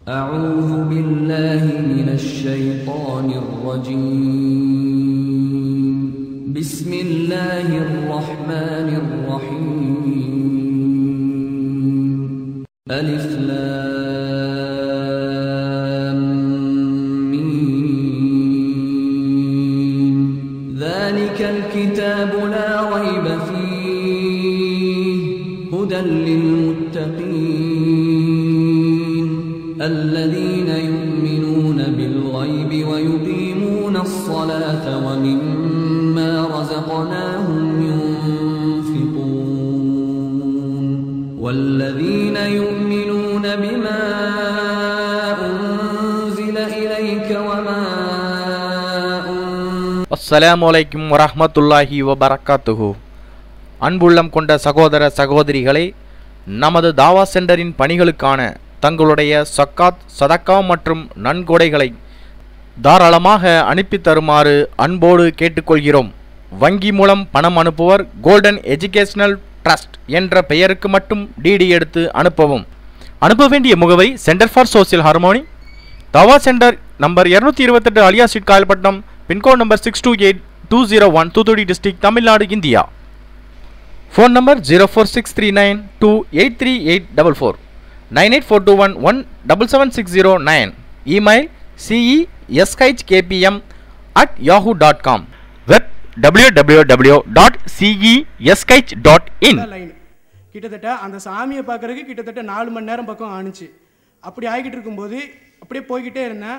أعوذ بالله من الشيطان الرجيم بسم الله الرحمن الرحيم ألف لام ميم ذلك الكتاب لا ريب فيه هدى للمتقين الذين يؤمنون بالغيب ويقيمون الصلاة ومما رزقناهم ينفقون والذين يؤمنون بما أنزل إليك وما السلام عليكم ورحمة الله وبركاته. அன்புள்ளம் கொண்ட சகோதர சகோதரிகளே, நமது தாவா சென்டரின் பணிகளுக்கான தங்களுடைய சக்காத், சதக்கா மற்றும் நன்கொடைகளை தாராளமாக அனுப்பி தருமாறு அன்போடு கேட்டுக்கொள்கிறோம். வங்கி மூலம் பணம் அனுப்புவர் கோல்டன் எஜுகேஷனல் ட்ரஸ்ட் என்ற பெயருக்கு மட்டும் டிடி எடுத்து அனுப்பவும். அனுப்ப வேண்டிய முகவரி centre for social harmony, Dawa centre number 228 Aliya street, Kayalpattinam, pincode number 628201, Thoothukudi district, Tamil Nadu, India. Phone number 04639283844, 984211776009. Email ceskpm@yahoo.com, web www.ceskh.in. கிட்டத்தட்ட அந்த சாமியை பார்க்கறதுக்கு கிட்டத்தட்ட 4 மணி நேரம் பக்கம் ஆணுச்சு. அப்படி ஆகிக்கிட்டு இருக்கும்போது அப்படியே போய்கிட்டே இருந்தேன்.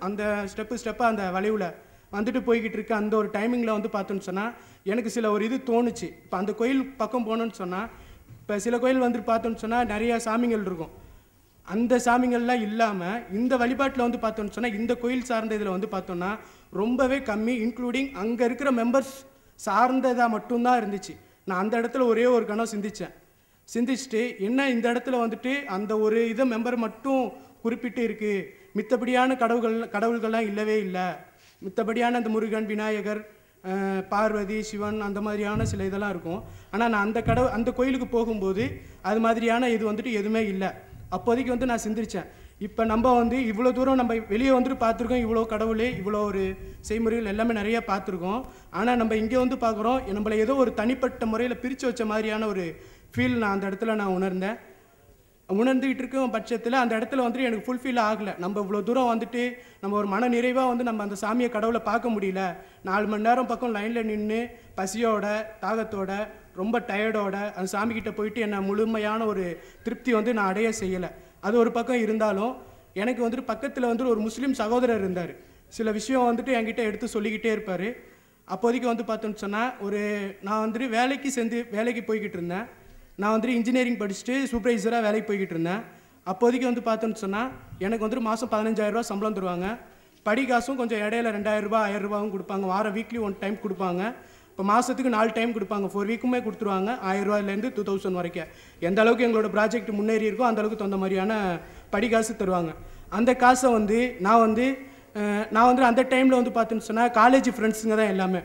அந்த ஸ்டெப்பாக அந்த வளைவில் வந்துட்டு போய்கிட்டு இருக்க அந்த ஒரு டைமிங்கில் வந்து பார்த்தோன்னு சொன்னால் எனக்கு சில ஒரு இது தோணுச்சு. இப்போ அந்த கோயில் பக்கம் போனோன்னு சொன்னால், இப்போ சில கோயில் வந்துட்டு பார்த்தோன்னு சொன்னால் நிறையா சாமிகள் இருக்கும். அந்த சாமிகள்லாம் இல்லாமல் இந்த வழிபாட்டில் வந்து பார்த்தோன்னு சொன்னால் இந்த கோயில் சார்ந்த இதில் வந்து பார்த்தோன்னா ரொம்பவே கம்மி, இன்க்ளூடிங் அங்கே இருக்கிற மெம்பர்ஸ் சார்ந்ததாக மட்டும்தான் இருந்துச்சு. நான் அந்த இடத்துல ஒரே ஒரு கணம் சிந்திச்சுட்டு என்ன இந்த இடத்துல வந்துட்டு அந்த ஒரு இதை மெம்பர் மட்டும் குறிப்பிட்டு இருக்குது, மித்தபடியான கடவுள்கள்லாம் இல்லவே இல்லை. மித்தபடியான அந்த முருகன், விநாயகர், பார்வதி, சிவன் அந்த மாதிரியான சில இதெல்லாம் இருக்கும். ஆனால் நான் அந்த கோயிலுக்கு போகும்போது அது மாதிரியான இது வந்துட்டு எதுவுமே இல்லை. அப்போதைக்கு வந்து நான் சிந்திச்சேன், இப்போ நம்ம வந்து இவ்வளோ தூரம் நம்ம வெளியே வந்துட்டு பார்த்துருக்கோம், இவ்வளோ கடவுள், இவ்வளோ ஒரு செய்முறைகள் எல்லாமே நிறையா பார்த்துருக்கோம். ஆனால் நம்ம இங்கே வந்து பார்க்குறோம், நம்மளை ஏதோ ஒரு தனிப்பட்ட முறையில் பிரித்து வச்ச மாதிரியான ஒரு ஃபீல் நான் அந்த இடத்துல நான் உணர்ந்துக்கிட்டு இருக்கும் பட்சத்தில் அந்த இடத்துல வந்துட்டு எனக்கு ஃபுல்ஃபில் ஆகலை. நம்ம இவ்வளோ தூரம் வந்துட்டு நம்ம ஒரு மன நிறைவாக வந்து நம்ம அந்த சாமியை கடவுளை பார்க்க முடியல. 4 மணி நேரம் பக்கம் லைனில் நின்று பசியோட, தாகத்தோட, ரொம்ப டயர்டோட அந்த சாமிக்கிட்ட போயிட்டு என்ன முழுமையான ஒரு திருப்தி வந்து நான் அடைய செய்யலை. அது ஒரு பக்கம் இருந்தாலும் எனக்கு வந்துட்டு பக்கத்தில் வந்துட்டு ஒரு முஸ்லீம் சகோதரர் இருந்தார். சில விஷயம் வந்துட்டு என்கிட்ட எடுத்து சொல்லிக்கிட்டே இருப்பார். அப்போதைக்கு வந்து பார்த்தோன்னு சொன்னால் நான் வந்துட்டு வேலைக்கு போய்கிட்டு இருந்தேன். நான் வந்துட்டு இன்ஜினியரிங் படிச்சுட்டு சூப்பர்வைசராக வேலைக்கு போய்கிட்டு இருந்தேன். அப்போதைக்கு வந்து பார்த்தோன்னு சொன்னால் எனக்கு வந்துட்டு மாதம் 15,000 ரூபா சம்பளம் தருவாங்க. படி காசும் கொஞ்சம் இடையில 2,000 ரூபா 1,000 ரூபாவும் கொடுப்பாங்க. வாரம் வீக்லி 1 டைம் கொடுப்பாங்க. இப்போ மாதத்துக்கு 4 டைம் கொடுப்பாங்க. 4 வீக்குமே கொடுத்துருவாங்க. 1,000 ரூபாயிலேருந்து 2,000 வரைக்கும். எந்த அளவுக்கு எங்களோட ப்ராஜெக்ட் முன்னேறி இருக்கோ அந்த அளவுக்கு தகுந்த மாதிரியான படி காசு தருவாங்க. அந்த காசை வந்து நான் வந்து அந்த டைமில் வந்து பார்த்தோன்னு சொன்னால் காலேஜ் ஃப்ரெண்ட்ஸுங்க தான் எல்லாமே.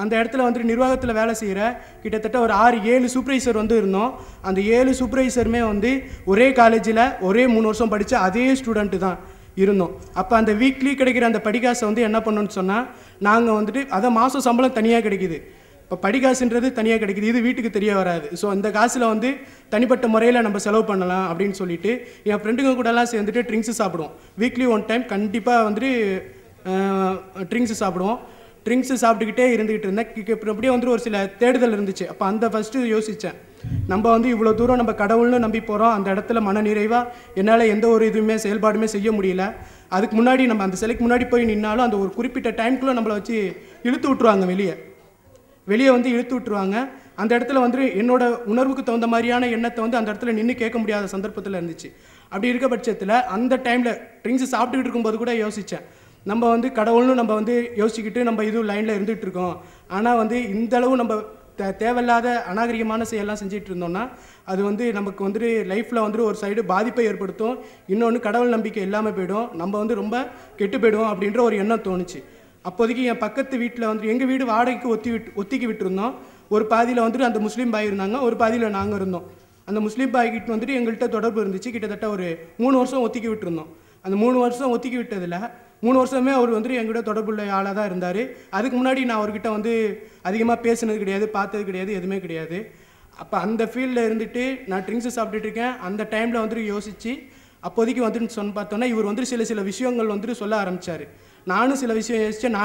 அந்த இடத்துல வந்துட்டு நிர்வாகத்தில் வேலை செய்கிற கிட்டத்தட்ட ஒரு 6-7 சூப்பர்வைசர் வந்து இருந்தோம். அந்த 7 சூப்பர்வைசருமே வந்து ஒரே காலேஜில் ஒரே 3 வருஷம் படித்த அதே ஸ்டூடெண்ட்டு தான் இருந்தோம். அப்போ அந்த வீக்லி கிடைக்கிற அந்த படிகாசை வந்து என்ன பண்ணணும்னு சொன்னால் நாங்கள் வந்துட்டு அதை மாதம் சம்பளம் தனியாக கிடைக்கிது, இப்போ படிகாசுன்றது தனியாக கிடைக்கிது, இது வீட்டுக்கு தெரிய வராது. ஸோ அந்த காசில் வந்து தனிப்பட்ட முறையில் நம்ம செலவு பண்ணலாம் அப்படின்னு சொல்லிட்டு என் ஃப்ரெண்டுங்க கூடலாம் சேர்ந்துட்டு ட்ரிங்க்ஸு சாப்பிடுவோம். வீக்லி 1 டைம் கண்டிப்பாக வந்துட்டு ட்ரிங்க்ஸு சாப்பிடுவோம். ட்ரிங்க்ஸு சாப்பிட்டுக்கிட்டே இருந்துக்கிட்டு இருந்தேன். அப்படியே வந்துட்டு ஒரு சில தேடுதல் இருந்துச்சு. அப்போ அந்த ஃபஸ்ட்டு யோசித்தேன், நம்ம வந்து இவ்வளோ தூரம் நம்ம கடவுள்னு நம்பி போகிறோம், அந்த இடத்துல மன நிறைவாக என்னால் எந்த ஒரு இதுவுமே செயல்பாடுமே செய்ய முடியல. அதுக்கு முன்னாடி நம்ம அந்த சிலைக்கு முன்னாடி போய் நின்னாலும் அந்த ஒரு குறிப்பிட்ட டைம்குள்ளே நம்மளை வச்சு இழுத்து விட்ருவாங்க, வெளியே வந்து இழுத்து விட்ருவாங்க. அந்த இடத்துல வந்து என்னோட உணர்வுக்கு தகுந்த மாதிரியான எண்ணத்தை வந்து அந்த இடத்துல நின்று கேட்க முடியாத சந்தர்ப்பத்தில் இருந்துச்சு. அப்படி இருக்க பட்சத்தில் அந்த டைமில் ட்ரிங்க்ஸு சாப்பிட்டுக்கிட்டு இருக்கும்போது கூட யோசித்தேன், நம்ம வந்து கடவுள்னு நம்ம வந்து யோசிச்சுக்கிட்டு நம்ம இது லைனில் இருந்துகிட்டு இருக்கோம். ஆனால் வந்து இந்தளவு நம்ம தேவையில்லாத அநாகரிகமான செயலாம் செஞ்சுட்டு இருந்தோம்னா அது வந்து நமக்கு வந்துட்டு லைஃப்பில் வந்துட்டு ஒரு சைடு பாதிப்பை ஏற்படுத்தும், இன்னொன்று கடவுள் நம்பிக்கை இல்லாமல் போயிடும், நம்ம வந்து ரொம்ப கெட்டு போயிடும் அப்படின்ற ஒரு எண்ணம் தோணுச்சு. அப்போதைக்கு என் பக்கத்து வீட்டில் வந்துட்டு எங்கள் வீடு வாடகைக்கு ஒத்திக்கி விட்டுருந்தோம். ஒரு பாதியில் வந்துட்டு அந்த முஸ்லீம் பாய் இருந்தாங்க, ஒரு பாதியில் நாங்கள் இருந்தோம். அந்த முஸ்லீம் பாய்கிட்ட வந்துட்டு எங்கள்கிட்ட தொடர்பு இருந்துச்சு. கிட்டத்தட்ட ஒரு 3 வருஷம் ஒத்திக்கி விட்டுருந்தோம். அந்த 3 வருஷம் ஒத்திக்கி விட்டதில் 3 வருஷமே அவர் வந்துட்டு என்கிட்ட தொடர்புள்ள ஆளாக தான் இருந்தார். அதுக்கு முன்னாடி நான் அவர்கிட்ட வந்து அதிகமாக பேசுனது கிடையாது, பார்த்தது கிடையாது, எதுவுமே கிடையாது. அப்போ அந்த ஃபீல்டில் இருந்துட்டு நான் ட்ரிங்க்ஸு சாப்பிட்டுட்டு இருக்கேன். அந்த டைமில் வந்துட்டு யோசித்து அப்போதைக்கு வந்துட்டு பார்த்தோன்னா இவர் வந்துட்டு சில விஷயங்கள் வந்துட்டு சொல்ல ஆரம்பித்தார். நானும் சில விஷயம் யோசித்தேன்.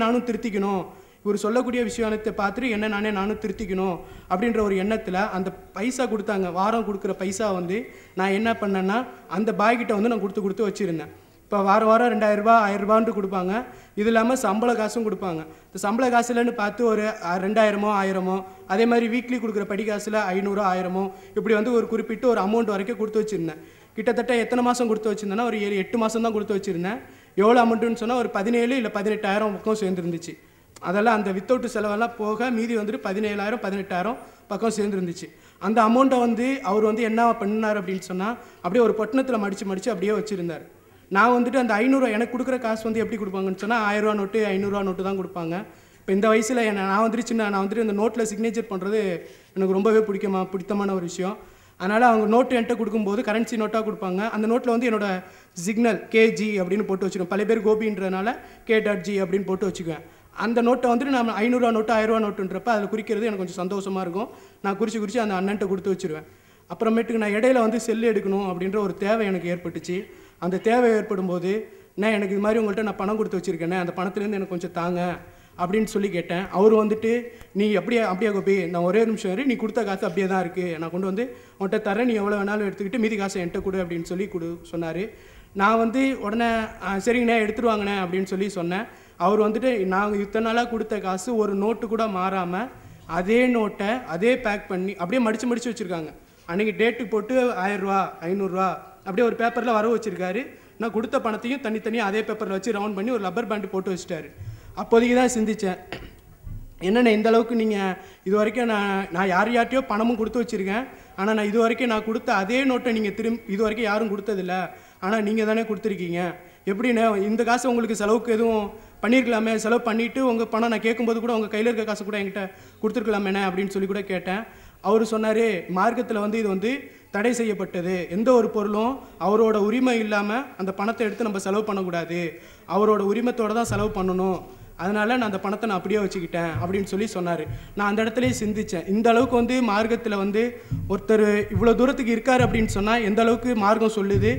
நானும் திருத்திக்கணும், இவர் சொல்லக்கூடிய விஷயத்தை பார்த்துட்டு நானும் திருத்திக்கணும் அப்படின்ற ஒரு எண்ணத்தில் அந்த பைசா கொடுத்தாங்க, வாரம் கொடுக்குற பைசா வந்து நான் என்ன பண்ணேன்னா அந்த பாய்கிட்ட வந்து நான் கொடுத்து வச்சுருந்தேன். இப்போ வாரம் 2000 ரூபா 1000 ரூபான்ட்டு கொடுப்பாங்க. இது இல்லாமல் சம்பள காசும் கொடுப்பாங்க. இந்த சம்பள காசுலன்னு பார்த்து ஒரு 2000 1000 அதே மாதிரி வீக்லி கொடுக்குற படி காசில் 500 1000 இப்படி வந்து ஒரு குறிப்பிட்டு ஒரு அமௌண்ட் வரைக்கும் கொடுத்து வச்சுருந்தேன். கிட்டத்தட்ட எத்தனை மாதம் கொடுத்து வச்சுருந்தேன்னா ஒரு 7-8 மாதம் தான் கொடுத்து வச்சுருந்தேன். எவ்வளோ அமௌண்ட்டுன்னு சொன்னால் ஒரு 17 இல்லை 18,000 பக்கம் சேர்ந்துருந்துச்சு. அதெல்லாம் அந்த வித்தவுட் செலவெல்லாம் போக மீதி வந்துட்டு 17,000 18,000 பக்கம் சேர்ந்துருந்துச்சு. அந்த அமௌண்ட்டை வந்து அவர் வந்து என்ன பண்ணார் அப்படின்னு சொன்னால் அப்படியே ஒரு பொட்டணத்தில் மடித்து அப்படியே வச்சுருந்தார். நான் வந்துட்டு அந்த 500 எனக்கு கொடுக்குற காசு வந்து எப்படி கொடுப்பாங்கன்னு சொன்னால் 1000 ரூபா நோட்டு 500 ரூபா நோட்டு தான் கொடுப்பாங்க. இப்போ இந்த வயசில் நான் வந்துட்டு இந்த நோட்டில் சிக்னேச்சர் பண்ணுறது எனக்கு ரொம்பவே பிடித்தமான ஒரு விஷயம். அதனால் அவங்க நோட்டு என்கிட்ட கொடுக்கும்போது கரன்சி நோட்டாக கொடுப்பாங்க. அந்த நோட்டில் வந்து என்னோட சிக்னல் கேஜி அப்படின்னு போட்டு வச்சுக்குவேன். பல பேர் கோபின்றதுனால K.G அப்படின்னு போட்டு வச்சுக்குவேன். அந்த நோட்டை வந்துட்டு நான் 500 ரூபா நோட்டு 1000 ரூபா நோட்டுன்றப்ப அதில் குறிக்கிறது எனக்கு கொஞ்சம் சந்தோஷமாக இருக்கும். நான் குறித்து அந்த அண்ணன்ட்ட கொடுத்து வச்சுருவேன். அப்புறமேட்டுக்கு நான் இடையில வந்து செல் எடுக்கணும் அப்படின்ற ஒரு தேவை எனக்கு ஏற்பட்டுச்சு. அந்த தேவை ஏற்படும் போது எனக்கு இது மாதிரி உங்கள்கிட்ட நான் பணம் கொடுத்து வச்சுருக்கேனே, அந்த பணத்துலேருந்து எனக்கு கொஞ்சம் தாங்க அப்படின்னு சொல்லி கேட்டேன். அவர் வந்துட்டு நீ அப்படியே கோபி, நான் ஒரே நிமிஷம் நீ கொடுத்த காசு அப்படியே தான் இருக்குது, நான் கொண்டு வந்து உன்கிட்ட தரேன், நீ எவ்வளோ வேணாலும் எடுத்துக்கிட்டு மீதி காசை என்கிட்ட கொடு அப்படின்னு சொல்லி சொன்னார். நான் வந்து உடனே சரிங்கண்ணே எடுத்துருவாங்கண்ணே அப்படின்னு சொல்லி சொன்னேன். அவர் வந்துட்டு நாங்கள் இத்தனை நாளாக கொடுத்த காசு ஒரு நோட்டு கூட மாறாமல் அதே நோட்டை அதே பேக் பண்ணி அப்படியே மடித்து வச்சுருக்காங்க. அன்றைக்கி டேட்டுக்கு போட்டு 1000 ரூபா 500 ரூபா அப்படியே ஒரு பேப்பரில் வர வச்சுருக்காரு. நான் கொடுத்த பணத்தையும் தனித்தனியாக அதே பேப்பரில் வச்சு ரவுண்ட் பண்ணி ஒரு ரப்பர் பேண்டு போட்டு வச்சுட்டாரு. அப்போதைக்கு தான் சிந்தித்தேன், என்னென்ன இந்த அளவுக்கு நீங்கள் இது வரைக்கும் நான் யார்கிட்டயோ பணமும் கொடுத்து வச்சுருக்கேன், ஆனால் நான் இது வரைக்கும் நான் கொடுத்த அதே நோட்டை நீங்கள் இது வரைக்கும் யாரும் கொடுத்ததில்ல, ஆனால் நீங்கள் தானே கொடுத்துருக்கீங்க, எப்படின்னு இந்த காசு உங்களுக்கு செலவுக்கு எதுவும் பண்ணியிருக்கலாமே, செலவு பண்ணிவிட்டு உங்கள் பணம் நான் கேட்கும்போது கூட உங்கள் கையில் இருக்க காசு கூட என்கிட்ட கொடுத்துருக்கலாமேண்ணே அப்படின்னு சொல்லி கூட கேட்டேன். அவர் சொன்னார், மார்க்கத்தில் வந்து இது வந்து தடை செய்யப்பட்டது, எந்த ஒரு பொருளும் அவரோட உரிமை இல்லாமல் அந்த பணத்தை எடுத்து நம்ம செலவு பண்ணக்கூடாது, அவரோட உரிமத்தோடு தான் செலவு பண்ணணும், அதனால் நான் அந்த பணத்தை நான் அப்படியே வச்சுக்கிட்டேன் அப்படின்னு சொல்லி சொன்னார். நான் அந்த இடத்துலேயே சிந்தித்தேன், இந்த அளவுக்கு வந்து மார்க்கத்தில் வந்து ஒருத்தர் இவ்வளோ தூரத்துக்கு இருக்கார் அப்படின்னு சொன்னால் எந்த அளவுக்கு மார்க்கம் சொல்லுது,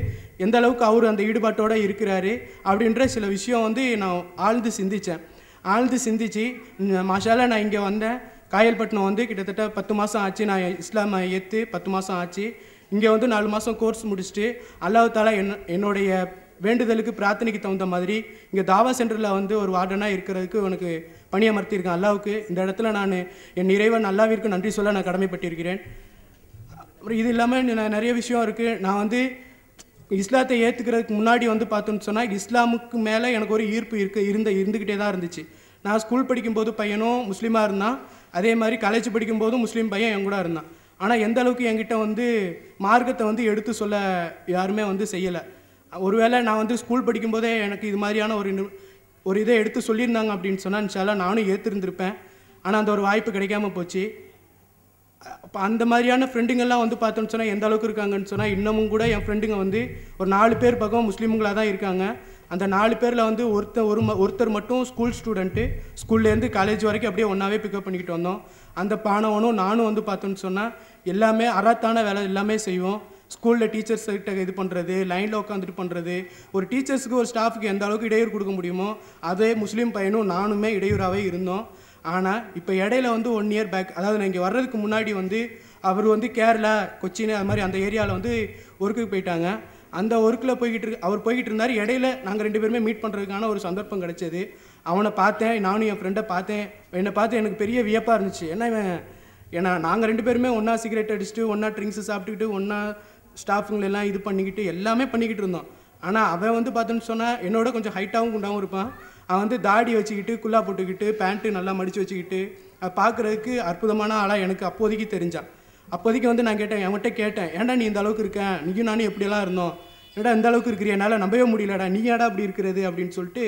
எந்த அளவுக்கு அவர் அந்த ஈடுபாட்டோடு இருக்கிறாரு அப்படின்ற சில விஷயம் வந்து நான் ஆழ்ந்து சிந்திச்சு மாஷாலா நான் இங்கே வந்தேன். காயல்பட்டினம் வந்து கிட்டத்தட்ட 10 மாதம் ஆச்சு. நான் இஸ்லாமை ஏற்று 10 மாதம் ஆச்சு. இங்கே வந்து 4 மாதம் கோர்ஸ் முடிச்சுட்டு அல்லாஹ் தாலா என்னுடைய வேண்டுதலுக்கு பிரார்த்தனைக்கு தகுந்த மாதிரி இங்கே தாவா சென்டரில் வந்து ஒரு வார்டனாக இருக்கிறதுக்கு உனக்கு பணியமர்த்தியிருக்கேன். அல்லாவுக்கு இந்த இடத்துல நான் என் இறைவன் அல்லாவிற்கு நன்றி சொல்ல நான் கடமைப்பட்டிருக்கிறேன். அப்புறம் இது இல்லாமல் நிறைய விஷயம் இருக்குது. நான் வந்து இஸ்லாத்தை ஏற்றுக்கிறதுக்கு முன்னாடி வந்து பார்த்தோன்னு சொன்னால் இஸ்லாமுக்கு மேலே எனக்கு ஒரு ஈர்ப்பு இருந்துக்கிட்டே தான் இருந்துச்சு. நான் ஸ்கூல் படிக்கும்போது பையனும் முஸ்லீமாக இருந்தான், அதே மாதிரி காலேஜ் படிக்கும்போதும் முஸ்லீம் பையன் என் கூட இருந்தான். ஆனால் எந்த அளவுக்கு என்கிட்ட வந்து மார்க்கத்தை வந்து எடுத்து சொல்ல யாருமே வந்து செய்யலை. ஒருவேளை நான் வந்து ஸ்கூல் படிக்கும்போதே எனக்கு இது மாதிரியான ஒரு இதை எடுத்து சொல்லியிருந்தாங்க அப்படின்னு சொன்னால் இன்ஷால்லா நானும் ஏற்றிருந்திருப்பேன். ஆனால் அந்த ஒரு வாய்ப்பு கிடைக்காம போச்சு. அப்போ அந்த மாதிரியான ஃப்ரெண்டுங்கள்லாம் வந்து பார்த்தோன்னு சொன்னால் எந்த அளவுக்கு இருக்காங்கன்னு சொன்னால் இன்னமும் கூட என் ஃப்ரெண்டுங்க வந்து ஒரு 4 பேர் பக்கம் முஸ்லீம்களாக தான் இருக்காங்க. அந்த 4 பேரில் வந்து ஒருத்தர் மட்டும் ஸ்கூல் ஸ்டூடெண்ட்டு, ஸ்கூல்லேருந்து காலேஜ் வரைக்கும் அப்படியே ஒன்றாவே பிக்கப் பண்ணிக்கிட்டு வந்தோம். அந்த பானவனும் நானும் வந்து பார்த்தோன்னு சொன்னால் எல்லாமே அறாத்தான வேலை எல்லாமே செய்வோம். ஸ்கூலில் டீச்சர்ஸ்கிட்ட இது பண்ணுறது, லைனில் உட்காந்துட்டு பண்ணுறது, ஒரு டீச்சர்ஸுக்கு ஒரு ஸ்டாஃபுக்கு எந்த அளவுக்கு இடையூறு கொடுக்க முடியுமோ அதே முஸ்லீம் பையனும் நானுமே இடையூறாகவே இருந்தோம். ஆனால் இப்போ இடையில வந்து 1 இயர் பேக், அதாவது நான் இங்கே வர்றதுக்கு முன்னாடி வந்து அவர் வந்து கேரளா கொச்சின் அது மாதிரி அந்த ஏரியாவில் வந்து ஒர்க்குக்கு போயிட்டாங்க. அந்த ஒர்க்கில் அவர் போய்கிட்டு இருந்தார். இடையில நாங்கள் 2 பேருமே மீட் பண்ணுறதுக்கான ஒரு சந்தர்ப்பம் கிடைச்சது. அவனை பார்த்தேன், நானும் என் ஃப்ரெண்டை பார்த்தேன். என்னை பார்த்து எனக்கு பெரிய வியப்பாக இருந்துச்சு. ஏன்னா நாங்கள் 2 பேருமே ஒன்றா சிகரெட் அடிச்சுட்டு ஒன்றா ட்ரிங்க்ஸு சாப்பிட்டுக்கிட்டு ஒன்றா ஸ்டாஃபுங்களெல்லாம் இது பண்ணிக்கிட்டு எல்லாமே பண்ணிக்கிட்டு இருந்தோம். ஆனால் அவன் வந்து பார்த்தோன்னு சொன்னால் என்னோட கொஞ்சம் ஹைட்டாகவும் குண்டாகவும் இருப்பான். அவன் வந்து தாடி வச்சுக்கிட்டு குல்லா போட்டுக்கிட்டு பேண்ட்டு நல்லா மடித்து வச்சுக்கிட்டு அது பார்க்குறதுக்கு அற்புதமான ஆளாக எனக்கு அப்போதைக்கு தெரிஞ்சான். அப்போதைக்கு வந்து நான் அவன்கிட்ட கேட்டேன், ஏன்டா நீ இந்த அளவுக்கு இருக்கேன், நீயும் நானும் எப்படியெல்லாம் இருந்தோம், ஏன்டா இந்த அளவுக்கு இருக்கிறியா, என்னால் நம்பவே முடியலடா, நீ ஏடா அப்படி இருக்கிறது அப்படின்னு சொல்லிட்டு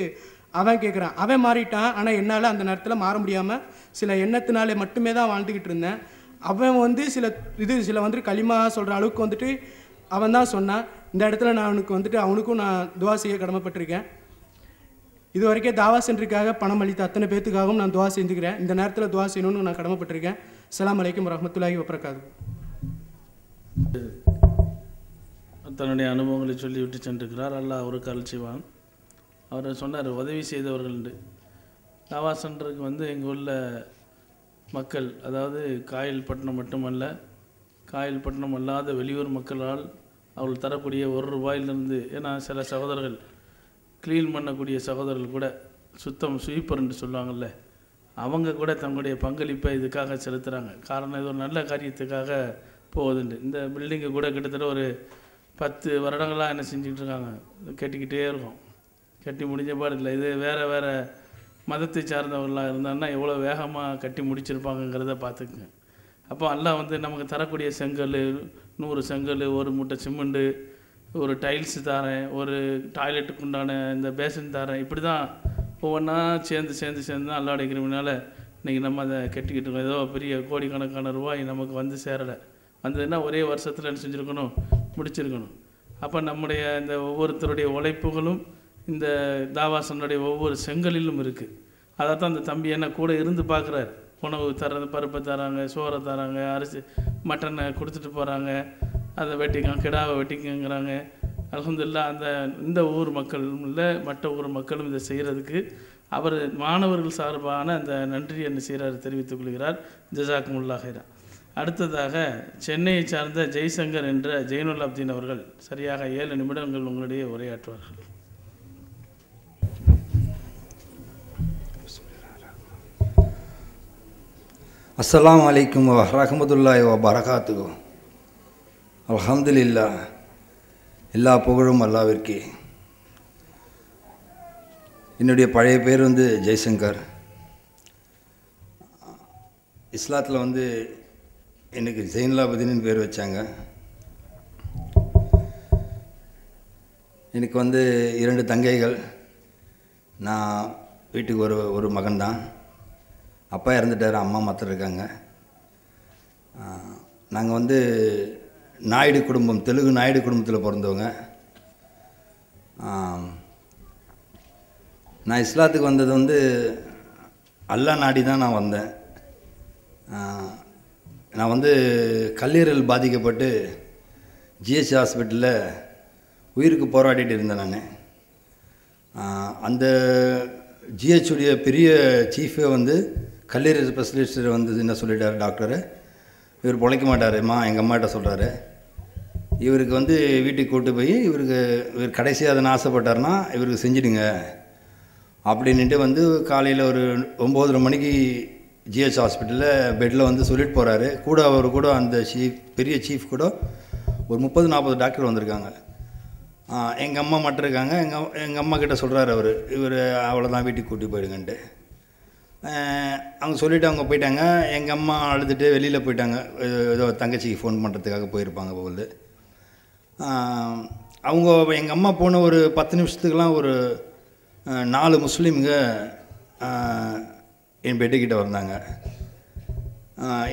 அவன் கேட்குறான். அவன் மாறிட்டான். ஆனால் என்னால் அந்த நேரத்தில் மாற முடியாமல் சில எண்ணத்தினாலே மட்டுமே தான் வாழ்ந்துக்கிட்டு இருந்தேன். அவன் வந்து சில வந்துட்டு களிமா சொல்கிற அளவுக்கு வந்துட்டு அவன் தான் சொன்னான், இந்த இடத்துல நான் அவனுக்கும் நான் துவா செய்ய கடமைப்பட்டிருக்கேன். இது வரைக்கும் தாவா சென்டருக்காக பணம் அளித்த அத்தனை பேத்துக்காகவும் நான் துவா செஞ்சுக்கிறேன். இந்த நேரத்தில் துவா செய்யணும்னு நான் கடமைப்பட்டிருக்கேன். அஸ்ஸலாமு அலைக்கும் வரஹ்மத்துல்லாஹி வபரகாத்துஹு. தன்னுடைய அனுபவங்களை சொல்லிவிட்டு சென்றிருக்கிறார். அல்லாஹ் அவருக்கு அருள் செய்வான். அவர் சொன்னார், உதவி செய்தவர்கள் தாவா சென்டருக்கு எங்கள் உள்ள மக்கள், அதாவது காயல்பட்டினம் மட்டுமல்ல, காயல்பட்டினம் அல்லாத வெளியூர் மக்களால் அவர்கள் தரக்கூடிய ₹1 ஏன்னா சில சகோதரர்கள் க்ளீன் பண்ணக்கூடிய சகோதரர்கள் கூட ஸ்வீப்பர் என்று சொல்லுவாங்கள்ல, அவங்க கூட தங்களுடைய பங்களிப்பை இதுக்காக செலுத்துகிறாங்க. காரணம் இது ஒரு நல்ல காரியத்துக்காக போகுதுண்டு. இந்த பில்டிங்கு கூட கிட்டத்தட்ட ஒரு 10 வருடங்களாக என்ன செஞ்சுக்கிட்டு இருக்காங்க, கட்டிக்கிட்டே இருக்கும். கட்டி முடிஞ்ச பாடு இல்லை. இது வேறு மதத்தை சார்ந்தவர்களாக இருந்தாங்கன்னா எவ்வளோ வேகமாக கட்டி முடிச்சிருப்பாங்கங்கிறத பார்த்துக்குங்க. அப்போ அல்லாஹ் நமக்கு தரக்கூடிய செங்கல், 100 செங்கல், 1 மூட்டை சிமெண்ட்டு, ஒரு டைல்ஸு தாரேன், ஒரு டாய்லெட்டுக்கு உண்டான இந்த பேசன் தாரேன், இப்படி தான் ஒவ்வொன்றா சேர்ந்து தான் அல்லாஹ்வுடைய கிருபையினால இன்றைக்கி நம்ம அதை கட்டிக்கிட்டு இருக்கோம். ஏதோ பெரிய கோடிக்கணக்கான ரூபாய் நமக்கு சேரலை. வந்ததுன்னா ஒரே வருஷத்தில் என்ன செஞ்சுருக்கணும், முடிச்சிருக்கணும். அப்போ நம்முடைய இந்த ஒவ்வொருத்தருடைய உழைப்புகளும் இந்த தாவாசனுடைய ஒவ்வொரு செங்கலிலும் இருக்குது. அதை தான் அந்த தம்பி என்ன கூட இருந்து பார்க்குறாரு. உணவு தர்றது, பருப்பை தராங்க, சோறை தராங்க, அரிசி மட்டனை கொடுத்துட்டு போகிறாங்க, அதை வெட்டிக்காங்க, கிடாவை வெட்டிக்கங்கிறாங்க. அல்ஹம்துலில்லாஹ் இந்த ஊர் மக்களும் இல்லை, மற்ற ஊர் மக்களும் இதை செய்கிறதுக்கு அவர் மாணவர்கள் சார்பான அந்த நன்றி என்ன செய்கிறார் தெரிவித்துக் கொள்கிறார். ஜஸாக்குமுல்லாஹ் ஹைரா. அடுத்ததாக சென்னையை சார்ந்த ஜெய்சங்கர் என்ற ஜெயினுல் அப்தீன் அவர்கள் சரியாக 7 நிமிடங்கள் உங்களுடைய உரையாற்றுவார்கள். அஸ்ஸலாமு அலைக்கும் வரஹ்மத்துல்லாஹி வபரகாத்துஹு. அல்ஹம்துலில்லாஹ், எல்லா புகழும் அல்லாஹ்விற்கே. என்னுடைய பழைய பேர் ஜெய்சங்கர். இஸ்லாத்தில் எனக்கு ஜெயினுலாபதீன் பேர் வச்சாங்க. எனக்கு 2 தங்கைகள், நான் வீட்டுக்கு ஒரு மகன்தான். அப்பா இறந்துட்டார், அம்மா மாத்திரம் இருக்காங்க. நாங்கள் நாயுடு குடும்பம், தெலுங்கு நாயுடு குடும்பத்தில் பிறந்தவங்க. நான் இஸ்லாத்துக்கு வந்தது அல்லாஹ் நாடி தான் நான் வந்தேன். நான் கல்லீரல் பாதிக்கப்பட்டு ஜிஹெச் ஹாஸ்பிட்டலில் உயிருக்கு போராடிட்டு இருந்தேன். நான் அந்த ஜிஹெச்சுடைய பெரிய சீஃபே கல்லீரல் ஸ்பெஷலிஸ்ட்டு என்ன சொல்லிட்டார், டாக்டரு, இவர் பிழைக்க மாட்டாருமா, எங்கள் அம்மாட்ட சொல்கிறாரு. இவருக்கு வீட்டுக்கு கூட்டு போய் இவர் கடைசியாக அதனை ஆசைப்பட்டார்னா இவருக்கு செஞ்சிடுங்க அப்படின்ட்டு காலையில் ஒரு 9:30 மணிக்கு ஜிஹெச் ஹாஸ்பிட்டலில் பெட்டில் சொல்லிட்டு போகிறாரு. அவர் கூட அந்த பெரிய சீஃப் கூட ஒரு 30-40 டாக்டர் வந்திருக்காங்க. எங்கள் அம்மா மட்டும் இருக்காங்க. எங்கள் அம்மா கிட்ட சொல்கிறாரு இவர் அவ்வளோதான், வீட்டுக்கு கூட்டி போயிடுங்கன்ட்டு. அவங்க சொல்லிவிட்டு அவங்க போயிட்டாங்க. எங்கள் அம்மா அழுதுட்டு வெளியில் போயிட்டாங்க. ஏதோ தங்கச்சிக்கு ஃபோன் பண்ணுறதுக்காக போயிருப்பாங்க போகுது. எங்கள் அம்மா போன ஒரு 10 நிமிஷத்துக்கெலாம் ஒரு 4 முஸ்லீம்ங்க என் பெட்டுக்கிட்ட வந்தாங்க.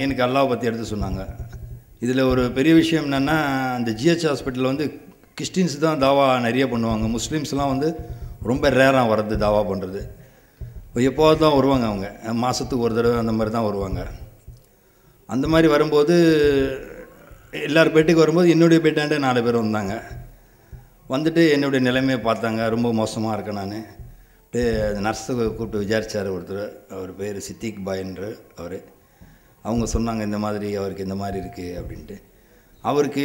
எனக்கு அல்லாஹ் பற்றி எடுத்து சொன்னாங்க. இதில் ஒரு பெரிய விஷயம் என்னென்னா, அந்த ஜிஹெச் ஹாஸ்பிட்டலில் கிறிஸ்டின்ஸ் தான் தாவா நிறைய பண்ணுவாங்க. முஸ்லீம்ஸ்லாம் ரொம்ப ரேராக வர்றது தாவா பண்ணுறது. எப்போது தான் வருவாங்க, அவங்க மாதத்துக்கு ஒரு தடவை அந்த மாதிரி தான் வருவாங்க. அந்த மாதிரி வரும்போது எல்லோரும் பேட்டுக்கு வரும்போது என்னுடைய பேட்டாண்டே 4 பேர் வந்தாங்க. என்னுடைய நிலைமையை பார்த்தாங்க. ரொம்ப மோசமாக இருக்கேன் நான். நர்ஸை கூப்பிட்டு விசாரித்தார் ஒருத்தர். அவர் பேர் சித்திக் பாய்ன்ற அவர். அவங்க சொன்னாங்க இந்த மாதிரி அவருக்கு இந்த மாதிரி இருக்குது அப்படின்ட்டு. அவருக்கு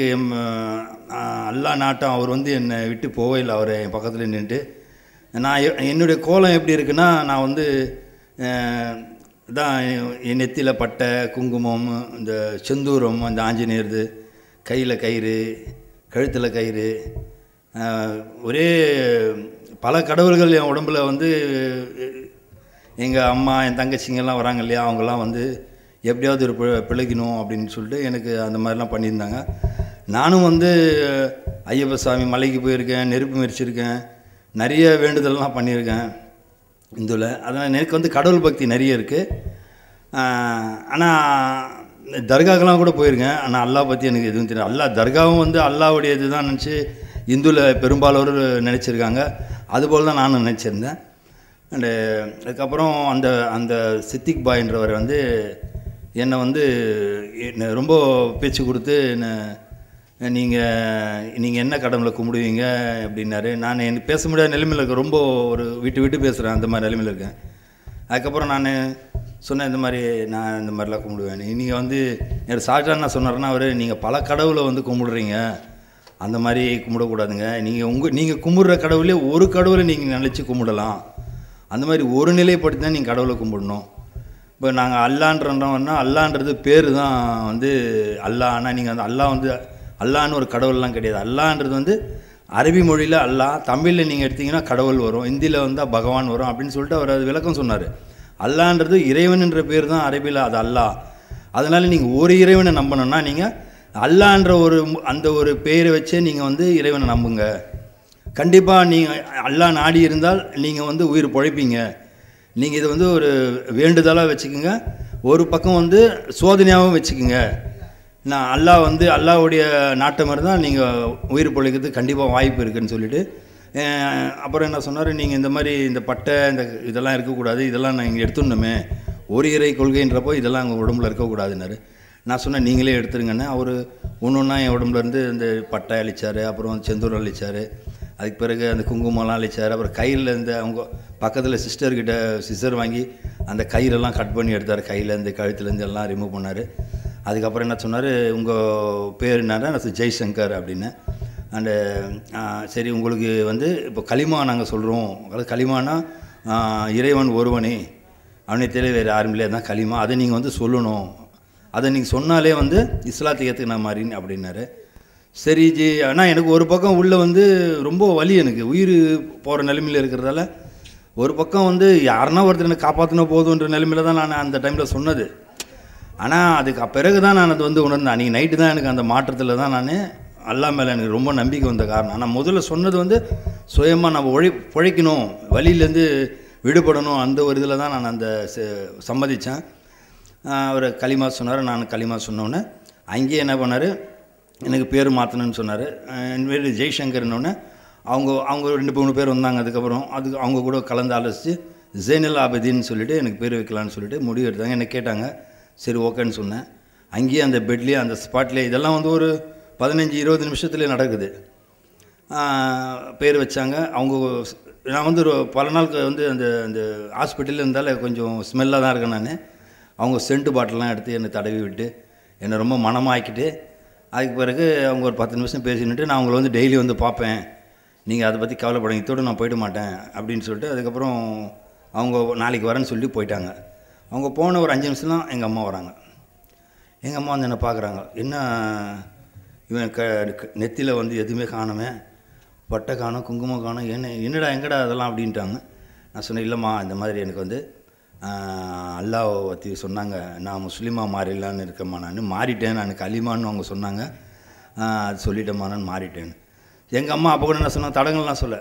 அல்லாஹ் நாட்டம், அவர் என்னை விட்டு போவே இல்லை. அவர் என் பக்கத்தில் நின்றுட்டு, நான் என்னுடைய கோலம் எப்படி இருக்குன்னா, நான் தான் என் நெத்தியில் பட்டை, குங்குமம், இந்த செந்தூரம், அந்த ஆஞ்சநேயர்து, கையில் கயிறு, கழுத்தில் கயிறு, ஒரே பல கடவுள்கள் என் உடம்பில் எங்கள் அம்மா, என் தங்கச்சிங்கெல்லாம் வராங்க இல்லையா, அவங்கெல்லாம் எப்படியாவது ஒரு பிழைக்கணும் அப்படின்னு சொல்லிட்டு எனக்கு அந்த மாதிரிலாம் பண்ணியிருந்தாங்க. நானும் ஐயப்ப சாமி மலைக்கு போயிருக்கேன், நெருப்பு மெரிச்சிருக்கேன், நிறைய வேண்டுதல்லாம் பண்ணியிருக்கேன் இந்துவில். அதனால் எனக்கு கடவுள் பக்தி நிறைய இருக்குது. ஆனால் தர்காக்கெல்லாம் கூட போயிருக்கேன். ஆனால் அல்லாஹ் பற்றி எனக்கு எதுவும் தெரியும். அல்லாஹ் தர்காவும் அல்லாஹ்வுடைய இது தான் நினச்சி இந்துவில் பெரும்பாலோர் நினச்சிருக்காங்க. அதுபோல் தான் நானும் நினச்சிருந்தேன். அண்டு அதுக்கப்புறம் அந்த அந்த சித்திக் பாய்ன்றவர் வந்து என்னை வந்து ரொம்ப பேச்சு கொடுத்து நீங்கள் என்ன கடவுளை கும்பிடுவீங்க அப்படின்னாரு. நான் எனக்கு பேச முடியாத நிலைமையில் இருக்கேன், ரொம்ப ஒரு விட்டு பேசுகிறேன், அந்த மாதிரி நிலைமையில் இருக்கேன். அதுக்கப்புறம் நான் சொன்னேன், இந்த மாதிரி நான் இந்த மாதிரிலாம் கும்பிடுவேன். நீங்கள் வந்து எனக்கு சார்ஜாக என்ன சொன்னார்னா, அவர் நீங்கள் பல கடவுளை வந்து கும்பிடுறீங்க, அந்த மாதிரி கும்பிடக்கூடாதுங்க. நீங்கள் கும்பிடுற கடவுளே ஒரு கடவுளை நீங்கள் நினச்சி கும்பிடலாம், அந்த மாதிரி ஒரு நிலைப்படுத்தி தான் நீங்கள் கடவுளை கும்பிடணும். இப்போ நாங்கள் அல்லான்றோம்னா அல்லான்றது பேர் தான் வந்து அல்லா. ஆனால் நீங்கள் அந்த அல்லா வந்து அல்லான்னு ஒரு கடவுள்லாம் கிடையாது. அல்லான்றது வந்து அரபி மொழியில் அல்லா, தமிழில் நீங்கள் எடுத்திங்கன்னா கடவுள் வரும், இந்தியில் வந்தால் பகவான் வரும் அப்படின்னு சொல்லிட்டு அவர் அது விளக்கம் சொன்னார். அல்லான்றது இறைவன்ன்ற பேர் தான் அரபியில், அது அல்லா. அதனால் நீங்கள் ஒரு இறைவனை நம்பணுன்னா நீங்கள் அல்லான்ற அந்த ஒரு பேரை வச்சே நீங்கள் வந்து இறைவனை நம்புங்க. கண்டிப்பாக நீங்கள் அல்லா நாடி இருந்தால் நீங்கள் வந்து உயிர் பிழைப்பீங்க. நீங்கள் இதை வந்து ஒரு வேண்டுதலாக வச்சுக்கோங்க, ஒரு பக்கம் வந்து சோதனையாகவும் வச்சுக்கோங்க. நான் அல்லாவுடைய நாட்டம் இருந்தால் நீங்கள் உயிர் பிழைக்கிறதுக்கு கண்டிப்பாக வாய்ப்பு இருக்குதுன்னு சொல்லிவிட்டு, அப்புறம் என்ன சொன்னார், நீங்கள் இந்த மாதிரி இந்த பட்டை இதெல்லாம் இருக்கக்கூடாது, இதெல்லாம் நான் இங்கே எடுத்துடணுமே, ஒரு இறை கொள்கைன்றப்போ இதெல்லாம் எங்கள் உடம்புல இருக்கக்கூடாதுன்னாரு. நான் சொன்னேன், நீங்களே எடுத்துருங்கன்னு. அவர் ஒன்றா என் உடம்புலேருந்து இந்த பட்டை அழிச்சார், அப்புறம் செந்தூர் அழிச்சார், அதுக்கு பிறகு அந்த குங்குமம்லாம் அழிச்சார். அப்புறம் கையில் இருந்து அவங்க பக்கத்தில் சிஸ்டர்கிட்ட சிஸ்டர் வாங்கி அந்த கயிறெல்லாம் கட் பண்ணி எடுத்தார், கையிலேருந்து கழுத்துலேருந்து எல்லாம் ரிமூவ் பண்ணார். அதுக்கப்புறம் என்ன சொன்னார், உங்கள் பேர் என்னன்னா, நான் ஜெய்சங்கர் அப்படின்னு. அண்டு சரி, உங்களுக்கு வந்து இப்போ களிமா நாங்கள் சொல்கிறோம், அதாவது களிமானா இறைவன் ஒருவனே, அவனே தெரிய வேறு யாரும் இல்லையா, தான் களிமா, அதை நீங்கள் வந்து சொல்லணும், அதை நீங்கள் சொன்னாலே வந்து இஸ்லாத்துக்கு ஏற்றுக்கின மாதிரின்னு அப்படின்னாரு. சரி ஜி. ஆனால் எனக்கு ஒரு பக்கம் உள்ளே வந்து ரொம்ப வலி, எனக்கு உயிர் போகிற நிலைமையில் இருக்கிறதால ஒரு பக்கம் வந்து யாருன்னா ஒருத்தர் எனக்கு காப்பாற்றினா போதுன்ற நிலைமையில் தான் நான் அந்த டைமில் சொன்னது. ஆனால் அதுக்கு பிறகு தான் நான் அது வந்து உணர்ந்தேன். அன்றைக்கி நைட்டு தான் எனக்கு அந்த மாற்றத்தில் தான் நான் அல்லா மேலே எனக்கு ரொம்ப நம்பிக்கை வந்த காரணம். ஆனால் முதல்ல சொன்னது வந்து சுயமாக நம்ம பிழைக்கணும், வழியிலேருந்து விடுபடணும், அந்த ஒரு இதில் தான் நான் அந்த சம்மதித்தேன். அவர் களிமா சொன்னார். நான் களிமா சொன்னோன்னே அங்கேயே என்ன பண்ணார், எனக்கு பேர் மாற்றணும்னு சொன்னார். என் பேர் ஜெய்சங்கர்னோடனே அவங்க 2-3 பேர் வந்தாங்க. அதுக்கப்புறம் அவங்க கூட கலந்து ஆலோசித்து ஜெய்னல் ஆபதின்னு சொல்லிவிட்டு எனக்கு பேர் வைக்கலான்னு சொல்லிட்டு முடிவு எடுத்தாங்க. என்னை கேட்டாங்க, சரி ஓகேன்னு சொன்னேன். அங்கேயே அந்த பெட்லேயே அந்த ஸ்பாட்லேயே இதெல்லாம் வந்து ஒரு 15-20 நிமிஷத்துலேயே நடக்குது. பேர் வச்சாங்க. நான் வந்து ஒரு பல நாளுக்கு வந்து அந்த ஹாஸ்பிட்டலில் இருந்தாலும் கொஞ்சம் ஸ்மெல்லாக தான் இருக்கேன் நான். அவங்க சென்ட் பாட்டிலாம் எடுத்து என்னை தடவி விட்டு என்னை ரொம்ப மனமாக்கிட்டு, அதுக்கு பிறகு அவங்க ஒரு 10 நிமிஷம் பேசினுட்டு, நான் அவங்கள வந்து டெய்லி வந்து பார்ப்பேன், நீங்கள் அதை பற்றி கவலைப்படாங்க, இதோடு நான் போயிட மாட்டேன் அப்படின்னு சொல்லிட்டு, அதுக்கப்புறம் அவங்க நாளைக்கு வரேன்னு சொல்லி போயிட்டாங்க. அவங்க போன ஒரு 5 நிமிஷம் தான் எங்கள் அம்மா வராங்க. எங்கள் அம்மா வந்து என்னை பார்க்குறாங்க, என்ன இவன் நெத்தியில் வந்து எதுவுமே காணுமே, பட்டை காணும், குங்குமம் காணும், என்னடா எங்கடா அதெல்லாம் அப்படின்ட்டாங்க. நான் சொன்னேன், இல்லைம்மா இந்த மாதிரி எனக்கு வந்து அல்லாஹ் பற்றி சொன்னாங்க, நான் முஸ்லீமாக மாறிடலான்னு இருக்கேம்மா, நான் மாறிட்டேன், நான் களிமான்னு அவங்க சொன்னாங்க, அது சொல்லிட்டேம்மா நான் மாறிட்டேன்னு. எங்கள் அம்மா அப்போ கூட என்ன சொன்னாங்க, தடங்கள்லாம் சொல்ல,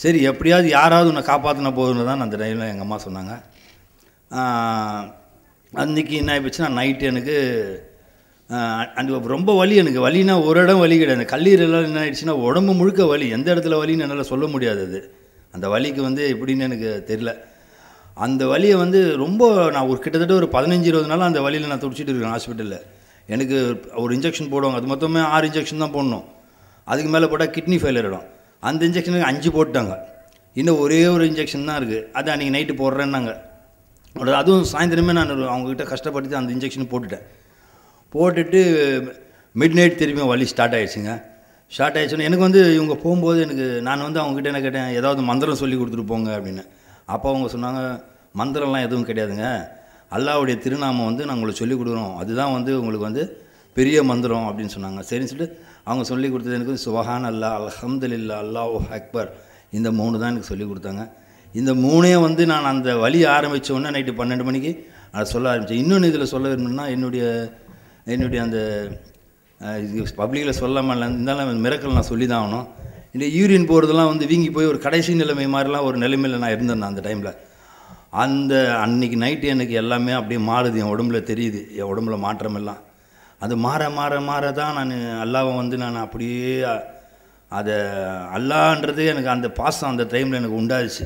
சரி எப்படியாவது யாராவது உன்னை காப்பாற்றின போதுன்னு தான் அந்த டைமில் எங்கள் அம்மா சொன்னாங்க. அன்றைக்கி என்ன ஆகிப்போச்சுன்னா, நைட்டு எனக்கு ரொம்ப வலி, எனக்கு வலினா ஒரு இடம் வலி கிடையாது, கல்லீரலாம் என்ன ஆகிடுச்சுன்னா உடம்பு முழுக்க வலி, எந்த இடத்துல வலின்னு என்னால் சொல்ல முடியாது. அது அந்த வலிக்கு வந்து எப்படின்னு எனக்கு தெரியல. அந்த வலியை வந்து ரொம்ப நான் கிட்டத்தட்ட ஒரு 15-20 நாள் அந்த வலியில் நான் துடிச்சிட்டு இருக்கேன் ஹாஸ்பிட்டலில். எனக்கு ஒரு இன்ஜெக்ஷன் போடுவாங்க, அது மொத்தமே 6 இன்ஜெக்ஷன் தான் போடணும். அதுக்கு மேலே போட்டால் கிட்னி ஃபெயிலியர் ஆகிடும். அந்த இன்ஜெக்ஷனுக்கு 5 போட்டாங்க, இன்னும் ஒரே ஒரு இன்ஜெக்ஷன் தான் இருக்குது, அது அன்றைக்கி நைட்டு போடுறேன்னாங்க. அதுவும் சாயந்தரமே நான் அவங்கக்கிட்ட கஷ்டப்பட்டு அந்த இன்ஜெக்ஷன் போட்டுட்டு மிட் நைட் திரும்பி வலி ஸ்டார்ட் ஆகிடுச்சுங்க. ஸ்டார்ட் ஆகிடுச்சுன்னு எனக்கு வந்து இவங்க போகும்போது நான் வந்து அவங்ககிட்ட என்ன கேட்டேன், ஏதாவது மந்திரம் சொல்லி கொடுத்துட்டு போங்க அப்படின்னு. அப்போ அவங்க சொன்னாங்க, மந்திரம்லாம் எதுவும் கிடையாதுங்க, அல்லாவுடைய திருநாமம் வந்து நான் உங்களுக்கு சொல்லிக் கொடுக்குறோம், அதுதான் வந்து உங்களுக்கு வந்து பெரிய மந்திரம் அப்படின்னு சொன்னாங்க. சரின்னு சொல்லிட்டு அவங்க சொல்லி கொடுத்தது எனக்கு சுபஹான் அல்லாஹ், அல்ஹம்துலில்லாஹ், அல்லாஹு அக்பர், இந்த 3 தான் எனக்கு சொல்லி கொடுத்தாங்க. இந்த 3 வந்து நான் அந்த வலி ஆரம்பித்த உடனே நைட்டு 12 மணிக்கு அதை சொல்ல ஆரம்பித்தேன். இன்னொன்று இதில் சொல்ல விரும்புனா, என்னுடைய அந்த பப்ளிக்கில் சொல்லாமல் இருந்தாலும் மிரக்கல் நான் சொல்லி தான் ஆகணும். இந்த யூரின் போகிறதெல்லாம் வந்து வீங்கி போய் ஒரு கடைசி நிலைமை மாதிரிலாம் ஒரு நிலைமையில் நான் இருந்தேன் அந்த டைமில். அன்றைக்கி நைட்டு எனக்கு எல்லாமே அப்படியே மாறுது, என் உடம்புல தெரியுது, என் உடம்புல மாற்றம் எல்லாம். அது மாற மாற மாற தான் நான் அல்லாவை வந்து நான் அப்படியே அதை அல்லான்றது எனக்கு அந்த பாசம் அந்த டைமில் எனக்கு உண்டாச்சு.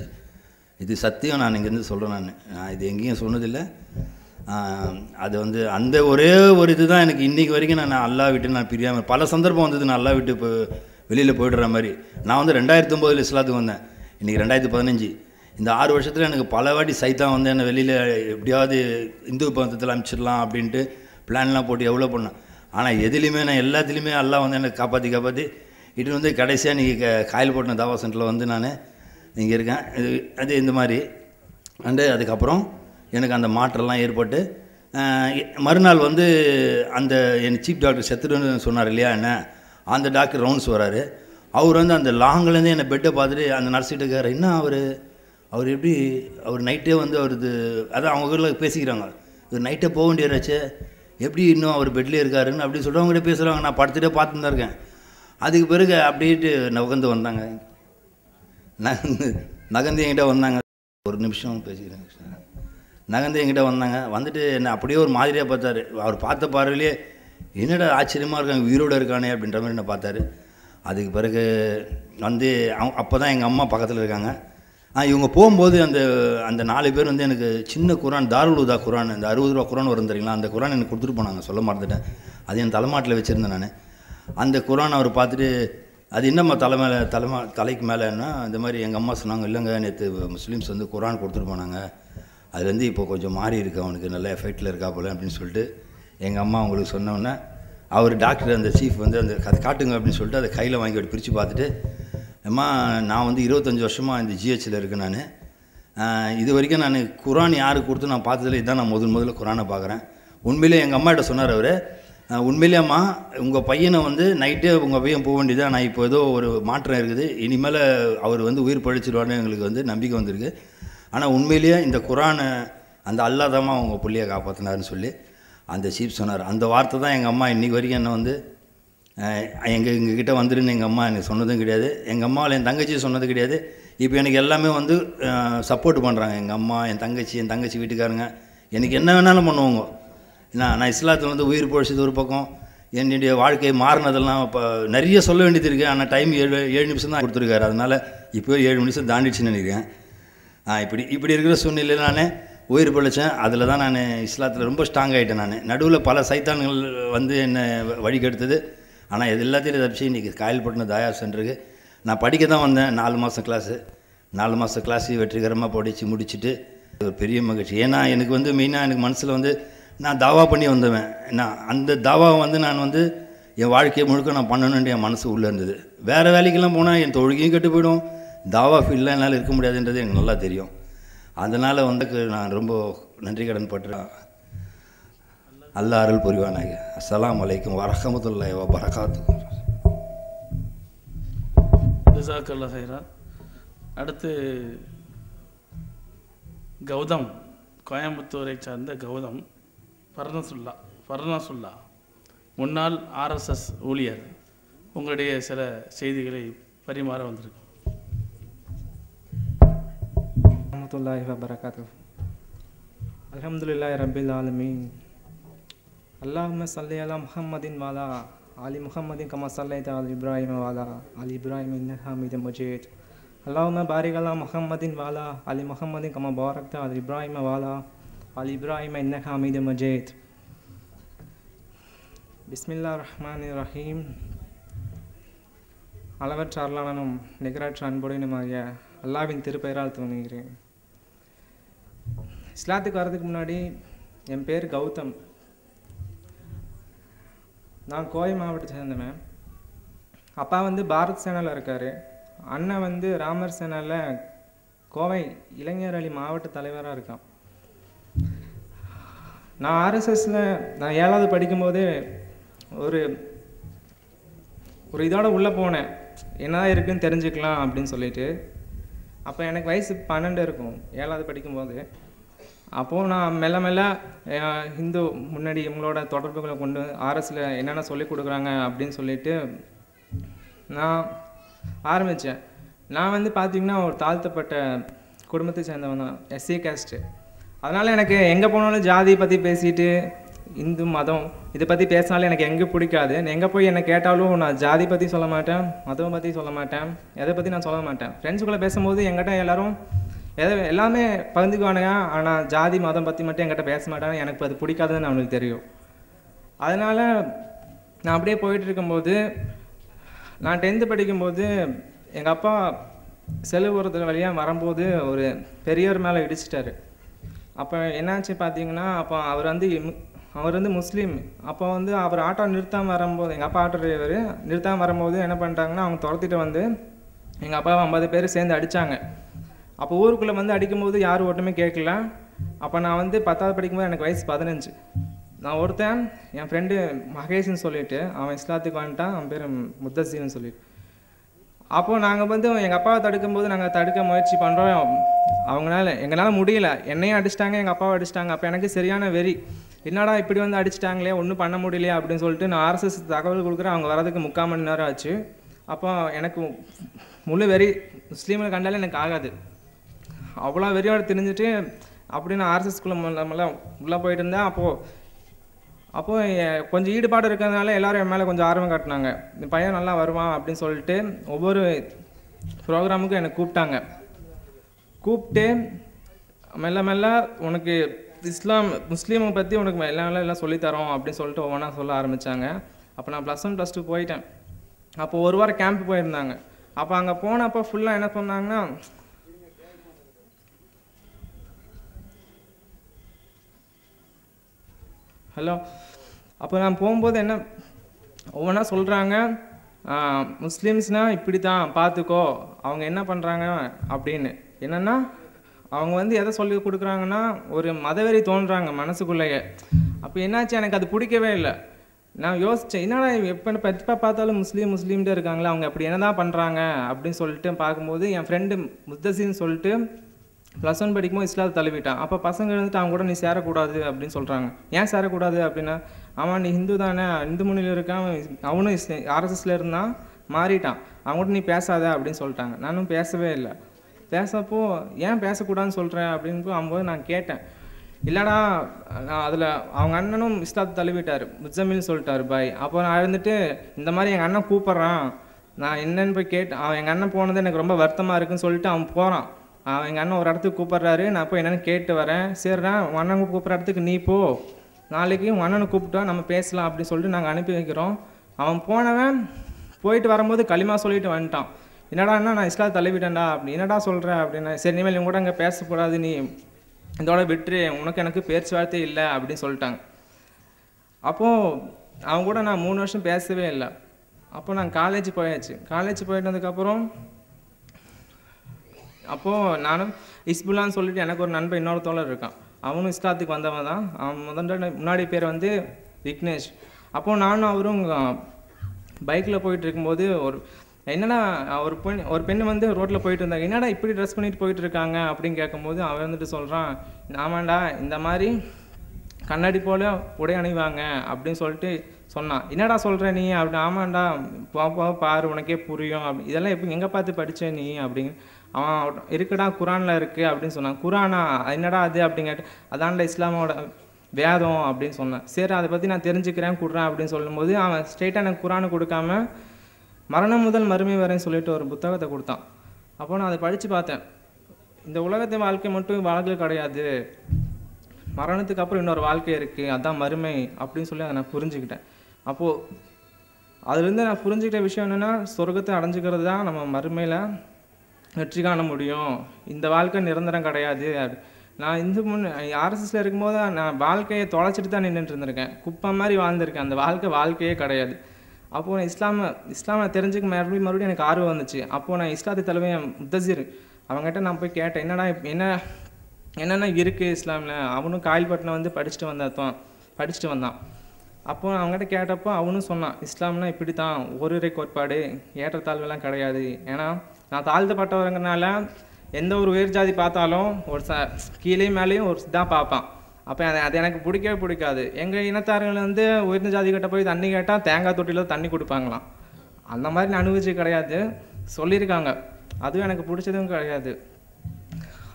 இது சத்தியம், நான் இங்கேருந்து சொல்கிறேன். நான் இது எங்கேயும் சொன்னதில்லை. அது வந்து அந்த ஒரே ஒரு இது தான் எனக்கு இன்றைக்கி வரைக்கும் நான் அல்லா விட்டு நான் பிரியாமல். பல சந்தர்ப்பம் வந்தது நான் அல்லா விட்டு இப்போ வெளியில் போய்டுற மாதிரி. நான் வந்து 2009 இஸ்லாத்துக்கு வந்தேன், இன்றைக்கி 2015. இந்த 6 வருஷத்தில் எனக்கு பல வாட்டி சைத்தான் வந்து என்னை வெளியில் எப்படியாவது இந்து பந்தத்தில் அனுப்பிச்சிடலாம் அப்படின்ட்டு பிளான்லாம் போட்டு எவ்வளோ பண்ணேன். ஆனால் எதுலேயுமே நான் எல்லாத்துலேயுமே அல்லா வந்து எனக்கு காப்பாற்றி இட்டு வந்து கடைசியாக இன்றைக்கி காயல்பட்டினம் தாவா சென்டரில் வந்து நான் இங்கே இருக்கேன். அது இந்த மாதிரி அதுக்கப்புறம் எனக்கு அந்த மாற்றம்லாம் ஏற்பட்டு மறுநாள் வந்து அந்த என் சீஃப் டாக்டர் செத்துடுன்னு சொன்னார் இல்லையா, என்ன அந்த டாக்டர் ரவுண்ட்ஸ் வராரு. அவர் வந்து அந்த லாங்லேருந்து என்னை பெட்டை பார்த்துட்டு அந்த நர்ஸ்கிட்ட கேட்குறாரு, என்ன அவர் எப்படி அவர் நைட்டே வந்து அவருக்கு அதான் அவங்க ஊரில் பேசிக்கிறாங்க, இவர் நைட்டே போக வேண்டியதாச்சே, எப்படி இன்னும் அவர் பெட்லேயே இருக்காருன்னு அப்படி சொல்கிறவங்ககிட்ட பேசுகிறாங்க. நான் படுத்துகிட்டே பார்த்துன்னு தான் இருக்கேன். அதுக்கு பிறகு அப்படின்ட்டு நகர்ந்து வந்தாங்க, நகர்ந்து என்கிட்ட வந்தாங்க. ஒரு நிமிஷம் பேசிக்கிறேன். நகர்ந்து என்கிட்ட வந்தாங்க, வந்துட்டு என்னை அப்படியே ஒரு மாதிரியாக பார்த்தாரு. அவர் பார்த்த பார்வையிலே என்னடா ஆச்சரியமாக இருக்காங்க, உயிரோடு இருக்கானே அப்படின்ற மாதிரி என்ன பார்த்தாரு. அதுக்கு பிறகு வந்து அப்போ தான் எங்கள் அம்மா பக்கத்தில் இருக்காங்க. இவங்க போகும்போது அந்த 4 பேர் வந்து எனக்கு சின்ன குரான், தாருல் உதா குரான், இந்த 60 ரூபா குரான் வரும் தெரியுங்களா, அந்த குரான் எனக்கு கொடுத்துட்டு போனாங்க, சொல்ல மறந்துட்டேன். அது என் தலைமாட்டில் வச்சுருந்தேன் நான். அந்த குரான் அவர் பார்த்துட்டு, அது என்னம்மா தலைக்கு மேலேன்னா, இந்த மாதிரி எங்கள் அம்மா சொன்னாங்க, இல்லைங்க நேற்று முஸ்லீம்ஸ் வந்து குரான் கொடுத்துட்டு போனாங்க, அது வந்து இப்போ கொஞ்சம் மாறி இருக்கு, அவனுக்கு நல்ல எஃபெக்டில் இருக்கா போல அப்படின்னு சொல்லிட்டு எங்கள் அம்மா அவங்களுக்கு சொன்னோன்னே, அவர் டாக்டர் அந்த சீஃப் வந்து அதை காட்டுங்க அப்படின்னு சொல்லிட்டு அதை கையில் வாங்கி அப்படி பிரித்து பார்த்துட்டு, அம்மா நான் வந்து 25 வருஷமாக இந்த ஜிஹெச்சில் இருக்கேன், நான் இது வரைக்கும் நான் குரான் யாருக்கு கொடுத்து நான் பார்த்ததில்ல, இதுதான் நான் முதல்ல குரானை பார்க்குறேன். உண்மையிலே எங்கள் அம்மாகிட்ட சொன்னார் அவர், உண்மையிலே அம்மா உங்கள் பையனை வந்து நைட்டே உங்கள் பையன் போக வேண்டியதான், நான் இப்போ ஏதோ ஒரு மாற்றம் இருக்குது, இனிமேல் அவர் வந்து உயிர் பழிச்சிடுவான்னு எங்களுக்கு வந்து நம்பிக்கை வந்திருக்கு. ஆனால் உண்மையிலேயே இந்த குரானை அந்த அல்லா தாம்மா அவங்க பிள்ளையை காப்பாற்றினாருன்னு சொல்லி அந்த சீஃப் சொன்னார். அந்த வார்த்தை தான் எங்கள் அம்மா இன்றைக்கி வரைக்கும் என்ன வந்து எங்ககிட்ட வந்துருன்னு எங்கள் அம்மா எனக்கு சொன்னதும் கிடையாது, எங்கள் அம்மாவில் என் தங்கச்சி சொன்னது கிடையாது. இப்போ எனக்கு எல்லாமே வந்து சப்போர்ட் பண்ணுறாங்க எங்கள் அம்மா, என் தங்கச்சி வீட்டுக்காரங்க, எனக்கு என்ன வேணாலும் பண்ணுவாங்க. நான் இஸ்லாத்தில் வந்து உயிர் பொழிச்சது ஒரு பக்கம், என்னுடைய வாழ்க்கை மாறினதெல்லாம் இப்போ நிறைய சொல்ல வேண்டியது இருக்குது. ஆனால் டைம் 7 நிமிஷம் தான் கொடுத்துருக்காரு, அதனால் இப்போ 7 நிமிஷம் தாண்டிடுச்சுன்னு நினைக்கிறேன். இப்படி இருக்கிற சூழ்நிலையில் நான் உயிர் பிழைச்சேன். அதில் தான் நான் இஸ்லாத்தில் ரொம்ப ஸ்ட்ராங் ஆகிட்டேன். நான் நடுவில் பல சைத்தான்கள் வந்து என்னை வழிகெடுத்தது, ஆனால் இது எல்லாத்தையும் தப்பிச்சு இன்றைக்கி காயல்பட்டினம் தாயா சென்டருக்கு நான் படிக்க தான் வந்தேன். 4 மாத கிளாஸு வெற்றிகரமாக படித்து முடிச்சுட்டு ஒரு பெரிய மகிழ்ச்சி. ஏன்னா எனக்கு வந்து மெயினாக எனக்கு மனசில் வந்து நான் தாவா பண்ணி வந்தவன், நான் அந்த தாவாவை வந்து நான் வந்து என் வாழ்க்கையை முழுக்க நான் பண்ணணுன்ற என் மனசு உள்ளே இருந்தது. வேறு வேலைக்கெல்லாம் போனால் என் தொழுகையும் கெட்டு போயிடும், தாவா ஃபீல்டில் என்னால் இருக்க முடியாதுன்றது எனக்கு நல்லா தெரியும். அதனால் வந்து நான் ரொம்ப நன்றி கடன் பட்டுறேன். அல்லாஹ் அருள் புரிவானாக. அஸ்ஸலாமு அலைக்கும் வரஹ்மத்துல்லாஹி வபரகாத்துஹு. ஜஸாக்கல்லாஹ் ஹைரா. அடுத்து கௌதம், கோயம்புத்தூரை சார்ந்த கௌதம் ஃபர்னசுல்லா, முன்னாள் ஆர்எஸ்எஸ் ஊழியர், உங்களுடைய சில செய்திகளை பரிமாற வந்திருக்கு. வரஹ்மத்துல்லாஹி வபரகாத்துஹு. அல்ஹம்துலில்லாஹி ரப்பில் ஆலமீன். அல்லாஹும்ம ஸல்லி அலா முஹம்மதின் வ அலா ஆலி முஹம்மதின் கமா ஸல்லைத அலா இப்ராஹீம வ அலா ஆலி இப்ராஹீம இன்னக ஹமீதும் மஜீத். அல்லாஹும்ம பாரிக் அலா முஹம்மதின் வ அலா ஆலி முஹம்மதின் கமா பாரக்த அலா இப்ராஹீம வ அலா ஆலி இப்ராஹீம இன்னக ஹமீதும் மஜீத். பிஸ்மில்லாஹிர் ரஹ்மானிர் ரஹீம். அளவற்ற அருளாளனும் நிகரற்ற அன்புடையனுமாகிய அல்லாஹ்வின் திருப்பெயரால் துவங்குகிறேன். இஸ்லாத்துக்கு வர்றதுக்கு முன்னாடி என் பேர் கௌதம். நான் கோவை மாவட்டத்தை சேர்ந்தவன். அப்பா வந்து பாரத் சேனாவில் இருக்கார், அண்ணன் வந்து ராமர் சேனாவில் கோவை இளைஞர் அணி மாவட்ட தலைவராக இருக்கான். நான் ஆர்எஸ்எஸில் நான் 7வது படிக்கும்போது ஒரு இதோட உள்ளே போனேன், என்ன இருக்குன்னு தெரிஞ்சுக்கலாம் அப்படின்னு சொல்லிட்டு. அப்போ எனக்கு வயசு 12 இருக்கும் 7வது படிக்கும்போது. அப்போது நான் மெல்ல ஹிந்து முன்னாடி இவங்களோட தொடர்புகளை கொண்டு ஆர்எஸில் என்னென்ன சொல்லிக் கொடுக்குறாங்க அப்படின்னு சொல்லிட்டு நான் ஆரம்பித்தேன். நான் வந்து பார்த்திங்கன்னா ஒரு தாழ்த்தப்பட்ட குடும்பத்தை சேர்ந்தவன் தான், எஸ்சி கேஸ்ட்டு. அதனால் எனக்கு எங்கே போனாலும் ஜாதியை பற்றி பேசிட்டு இந்து மதம் இதை பற்றி பேசினாலும் எனக்கு எங்கே பிடிக்காது. எங்கே போய் என்னை கேட்டாலும் நான் ஜாதி பற்றி சொல்ல மாட்டேன், மதம் பற்றி சொல்ல மாட்டேன், எதை பற்றி நான் சொல்ல மாட்டேன். ஃப்ரெண்ட்ஸுக்குள்ளே பேசும்போது என்கிட்ட எல்லோரும் எல்லாமே பகிர்ந்துக்குவானுங்க. ஆனால் ஜாதி மதம் பற்றி மட்டும் என்கிட்ட பேச மாட்டாங்க. எனக்கு அது பிடிக்காதுன்னு அவனுக்கு தெரியும். அதனால் நான் அப்படியே போயிட்டு இருக்கும்போது, நான் 10th படிக்கும்போது எங்கள் அப்பா செலவுறதுல வழியாக வரும்போது ஒரு பெரியவர் மேலே இடிச்சிட்டாரு. அப்போ என்னாச்சு பார்த்தீங்கன்னா, அப்போ அவர் வந்து முஸ்லீம். அப்போ வந்து அவர் ஆட்டோ நிறுத்தாமல் வரும்போது, எங்கள் அப்பா ஆட்டோ டிரைவர் நிறுத்தாமல் வரும்போது என்ன பண்ணிட்டாங்கன்னா, அவங்க துரத்திட்டு வந்து எங்கள் அப்பாவை 50 பேர் சேர்ந்து அடித்தாங்க. அப்போ ஊருக்குள்ளே வந்து அடிக்கும்போது யாரும் ஒன்றுமே கேட்கல. அப்போ நான் வந்து 10th படிக்கும்போது எனக்கு வயசு 15. நான் ஒருத்தன் என் ஃப்ரெண்டு மகேஷ்னு சொல்லிட்டு அவன் இஸ்லாத்துக்கு வந்துட்டான். அவன் பேர் முத்தசீர்னு சொல்லிட்டு. அப்போது நாங்கள் வந்து எங்கள் அப்பாவை தடுக்கும்போது நாங்கள் தடுக்க முயற்சி பண்ணுறோம். எங்களால் முடியல. என்னையும் அடிச்சிட்டாங்க, எங்கள் அப்பாவை அடிச்சிட்டாங்க. அப்போ எனக்கு சரியான வெறி, என்னடா இப்படி வந்து அடிச்சிட்டாங்களே, ஒன்றும் பண்ண முடியலையே அப்படின்னு சொல்லிட்டு நான் RSS தகவல் கொடுக்குறேன். அவங்க வரதுக்கு 3/4 மணி நேரம் ஆச்சு. அப்போ எனக்கு முழு வெறி, முஸ்லீம்களை கண்டாலே எனக்கு ஆகாது. அவ்வளோ வெறியோடு தெரிஞ்சுட்டு அப்படி நான் RSSக்குள்ளே உள்ளே போயிட்டு இருந்தேன். அப்போது கொஞ்சம் ஈடுபாடு இருக்கிறதுனால எல்லோரும் என் மேலே கொஞ்சம் ஆர்வம் காட்டினாங்க. இந்த பையன் நல்லா வருவான் அப்படின்னு சொல்லிட்டு ஒவ்வொரு ப்ரோக்ராமுக்கும் என்னை கூப்பிட்டு மெல்ல மெல்ல உனக்கு முஸ்லீமை பற்றி உனக்கு எல்லாம் சொல்லித்தரோம் அப்படின்னு சொல்லிட்டு ஒவ்வொன்றா சொல்ல ஆரம்பித்தாங்க. அப்போ நான் +1 +2 போயிட்டேன். அப்போ ஒரு வாரம் கேம்ப் போயிருந்தாங்க. அப்போ அங்கே போனப்போ ஃபுல்லாக என்ன சொன்னாங்கன்னா, ஹலோ, அப்போ நான் போகும்போது என்ன ஒவ்வொன்றா சொல்கிறாங்க, முஸ்லீம்ஸ்னால் இப்படி தான் பார்த்துக்கோ, அவங்க என்ன பண்ணுறாங்க அப்படின்னு. என்னென்னா அவங்க வந்து எதை சொல்லி கொடுக்குறாங்கன்னா, ஒரு மதவெறி தோன்றுறாங்க மனசுக்குள்ளேயே. அப்போ என்னாச்சு, எனக்கு அது பிடிக்கவே இல்லை. நான் யோசித்தேன், என்னடா எப்போ பார்த்தாலும் முஸ்லீம்கிட்ட இருக்காங்களே, அவங்க அப்படி என்ன தான் பண்ணுறாங்க அப்படின்னு சொல்லிட்டு பார்க்கும்போது என் ஃப்ரெண்டு முத்தசீன்னு சொல்லிட்டு +1 படிக்கும்போது இஸ்லாத்தை தழுவிட்டான். அப்போ பசங்க இருந்துட்டு அவங்க கூட நீ சேரக்கூடாது அப்படின்னு சொல்கிறாங்க. ஏன் சேரக்கூடாது அப்படின்னா, அவன் நீ ஹிந்து தானே, இந்து முன்னில் இருக்கான், அவனும் RSSல இருந்தான், மாறிட்டான், அவங்க கூட நீ பேசாத அப்படின்னு சொல்லிட்டாங்க. நானும் பேசவே இல்லை. பேசப்போ ஏன் பேசக்கூடாதுன்னு சொல்கிறேன் அப்படின்னு போது நான் கேட்டேன், இல்லைடா நான் அதில் அவங்க அண்ணனும் இஸ்லாத்தை தழுவிட்டார், முஜமில்னு சொல்லிட்டார் பாய். அப்போ நான் இருந்துட்டு இந்த மாதிரி எங்கள் அண்ணன் கூப்பிட்றான், நான் என்னன்னு போய் கேட்டேன். அவன் எங்கள் அண்ணன் போனது எனக்கு ரொம்ப வருத்தமாக இருக்குன்னு சொல்லிட்டு அவன் போகிறான். எங்கள் அண்ணன் ஒரு இடத்துக்கு கூப்பிட்றாரு, நான் போய் என்னென்னு கேட்டு வரேன். சரிடா, உன் அண்ணன் கூப்பிட்ற இடத்துக்கு நீ போ, நாளைக்கு உன் அண்ணனை கூப்பிட்டா நம்ம பேசலாம் அப்படின்னு சொல்லிட்டு நாங்கள் அனுப்பி வைக்கிறோம். அவன் போனவன் போயிட்டு வரும்போது களிமா சொல்லிட்டு வந்துட்டான். என்னடாண்ணா நான் இஸ்லாத்தை தழுவிட்டேன்டா அப்படி. என்னடா சொல்கிறேன் அப்படின்னா, சரி இனிமேல் இவங்க கூட அங்கே பேசக்கூடாது, நீ இதோட விட்டுரு, உனக்கு எனக்கு பேச்சுவார்த்தை இல்லை அப்படின்னு சொல்லிட்டாங்க. அப்போது அவங்க கூட நான் 3 வருஷம் பேசவே இல்லை. அப்போது நான் காலேஜ் போயாச்சு. காலேஜ் போயிட்டு வந்ததுக்கப்புறம் அப்போது நானும் இஸ்புல்லான்னு சொல்லிட்டு எனக்கு ஒரு நண்பன் இன்னொரு தோழர் இருக்கான், அவனும் இஸ்லாத்துக்கு வந்தவன் தான். அவன் முன்னாடி பேர் வந்து விக்னேஷ். அப்போது நானும் அவரும் பைக்கில் போயிட்டு இருக்கும்போது என்னடா ஒரு பெண் வந்து ரோட்டில் போயிட்டு இருந்தாங்க, என்னடா இப்படி ட்ரெஸ் பண்ணிட்டு போயிட்டு இருக்காங்க அப்படின்னு கேட்கும்போது அவன் வந்துட்டு சொல்கிறான், ஆமாண்டா இந்த மாதிரி கண்ணாடி போல் உடை அணிவாங்க அப்படின்னு சொல்லிட்டு சொன்னான். என்னடா சொல்கிற நீ அப்படி. ஆமாண்டா பாரு உனக்கே புரியும் அப்படி. இதெல்லாம் எப்போ எங்கே பார்த்து படித்த நீ அப்படிங்க. அவன் இருக்குடா குரானில் இருக்குது அப்படின்னு சொன்னான். குரானா என்னடா அது அப்படின்னு கேட்டு, அதான்டா இஸ்லாமோட வேதம் அப்படின்னு சொன்னேன். சரி அதை பற்றி நான் தெரிஞ்சுக்கிறேன் கொடுறேன் அப்படின்னு சொல்லும்போது அவன் ஸ்ட்ரெயிட்டாக எனக்கு குரானை கொடுக்காம மரணம் முதல் மறுமை வரைன்னு சொல்லிட்டு ஒரு புத்தகத்தை கொடுத்தான். அப்போ நான் அதை படித்து பார்த்தேன். இந்த உலகத்தின் வாழ்க்கை மட்டும் வாழ்க்கை கிடையாது, மரணத்துக்கு அப்புறம் இன்னொரு வாழ்க்கை இருக்குது, அதுதான் மறுமை அப்படின்னு சொல்லி அதை நான் புரிஞ்சுக்கிட்டேன். அப்போது அதுலேருந்து நான் புரிஞ்சுக்கிட்ட விஷயம் என்னென்னா, சொர்க்கத்தை அடைஞ்சிக்கிறது தான் நம்ம மறுமையில் வெற்றி காண முடியும், இந்த வாழ்க்கை நிரந்தரம் கிடையாது. நான் RSSல இருக்கும்போது நான் வாழ்க்கையை தொலைச்சிட்டு தான் நின்றுட்டு இருந்திருக்கேன், குப்பை மாதிரி வாழ்ந்திருக்கேன், அந்த வாழ்க்கையே கிடையாது. அப்போது நான் இஸ்லாமை தெரிஞ்சுக்க மறுபடியும் எனக்கு ஆர்வம் வந்துச்சு. அப்போது நான் இஸ்லாத்தை தலைவன் முத்தசீர் அவங்ககிட்ட நான் போய் கேட்டேன், என்னடா என்னென்ன இருக்குது இஸ்லாமில். அவனும் காயல்பட்டினம் வந்து படிச்சுட்டு வந்தான். அப்போ அவங்ககிட்ட கேட்டப்போ அவனும் சொன்னான், இஸ்லாம்னா இப்படி தான், ஒரு கோட்பாடு, ஏற்றத்தாழ்வெல்லாம் கிடையாது. ஏன்னா நான் தாழ்த்தப்பட்டவங்கிறனால எந்த ஒரு உயர் ஜாதி பார்த்தாலும் ஒரு கீழே மேலேயும் ஒரு தான் பார்ப்பான். அப்போ அது எனக்கு பிடிக்கவே பிடிக்காது. எங்கள் இனத்தார்கள் வந்து உயர்ந்த ஜாதி கிட்ட போய் தண்ணி கேட்டால் தேங்காய் தொட்டியில் தண்ணி கொடுப்பாங்களாம். அந்த மாதிரி நான் அனுபவிச்சு கிடையாது, சொல்லியிருக்காங்க. அதுவும் எனக்கு பிடிச்சதும் கிடையாது.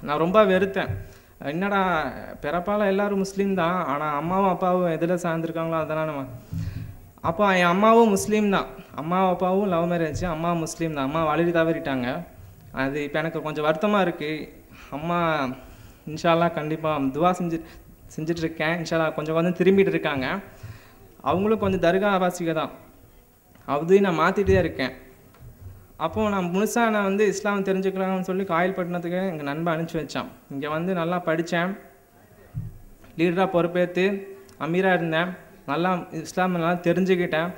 நான் ரொம்ப வெறுத்தேன். என்னடா பிறப்பால் எல்லோரும் முஸ்லீம் தான், ஆனால் அம்மாவும் அப்பாவும் எதில் சார்ந்திருக்காங்களோ அதெல்லாம் நம்ம. அப்போ என் அம்மாவும் முஸ்லீம் தான், அம்மாவும் அப்பாவும் லவ் மேரேஜ், அம்மா முஸ்லீம் தான். அம்மா வழி தவறிட்டாங்க. அது இப்போ எனக்கு கொஞ்சம் வருத்தமாக இருக்குது. அம்மா இன்ஷா அல்லாஹ் கண்டிப்பாக துவா செஞ்சிட்ருக்கேன். இன்ஷா அல்லாஹ் கொஞ்சம் திரும்பிட்டு இருக்காங்க. அவங்களும் கொஞ்சம் தர்கா வாசிக்க தான், அதையும் நான் மாற்றிட்டே இருக்கேன். அப்போது நான் முழுசாக நான் இஸ்லாம் தெரிஞ்சுக்கலாம்னு சொல்லி காயல்பட்டினத்துக்கு எங்கள் நண்பன் அனுப்பிச்சி வச்சான். இங்கே நல்லா படித்தேன், லீடராக பொறுப்பேற்று அமீராக இருந்தேன், நல்லா இஸ்லாம் நல்லா தெரிஞ்சுக்கிட்டேன்.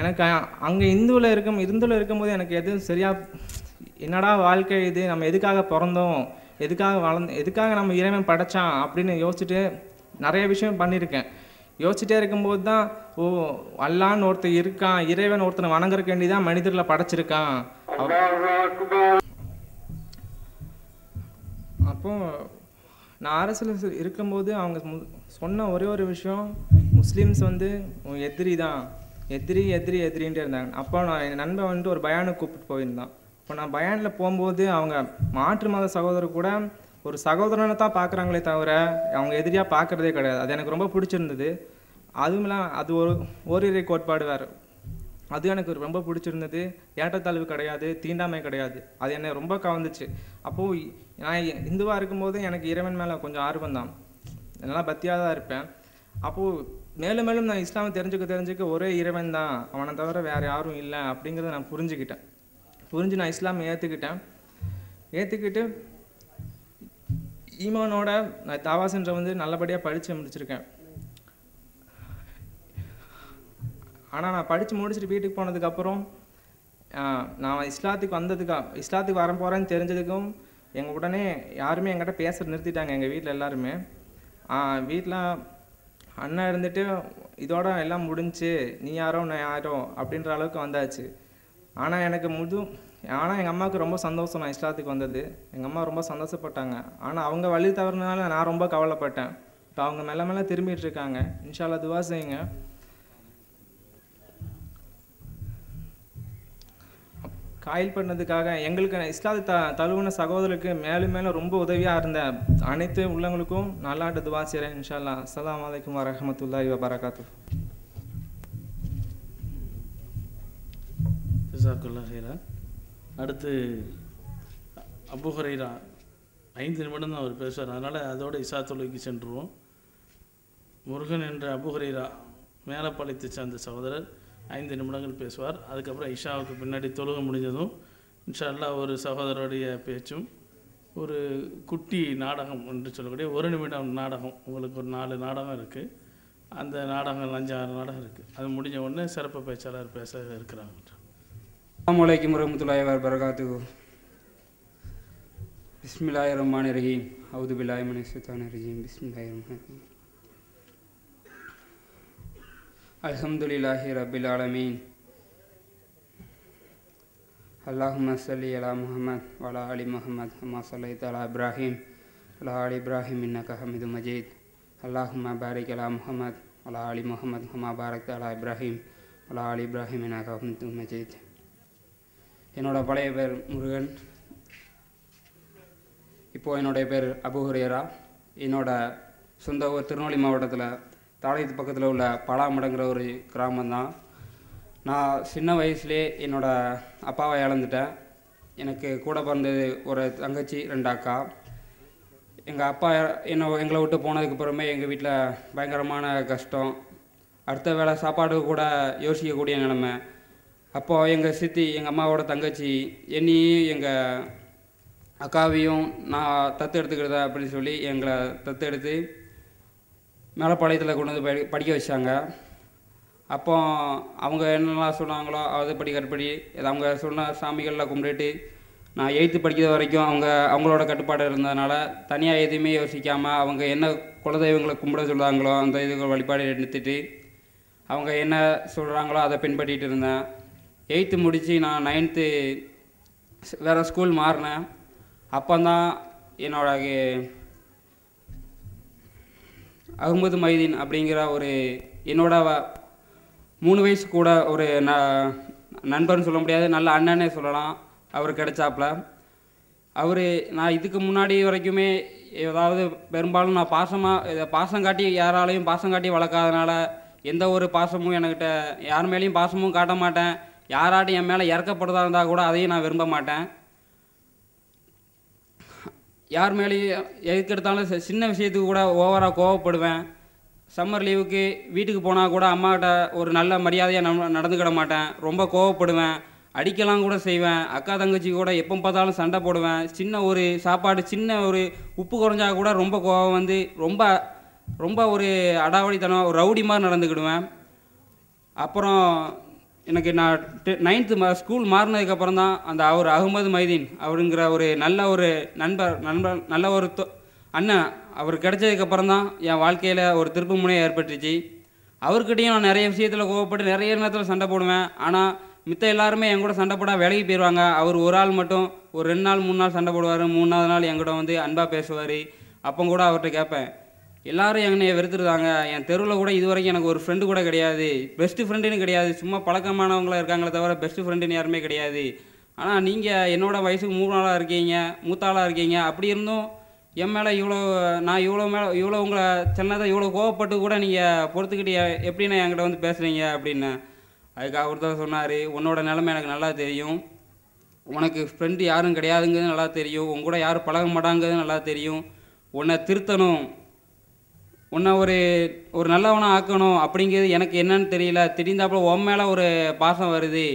எனக்கு அங்கே இந்துவில் இருக்கும்போது எனக்கு எதுவும் சரியாக என்னடா வாழ்க்கை இது, நம்ம எதுக்காக பிறந்தோம், எதுக்காக நம்ம இறைவன் படைச்சான் அப்படின்னு யோசிச்சுட்டு நிறைய விஷயம் பண்ணியிருக்கேன். யோசிச்சுட்டே இருக்கும்போது தான் ஓ அல்லான்னு ஒருத்தர் இருக்கான், இறைவன் ஒருத்தனை வணங்குறக்கு வேண்டி தான் மனிதர்களை படைச்சிருக்கான். அப்போ நான் அரசியல் இருக்கும்போது அவங்க சொன்ன ஒரே ஒரு விஷயம், முஸ்லீம்ஸ் எதிரி தான், எதிரின்ட்டு இருந்தாங்க. அப்போ நான் என் நண்பன் ஒரு பயானுக்கு கூப்பிட்டு போயிருந்தான். இப்போ நான் பயானில் போகும்போது அவங்க மாற்று மத சகோதரர் கூட ஒரு சகோதரனை தான் பார்க்குறாங்களே தவிர அவங்க எதிரியாக பார்க்குறதே கிடையாது. அது எனக்கு ரொம்ப பிடிச்சிருந்தது. அதுவும் இல்லாமல் அது ஓரிரை கோட்பாடு வேறு, அது எனக்கு ரொம்ப பிடிச்சிருந்தது. ஏற்றத்தாழ்வு கிடையாது, தீண்டாமை கிடையாது. அது என்னை ரொம்ப கவர்ந்துச்சு. அப்போது நான் இந்துவாக இருக்கும்போது எனக்கு இறைவன் மேலே கொஞ்சம் ஆர்வம் தான், நல்லா பக்தியாக தான் இருப்பேன். அப்போது மேலும் மேலும் நான் இஸ்லாமை தெரிஞ்சுக்க ஒரே இறைவன் தான், அவனை தவிர வேறு யாரும் இல்லை அப்படிங்கிறத நான் புரிஞ்சு நான் இஸ்லாமை ஏற்றுக்கிட்டு ஈமானோட நான் தாவா சென்ற நல்லபடியாக படித்து முடிச்சிருக்கேன். ஆனால் நான் படித்து முடிச்சுட்டு வீட்டுக்கு போனதுக்கப்புறம் நான் இஸ்லாத்துக்கு வர போகிறேன்னு தெரிஞ்சதுக்கும் எங்கள் உடனே யாருமே என்கிட்ட பேச நிறுத்திட்டாங்க. எங்கள் வீட்டில் எல்லாருமே வீட்டில் அண்ணன் இருந்துட்டு இதோட எல்லாம் முடிஞ்சு, நீ யாரோ நான் யாரோ அப்படின்ற அளவுக்கு வந்தாச்சு. ஆனால் எங்கள் அம்மாவுக்கு ரொம்ப சந்தோஷம் நான் இஸ்லாத்துக்கு வந்தது. எங்கள் அம்மா ரொம்ப சந்தோஷப்பட்டாங்க. ஆனால் அவங்க வழி தவறுனால நான் ரொம்ப கவலைப்பட்டேன். இப்போ அவங்க மெல்ல திரும்பிட்டு இருக்காங்க. இன்ஷா அல்லாஹ் துவா செய்யுங்க. காயில் பண்ணதுக்காக எங்களுக்கு இஸ்லாத்தை தழுவின சகோதரருக்கு மேலும் ரொம்ப உதவியாக இருந்த அனைத்து உள்ளவங்களுக்கும் நல்லாட்டு துவா செய்கிறேன். இன்ஷா அல்லாஹ். அஸ்ஸலாமு அலைக்கும் வரஹ்மத்துல்லாஹி வபரகாத்துஹு. ஜஸாக்கல்லாஹ் ஹைரா. அடுத்து அபூ ஹுரைரா 5 நிமிடம் தான் அவர் பேசுவார், அதனால் அதோட இஷா தொழுகைக்கு சென்றுவோம். முருகன் என்ற அபூ ஹுரைரா மேலப்பாளையத்தை சார்ந்த சகோதரர் 5 நிமிடங்கள் பேசுவார். அதுக்கப்புறம் இஷாவுக்கு பின்னாடி தொழுகை முடிஞ்சதும் இன்ஷா அல்லாஹ் ஒரு சகோதரருடைய பேச்சும் ஒரு குட்டி நாடகம் என்று சொல்லக்கூடிய 1 நிமிடம் நாடகம், உங்களுக்கு ஒரு 4 நாடகம் இருக்குது. அந்த நாடகம் 5-6 நாடகம் இருக்குது. அது முடிஞ்ச உடனே சிறப்பு பேச்சாளர் பேச இருக்கிறாங்க. அஸ்ஸலாமு அலைக்கும் வரஹ்மத்துல்லாஹி வபரகாத்துஹு. பிஸ்மில்லாஹிர் ரஹ்மானிர் ரஹீம். அஊது பில்லாஹி மினஷ் ஷைத்தானிர் ரஜீம். பிஸ்மில்லாஹிர் ரஹ்மானிர் ரஹீம். அல்ஹம்துலில்லாஹி ரப்பில் ஆலமீன். அல்லாஹும்ம ஸல்லி அலா முஹம்மத் வ அலா ஆலி முஹம்மத் கமா ஸல்லைத அலா இப்ராஹீம் வ அலா ஆலி இப்ராஹீம் இன்னக ஹமீதும் மஜீத். அல்லாஹும்ம பாரிக் அலா முஹம்மத் வ அலா ஆலி முஹம்மத் கமா பாரக்த அலா இப்ராஹீம் வ அலா ஆலி இப்ராஹீம் இன்னக ஹமீதும் மஜீத். என்னோடய பழைய பேர் முருகன். இப்போது என்னுடைய பேர் அபூ ஹுரைரா. என்னோடய சொந்த ஊர் திருநெல்வேலி மாவட்டத்தில் தாளையத்து பக்கத்தில் உள்ள பலாமடங்கிற ஒரு கிராமம்தான். நான் சின்ன வயசுலேயே என்னோடய அப்பாவை இழந்துட்டேன். எனக்கு கூட பிறந்தது ஒரு தங்கச்சி, 2 அக்கா. எங்கள் அப்பா எங்களை விட்டு போனதுக்கு அப்புறமே எங்கள் வீட்டில் பயங்கரமான கஷ்டம். அடுத்த வேளை சாப்பாடு கூட யோசிக்கக்கூடிய நிலைமை. அப்போது எங்கள் சித்தி, எங்கள் அம்மாவோட தங்கச்சி, என்னையும் எங்கள் அக்காவையும் நான் தத்து எடுத்துக்கிறதா அப்படின்னு சொல்லி எங்களை தத்து எடுத்து மேலப்பாளையத்தில் கொண்டு வந்து படிக்க வச்சாங்க. அப்போ அவங்க என்னெல்லாம் சொன்னாங்களோ அதுபடி கற்படி அவங்க சொன்ன சாமிகளில் கும்பிட்டுட்டு நான் 8th படிக்கிற வரைக்கும் அவங்களோட கட்டுப்பாடு இருந்ததுனால தனியாக எதுவுமே யோசிக்காமல் அவங்க என்ன குலதெய்வங்களை கும்பிட சொல்கிறாங்களோ அந்த இதுகள் வழிபாடு எடுத்துட்டு அவங்க என்ன சொல்கிறாங்களோ அதை பின்பற்றிட்டு இருந்தேன். 8th முடித்து நான் 9th வேறு ஸ்கூல் மாறினேன். அப்போ தான் என்னோட அகமது மைதீன் அப்படிங்கிற ஒரு என்னோட 3 வயசு கூட ஒரு நண்பர்னு சொல்ல முடியாது, நல்ல அண்ணனே சொல்லலாம், அவர் கிடைச்சாப்புல. நான் இதுக்கு முன்னாடி வரைக்குமே ஏதாவது பெரும்பாலும் நான் பாசம் காட்டி யாராலையும் பாசம் காட்டி வளர்க்காதனால எந்த ஒரு பாசமும் என்கிட்ட யார் மேலேயும் பாசமும் காட்ட மாட்டேன். யாராட்டும் என் மேலே இறக்கப்படுறதா இருந்தால் கூட அதையும் நான் விரும்ப மாட்டேன். யார் மேலேயும் எதுக்கு எடுத்தாலும் சின்ன விஷயத்துக்கு கூட ஓவராக கோவப்படுவேன். சம்மர் லீவுக்கு வீட்டுக்கு போனால் கூட அம்மாக்கிட்ட ஒரு நல்ல மரியாதையாக நடந்துக்கிட மாட்டேன். ரொம்ப கோவப்படுவேன். அடிக்கலாம் கூட செய்வேன். அக்கா தங்கச்சி கூட எப்போ பார்த்தாலும் சண்டை போடுவேன். சின்ன ஒரு சாப்பாடு சின்ன ஒரு உப்பு குறைஞ்சா கூட ரொம்ப கோவம் வந்து ரொம்ப ரொம்ப ஒரு அடாவடித்தனம் ஒரு ரவுடி மாதிரி நடந்துக்கிடுவேன். அப்புறம் எனக்கு நான் 9th ஸ்கூல் மாறினதுக்கப்புறம் தான் அவர் அகமது மைதீன் அவருங்கிற ஒரு நல்ல ஒரு நண்பர் நல்ல ஒரு அண்ணன் அவர் கிடைச்சதுக்கப்புறம் தான் என் வாழ்க்கையில் ஒரு திருப்பு முனையை ஏற்பட்டுச்சு. அவர்கிட்டையும் நான் நிறைய விஷயத்தில் கோவப்பட்டு நிறைய நேரத்தில் சண்டை போடுவேன். ஆனால் மித்த எல்லாருமே என் கூட சண்டை போட விலகி போயிடுவாங்க. அவர் ஒரு ஆள் மட்டும் ஒரு 2 நாள் 3 நாள் சண்டை போடுவார். 3ஆவது நாள் என்கிட்ட வந்து அன்பாக பேசுவார். அப்போ கூட அவர்கிட்ட கேட்பேன், எல்லாரும் என்னைய வெறுத்துருந்தாங்க. என் தெருவில் கூட இது வரைக்கும் எனக்கு ஒரு ஃப்ரெண்டு கூட கிடையாது. பெஸ்ட்டு ஃப்ரெண்டுன்னு கிடையாது. சும்மா பழக்கமானவங்களாக இருக்காங்களே தவிர பெஸ்ட்டு ஃப்ரெண்டுன்னு யாருமே கிடையாது. ஆனால் நீங்கள் என்னோடய வயசுக்கு 3 ஆளாக இருக்கீங்க, மூத்த ஆளாக இருக்கீங்க. அப்படி இருந்தும் என் மேலே நான் இவ்வளோ உங்களை சின்னதாக இவ்வளோ கோவப்பட்டு கூட நீங்கள் பொறுத்துக்கிட்டு எப்படின்னா என்கிட்ட வந்து பேசுகிறீங்க அப்படின்னு. அதுக்கு அவர் தான் சொன்னார், உன்னோட நிலைமை எனக்கு நல்லா தெரியும். உனக்கு ஃப்ரெண்டு யாரும் கிடையாதுங்கிறது நல்லா தெரியும். உன் கூட யாரும் பழக மாட்டாங்கிறது நல்லா தெரியும். உன்னை திருத்தணும், உன்னை ஒரு நல்லவனாக ஆக்கணும் அப்படிங்கிறது எனக்கு என்னன்னு தெரியல. திடீர்ந்தாப்புல உன் மேலே ஒரு பாசம் வருது.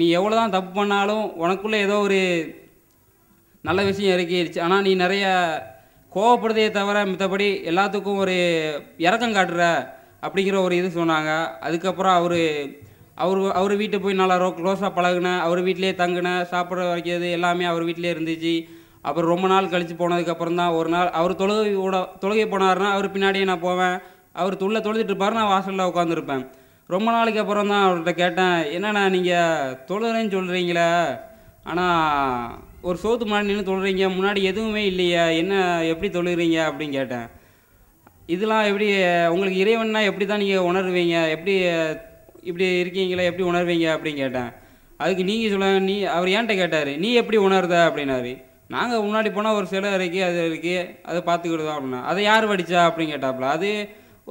நீ எவ்வளோ தான் தப்பு பண்ணாலும் உனக்குள்ளே ஏதோ ஒரு நல்ல விஷயம் இறக்கிடுச்சு. ஆனால் நீ நிறைய கோவப்படுறதே தவிர மித்தபடி எல்லாத்துக்கும் ஒரு இறக்கம் காட்டுற அப்படிங்கிற ஒரு இது சொன்னாங்க. அதுக்கப்புறம் அவர் வீட்டை போய் நல்லா க்ளோஸாக பழகுனேன். அவர் வீட்டிலே தங்கினேன். சாப்பிட வைக்கிறது எல்லாமே அவர் வீட்டிலே இருந்துச்சு. அப்புறம் ரொம்ப நாள் கழித்து போனதுக்கப்புறம் தான் ஒரு நாள் அவர் தொழுகை போனார்னா அவர் பின்னாடியே நான் போவேன். அவர் தொழுதுட்டு இருப்பார், நான் வாசலில் உட்காந்துருப்பேன். ரொம்ப நாளைக்கு அப்புறம் தான் அவர்கிட்ட கேட்டேன், என்னண்ணா நீங்கள் தொழுகிறேன்னு சொல்கிறீங்களே, ஆனால் ஒரு சோத்து முன்னாடி நின்று தொழுறீங்க, முன்னாடி எதுவுமே இல்லையா, என்ன எப்படி தொழுகிறீங்க அப்படின்னு கேட்டேன். இதெல்லாம் எப்படி உங்களுக்கு இறைவன்னா எப்படி தான் நீங்கள் உணர்வீங்க, இப்படி இருக்கீங்களா எப்படி உணர்வீங்க அப்படின்னு கேட்டேன். அதுக்கு நீங்கள் சொல்ல அவர் ஏன்ட்ட கேட்டார், நீ எப்படி உணர்த அப்படின்னாரு. நாங்கள் முன்னாடி போனால் ஒரு சிலை இருக்குது, அது இருக்குது, அதை பார்த்துக்கிடுதோம் அப்படின்னா. அதை யார் வடித்தா அப்படின்னு கேட்டாப்புல. அது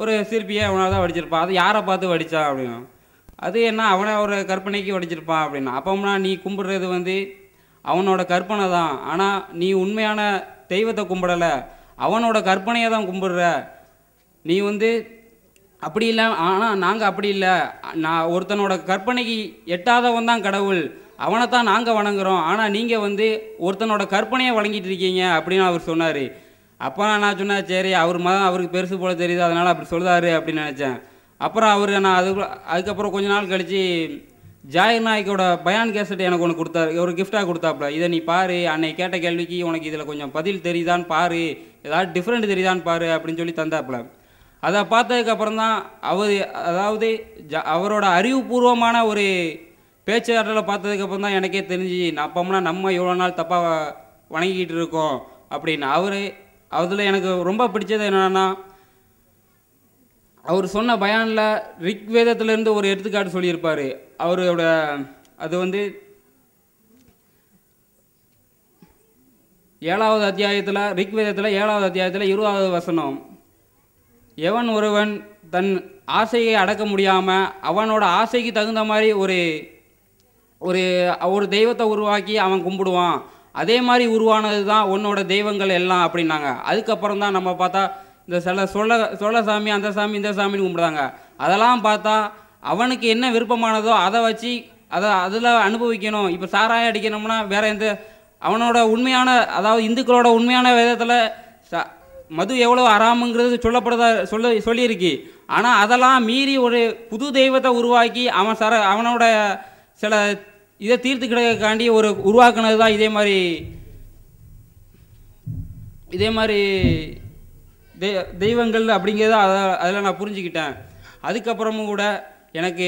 ஒரு சிற்பியை அவனால் தான் வடிச்சிருப்பான். அது யாரை பார்த்து வடித்தா அப்படின்னா. அது என்ன அவனை ஒரு கற்பனைக்கு வடிச்சிருப்பான் அப்படின்னா. அப்போம்னா நீ கும்பிடுறது வந்து அவனோட கற்பனை தான். ஆனால் நீ உண்மையான தெய்வத்தை கும்பிடலை, அவனோட கற்பனையை தான் கும்பிடுற. நீ வந்து அப்படி இல்லை. ஆனால் நாங்கள் அப்படி இல்லை. நான் ஒருத்தனோட கற்பனைக்கு எட்டாதவன் தான் கடவுள், அவனை தான் நாங்கள் வணங்குறோம். ஆனால் நீங்கள் வந்து ஒருத்தனோட கற்பனையை வழங்கிட்டு இருக்கீங்க அப்படின்னு அவர் சொன்னார். அப்போ நான் சொன்னேன், சரி அவர் மதம் அவருக்கு பெருசு போல தெரியுது, அதனால் அப்படி சொல்கிறாரு அப்படின்னு நினச்சேன். அப்புறம் நான் அதுக்கப்புறம் கொஞ்ச நாள் கழித்து ஜாயிர் நாயக்கோட பயான் கேசட் எனக்கு ஒன்று கொடுத்தாரு, ஒரு கிஃப்டாக கொடுத்தாப்புல. இதை நீ பாரு, அன்னை கேட்ட கேள்விக்கு உனக்கு இதில் கொஞ்சம் பதில் தெரியுதான்னு பாரு, ஏதாவது டிஃப்ரெண்ட் தெரியுதான்னு பாரு அப்படின்னு சொல்லி தந்தாப்புல. அதை பார்த்ததுக்கப்புறம் தான் அவரோட அறிவுபூர்வமான ஒரு பேச்சாற்றலை பார்த்ததுக்கப்புறம் தான் எனக்கே தெரிஞ்சு அப்போம்னா நம்ம இவ்வளோ நாள் தப்பாக வணங்கிக்கிட்டு இருக்கோம் அப்படின்னு. அதில் எனக்கு ரொம்ப பிடிச்சது என்னென்னா, அவர் சொன்ன பயானில் ரிக்வேதத்திலேருந்து ஒரு எடுத்துக்காட்டு சொல்லியிருப்பார். அவரோட அது வந்து 7வது அத்தியாயத்தில், ரிக்வேதத்தில் 7வது அத்தியாயத்தில் 20வது வசனம், எவன் ஒருவன் தன் ஆசையை அடக்க முடியாமல் அவனோட ஆசைக்கு தகுந்த மாதிரி ஒரு தெய்வத்தை உருவாக்கி அவன் கும்பிடுவான், அதே மாதிரி உருவானது தான் உன்னோட தெய்வங்கள் எல்லாம் அப்படின்னாங்க. அதுக்கப்புறம் தான் நம்ம பார்த்தா இந்த சொல்ல சாமி, அந்த சாமி, இந்த சாமின்னு கும்பிடுறாங்க. அதெல்லாம் பார்த்தா அவனுக்கு என்ன விருப்பமானதோ அதை வச்சு அதில் அனுபவிக்கணும். இப்போ சாராயம் அடிக்கணும்னா வேற அவனோட உண்மையான, அதாவது இந்துக்களோட உண்மையான வேதத்தில் மது எவ்வளோ அறாமுங்கிறது சொல்லியிருக்கு. ஆனால் அதெல்லாம் மீறி ஒரு புது தெய்வத்தை உருவாக்கி அவனோட சில இதை தீர்த்து கிடக்காண்டி உருவாக்குனது தான் இதே மாதிரி தெய்வங்கள் அப்படிங்கிறத அதில் நான் புரிஞ்சுக்கிட்டேன். அதுக்கப்புறமும் கூட எனக்கு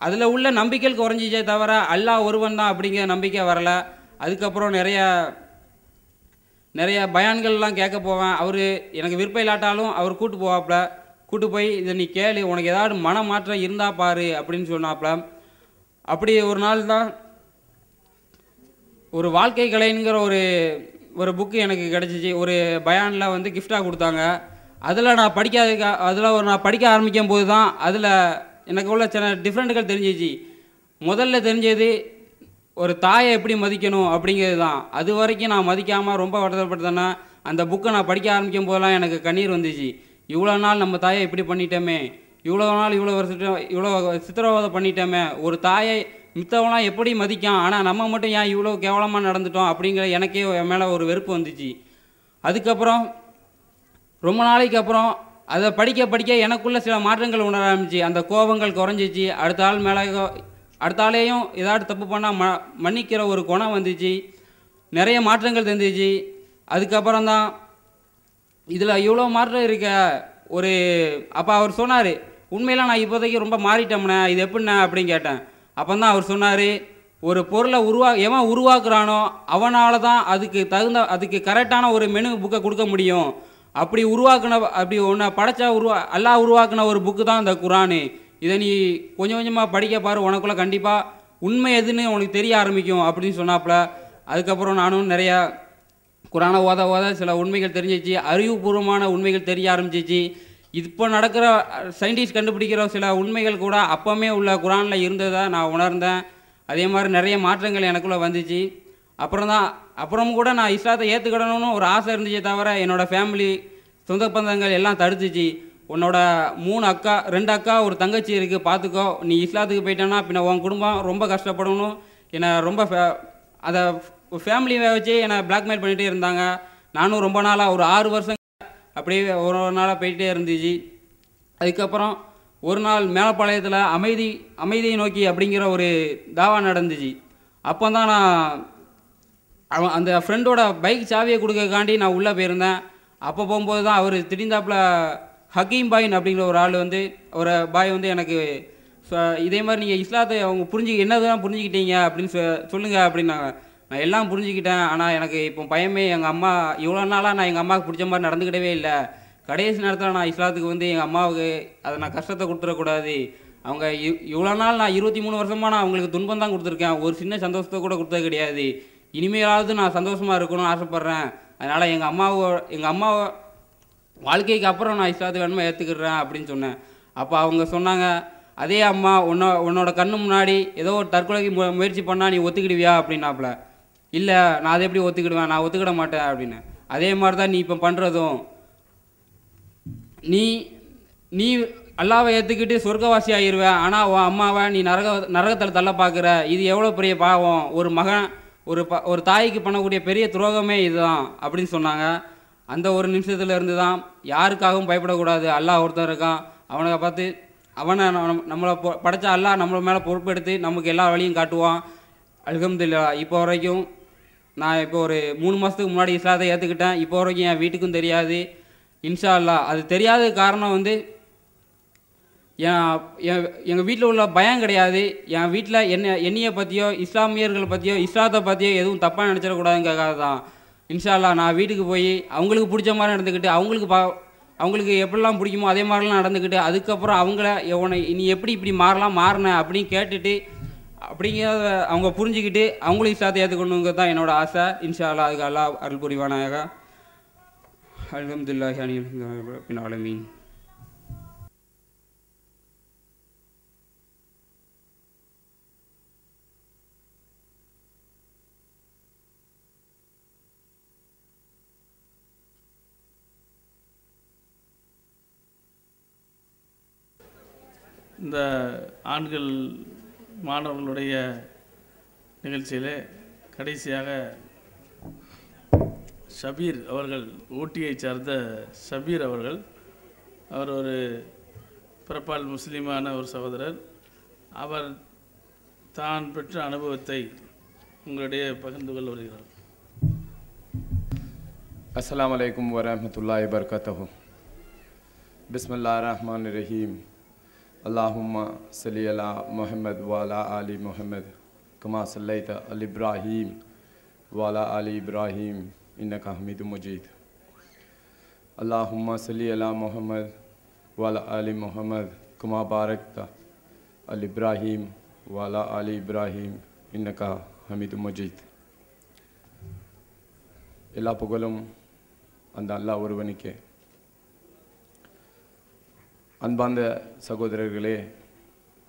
அதில் உள்ள நம்பிக்கைகள் குறைஞ்சிச்சே தவிர அல்லாஹ் ஒருவன் தான் அப்படிங்கிற நம்பிக்கை வரலை. அதுக்கப்புறம் நிறைய பயான்கள்லாம் கேட்க போவேன். அவர் எனக்கு விருப்பம் இல்லாட்டாலும் அவர் கூட்டு போய் இதை நீ கேளு, உனக்கு ஏதாவது மன மாற்றம் இருந்தால் பாரு அப்படின்னு சொன்னாப்புல. அப்படி ஒரு நாள் தான் ஒரு வாழ்க்கை கலைங்கிற ஒரு புக்கு எனக்கு கிடச்சிச்சு. ஒரு பயானில் வந்து கிஃப்டாக கொடுத்தாங்க. அதில் நான் படிக்க ஆரம்பிக்கும் போது தான் அதில் எனக்கு உள்ள சில டிஃப்ரெண்ட்டுகள் தெரிஞ்சிச்சு. முதல்ல தெரிஞ்சது ஒரு தாயை எப்படி மதிக்கணும் அப்படிங்கிறது தான். அது வரைக்கும் நான் மதிக்காமல் ரொம்ப வருத்தப்பட்டேன்னா அந்த புக்கை நான் படிக்க ஆரம்பிக்கும் போதெல்லாம் எனக்கு கண்ணீர் வந்துச்சு. இவ்வளோ நாள் நம்ம தாயை இப்படி பண்ணிட்டோமே, இவ்வளோ நாள் இவ்வளோ சித்திரவதை பண்ணிட்டோமே, ஒரு தாயை மித்தவங்களாம் எப்படி மதிக்கான், ஆனால் நம்ம மட்டும் ஏன் இவ்வளோ கேவலமாக நடந்துட்டோம் அப்படிங்கிற எனக்கே என் மேலே ஒரு வெறுப்பு வந்துச்சு. அதுக்கப்புறம் ரொம்ப நாளைக்கு அப்புறம் அதை படிக்க எனக்குள்ளே சில மாற்றங்கள் உணர ஆரம்பிச்சு. அந்த கோபங்கள் குறைஞ்சிச்சு. அடுத்த ஆளையும் ஏதாவது தப்பு பண்ணால் மன்னிக்கிற ஒரு குணம் வந்துச்சு. நிறைய மாற்றங்கள் தெரிஞ்சிச்சு. அதுக்கப்புறம் தான் இதில் இவ்வளோ மாற்றம் இருக்க அப்போ அவர் சொன்னார், உண்மையில நான் இப்போதைக்கு ரொம்ப மாறிட்டோம்ண்ணே, இது எப்படிண்ணே அப்படின்னு கேட்டேன். அப்போ தான் அவர் சொன்னார், ஒரு பொருளை எவன் உருவாக்குறானோ அவனால தான் அதுக்கு கரெக்டான ஒரு மெனு புக்கை கொடுக்க முடியும். அப்படி ஒன்று அல்லாஹ் உருவாக்குன ஒரு புக்கு தான் இந்த குரானு. இதை நீ கொஞ்சம் கொஞ்சமாக படிக்க பாரு, உனக்குள்ள கண்டிப்பாக உண்மை எதுன்னு உனக்கு தெரிய ஆரம்பிக்கும் அப்படின்னு சொன்னாப்புல. அதுக்கப்புறம் நானும் நிறையா குரானை ஓத சில உண்மைகள் தெரிஞ்சிச்சு. அறிவுபூர்வமான உண்மைகள் தெரிய ஆரம்பிச்சிச்சு. இப்போ நடக்கிற சயின்டிஸ்ட் கண்டுபிடிக்கிற சில உண்மைகள் கூட அப்போமே உள்ள குரானில் இருந்ததை நான் உணர்ந்தேன். அதே மாதிரி நிறைய மாற்றங்கள் எனக்குள்ளே வந்துச்சு. அப்புறம் கூட நான் இஸ்லாத்தை ஏற்றுக்கிடணும்னு ஒரு ஆசை இருந்துச்சே தவிர என்னோடய ஃபேமிலி சொந்த பந்தங்கள் எல்லாம் தடுத்துச்சு. உன்னோட 2 அக்கா ஒரு தங்கச்சி இருக்குது, பார்த்துக்கோ, நீ இஸ்லாத்துக்கு போயிட்டேன்னா பின்ன உன் குடும்பம் ரொம்ப கஷ்டப்படணும், என்னை ரொம்ப அதை ஃபேமிலியை வச்சு என்னை பிளாக்மெயில் பண்ணிகிட்டே இருந்தாங்க. நானும் ரொம்ப நாளாக ஒரு 6 வருஷம் அப்படியே ஒரு நாளாக போயிட்டே இருந்துச்சு. அதுக்கப்புறம் ஒரு நாள் மேலப்பாளையத்தில் அமைதியை நோக்கி அப்படிங்கிற ஒரு தாவா நடந்துச்சு. அப்போ தான் நான் அந்த ஃப்ரெண்டோட பைக் சாவியை கொடுக்கக்காண்டி நான் உள்ளே போயிருந்தேன். அப்போ போகும்போது தான் அவர் திடீர்ந்தாப்பில் ஹக்கீம் பாயின் அப்படிங்கிற ஒரு ஆள் ஒரு பாய் எனக்கு இதே மாதிரி நீங்கள் இஸ்லாத்தை அவங்க என்னதான் புரிஞ்சுக்கிட்டீங்க அப்படின்னு சொல்லுங்கள் அப்படின்னாங்க. நான் எல்லாம் புரிஞ்சுக்கிட்டேன், ஆனால் எனக்கு இப்போ பயமே, எங்கள் அம்மா இவ்வளோ நாளாக நான் எங்கள் அம்மாவுக்கு பிடிச்ச மாதிரி நடந்துக்கிட்டவே இல்லை. கடைசி நேரத்தில் நான் இஸ்லாத்துக்கு எங்கள் அம்மாவுக்கு அதை நான் கஷ்டத்தை கொடுத்துடக்கூடாது. அவங்க இவ்வளோ நாள் நான் 23 வருஷமாக நான் அவங்களுக்கு துன்பம் தான் கொடுத்துருக்கேன், ஒரு சின்ன சந்தோஷத்தை கூட கொடுத்தது கிடையாது. இனிமேலாவது நான் சந்தோஷமாக இருக்கணும்னு ஆசைப்பட்றேன். அதனால் எங்கள் அம்மாவை வாழ்க்கைக்கு அப்புறம் நான் இஸ்லாத்துக்கு வேணுமா ஏற்றுக்கிடுறேன் அப்படின்னு சொன்னேன். அப்போ அவங்க சொன்னாங்க, அதே அம்மா உன்னோட கண்ணு முன்னாடி ஏதோ ஒரு தற்கொலைக்கு முயற்சி பண்ணால் நீ ஒத்துக்கிடுவியா அப்படின்னாப்புல. இல்லை, நான் அதை எப்படி ஒத்துக்கிடுவேன், நான் ஒத்துக்கிட மாட்டேன் அப்படின்னு. அதே மாதிரி தான் நீ இப்போ பண்ணுறதும், நீ அல்லாவை ஏற்றுக்கிட்டு சொர்க்கவாசி ஆகிடுவேன், ஆனால் உன் அம்மாவை நீ நரகத்தில் தள்ள பார்க்குற, இது எவ்வளோ பெரிய பாவம், ஒரு மகன் ஒரு தாய்க்கு பண்ணக்கூடிய பெரிய துரோகமே இதுதான் அப்படின்னு சொன்னாங்க. அந்த ஒரு நிமிஷத்துல இருந்து தான் யாருக்காகவும் பயப்படக்கூடாது, அல்லாஹ் ஒருத்தன் இருக்கான், அவனை நம்மளை படைச்ச அல்லாஹ் நம்மள மேலே பொறுப்பெடுத்து நமக்கு எல்லா வழியும் காட்டுவான். அல்ஹம்துலில்லாஹ். இப்போ வரைக்கும் நான் ஒரு 3 மாதத்துக்கு முன்னாடி இஸ்லாத்தை ஏற்றுக்கிட்டேன். இப்போ வரைக்கும் என் வீட்டுக்கும் தெரியாது. இன்ஷா அல்லாஹ். அது தெரியாத காரணம் எங்கள் வீட்டில் உள்ள பயம் கிடையாது. என் வீட்டில் என்னையை பற்றியோ இஸ்லாமியர்களை பற்றியோ இஸ்லாத்தை பற்றியோ எதுவும் தப்பாக நினச்சிடக்கூடாதுங்கிறதுக்காக தான். இன்ஷா அல்லாஹ் நான் வீட்டுக்கு போய் அவங்களுக்கு பிடிச்ச மாதிரி நடந்துக்கிட்டு, அவங்களுக்கு எப்படிலாம் பிடிக்குமோ அதே மாதிரிலாம் நடந்துக்கிட்டு, அதுக்கப்புறம் நீ எப்படி இப்படி மாறின அப்படின்னு கேட்டுட்டு அப்படிங்கிறத அவங்க புரிஞ்சுக்கிட்டு அவங்களும் இஸ்லாத்தை ஏற்றுக்கணுங்கிறது தான் என்னோடய ஆசை. இன்ஷா அல்லாஹ். அதுக்கு அல்லாஹ் அருள் புரிவானாக. அல்ஹம்துலில்லாஹி ரப்பில் ஆலமீன். இந்த ஆண்கள் மாணவர்களுடைய நிகழ்ச்சியிலே கடைசியாக ஷபீர் அவர்கள், ஊட்டியை சார்ந்த ஷபீர் அவர்கள், அவர் ஒரு பிறப்பால் முஸ்லீமான ஒரு சகோதரர். அவர் தான் பெற்ற அனுபவத்தை உங்களுடைய பகிர்ந்து கொள்ள வருகிறார். அஸ்ஸலாமு அலைக்கும் வரஹ்மத்துல்லாஹி வபரகாத்துஹு. பிஸ்மில்லாஹிர் ரஹ்மானிர் ரஹீம். அல்லாஹும்ம ஸல்லி அலா முஹம்மத் வ அலா ஆலி முஹம்மத் கமா ஸல்லைத அலா இப்ராஹீம் வ அலா ஆலி இப்ராஹீம் இன்னக ஹமீதும் மஜீத். அல்லாஹும்ம ஸல்லி அலா முஹம்மத் வ அலா ஆலி முஹம்மத் கமா பாரக்த அலா இப்ராஹீம் வ அலா ஆலி இப்ராஹீம் இன்னக ஹமீதும் மஜீத். எல்லா புகழும் அந்த அல்லாஹ் ஒருவனுக்கே. அன்பார்ந்த சகோதரர்களே,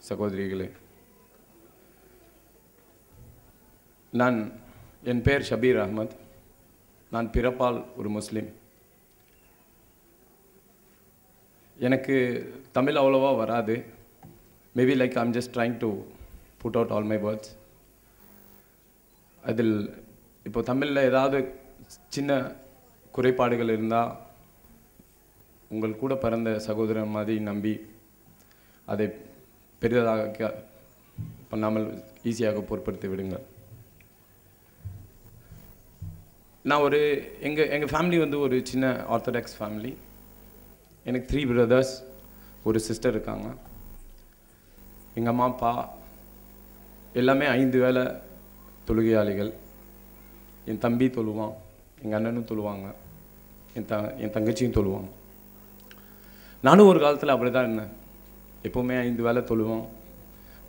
சகோதரிகளே, என் பெயர் ஷபீர் அஹ்மத். நான் பிறப்பால் ஒரு முஸ்லீம். எனக்கு தமிழ் அவ்வளோவா வராது. Maybe like I'm just trying to put out all my words. அதில் இப்போ தமிழில் ஏதாவது சின்ன குறைபாடுகள் இருந்தால் உங்கள் கூட பிறந்த சகோதரன் மாதிரி நம்பி அதை பெரிதாக பண்ணாமல் ஈஸியாக பொருட்படுத்தி விடுங்கள். நான் எங்கள் ஃபேமிலி வந்து ஒரு சின்ன ஆர்த்தடாக்ஸ் ஃபேமிலி. எனக்கு 3 brothers, ஒரு சிஸ்டர் இருக்காங்க. எங்கள் அம்மா அப்பா எல்லாமே 5 வேளை தொழுகையாளிகள். என் தம்பி தொழுவான், எங்கள் அண்ணனும் தொழுவாங்க, என் தங்கச்சியும் தொழுவாங்க. நானும் ஒரு காலத்தில் அப்படி தான் இருந்தேன். எப்போவுமே 5 வேளை தொழுவோம்.